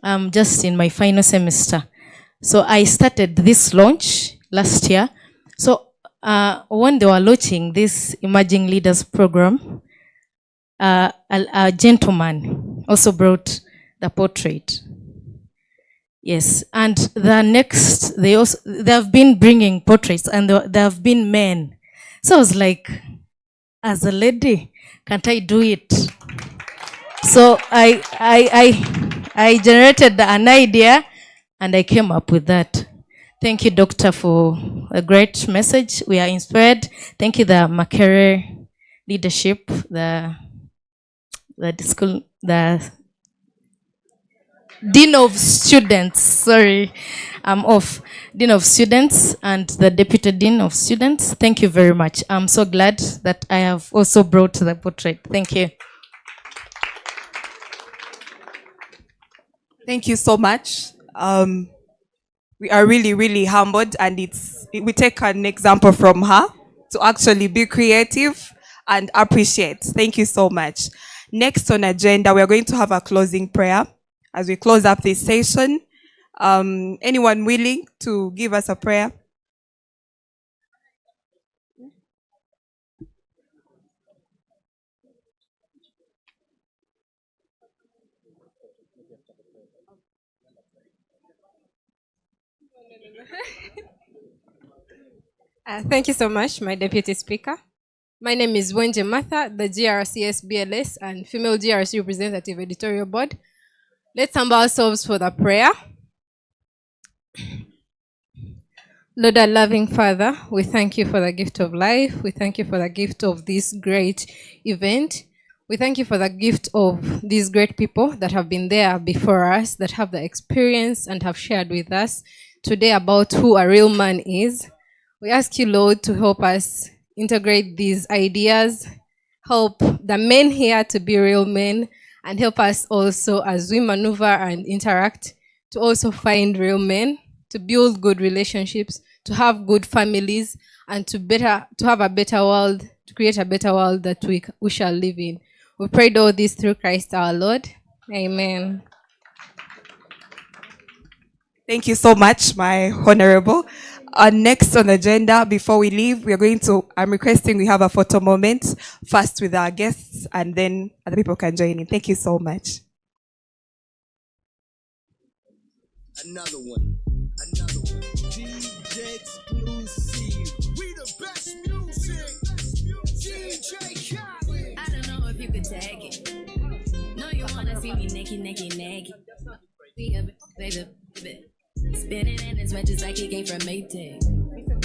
I'm just in my final semester. So I started this launch last year. So when they were launching this Emerging Leaders Program, a gentleman also brought the portrait. Yes, and the next, they have been bringing portraits, and there have been men. So I was like, as a lady, can't I do it? So I generated an idea, and I came up with that. Thank you, Doctor, for a great message. We are inspired. Thank you, the Magara leadership, the Dean of Students, sorry, I'm off. Dean of Students and the Deputy Dean of Students. Thank you very much. I'm so glad that I have also brought the portrait. Thank you. Thank you so much. We are really, really humbled, and we take an example from her to actually be creative and appreciate. Thank you so much. Next on agenda, we are going to have a closing prayer as we close up this session. Anyone willing to give us a prayer? Thank you so much, my Deputy Speaker. My name is Wenje Martha, the GRCS BLS and Female GRC Representative Editorial Board. Let's humble ourselves for the prayer. Lord, our loving Father, we thank you for the gift of life. We thank you for the gift of this great event. We thank you for the gift of these great people that have been there before us, that have the experience and have shared with us today about who a real man is. We ask you, Lord, to help us integrate these ideas, help the men here to be real men, and help us also as we maneuver and interact to also find real men, to build good relationships, to have good families, and to have a better world, to create a better world that we shall live in. We prayed all this through Christ our Lord. Amen. Thank you so much, my honorable. Next on the agenda, before we leave, I'm requesting we have a photo moment, first with our guests, and then other people can join in. Thank you so much. Another one. DJ exclusive. We the best music. DJ Khaled. I don't know if you could take it. No, you wanna see me naked. Baby. Spinning in his red just like he came from Maytag.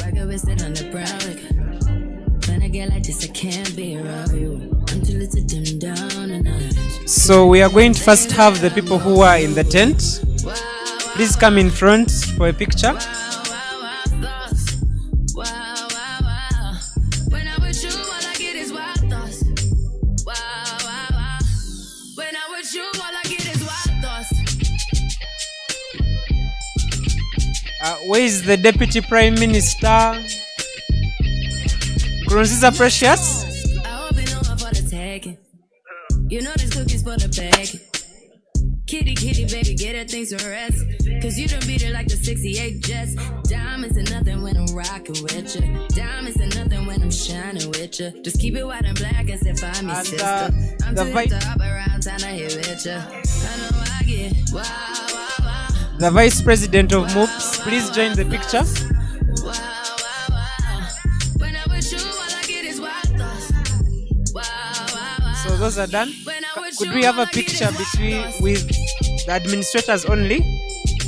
Rocket with it on the brown. When I get like this, I can't be around you. I'm too little to dim down and out. So we are going to first have the people who are in the tent. Please come in front for a picture. Where is the Deputy Prime Minister? Nkurunziza Precious? You know this cookie's for the bag. Kitty, kitty, baby, get her things to rest. Cause you done beat it like the 68 Jets. Diamonds are nothing when I'm rocking with you. Diamonds are nothing when I'm shining with you. Just keep it white and black as if I'm your sister. I'm too hip to hop around, time to hit with you. I know I get wow, wow, wow. The Vice President of MOOPS, please join the picture. Wow, wow, wow. When I'm with you, all I get is wild thoughts. Wow, wow, wow. So those are done. Could we have a picture with the administrators only?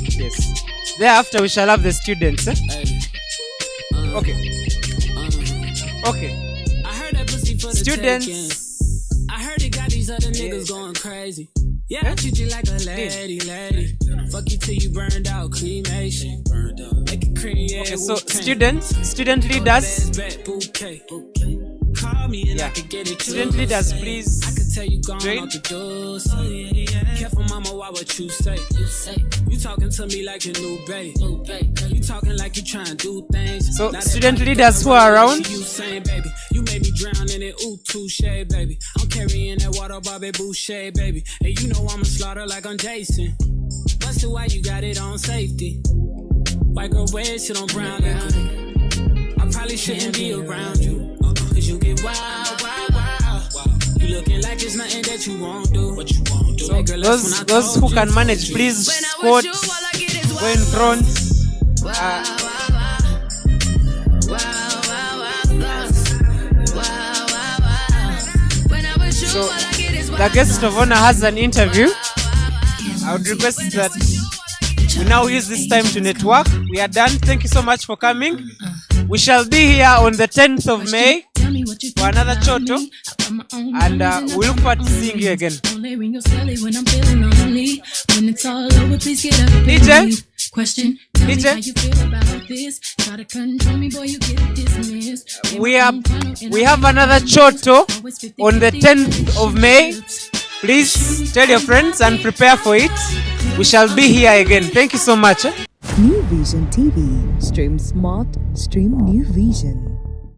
Yes. Thereafter, we shall have the students. Okay. Okay. I heard that pussy for the Students. taking. I heard it got these other niggas going crazy. Yeah, I treat you like a lady. Fuck you till you burned out, cremation. Make it cream, yeah. Okay, so student leaders. Call me and Yeah. I can get it. Student leaders, please I can tell you gone join. out the doors. Careful, mama, why what you say? You talking to me like a new babe. You talking like you trying to do things. So, Now that student body leaders who are around. You saying, baby, you made me drown in it. Ooh, touche, baby. I'm carrying that water, Bobby Boucher, baby. And you know I'ma slaughter like I'm Jason. Busted, why you got it on safety? White girl wear shit on brown liquor. I probably shouldn't be around you. Cause you get wild, wild, wild. You looking like it's nothing that you won't do. What you won't do. So those who can manage, please squat, go in front. So the guest of honor has an interview. I would request that we now use this time to network. We are done. Thank you so much for coming. We shall be here on the 10th of May for another Kyooto, and we look forward to seeing you again. DJ, we have another Kyooto on the 10th of May. Please tell your friends and prepare for it. We shall be here again. Thank you so much. New Vision TV. Stream smart, stream New Vision.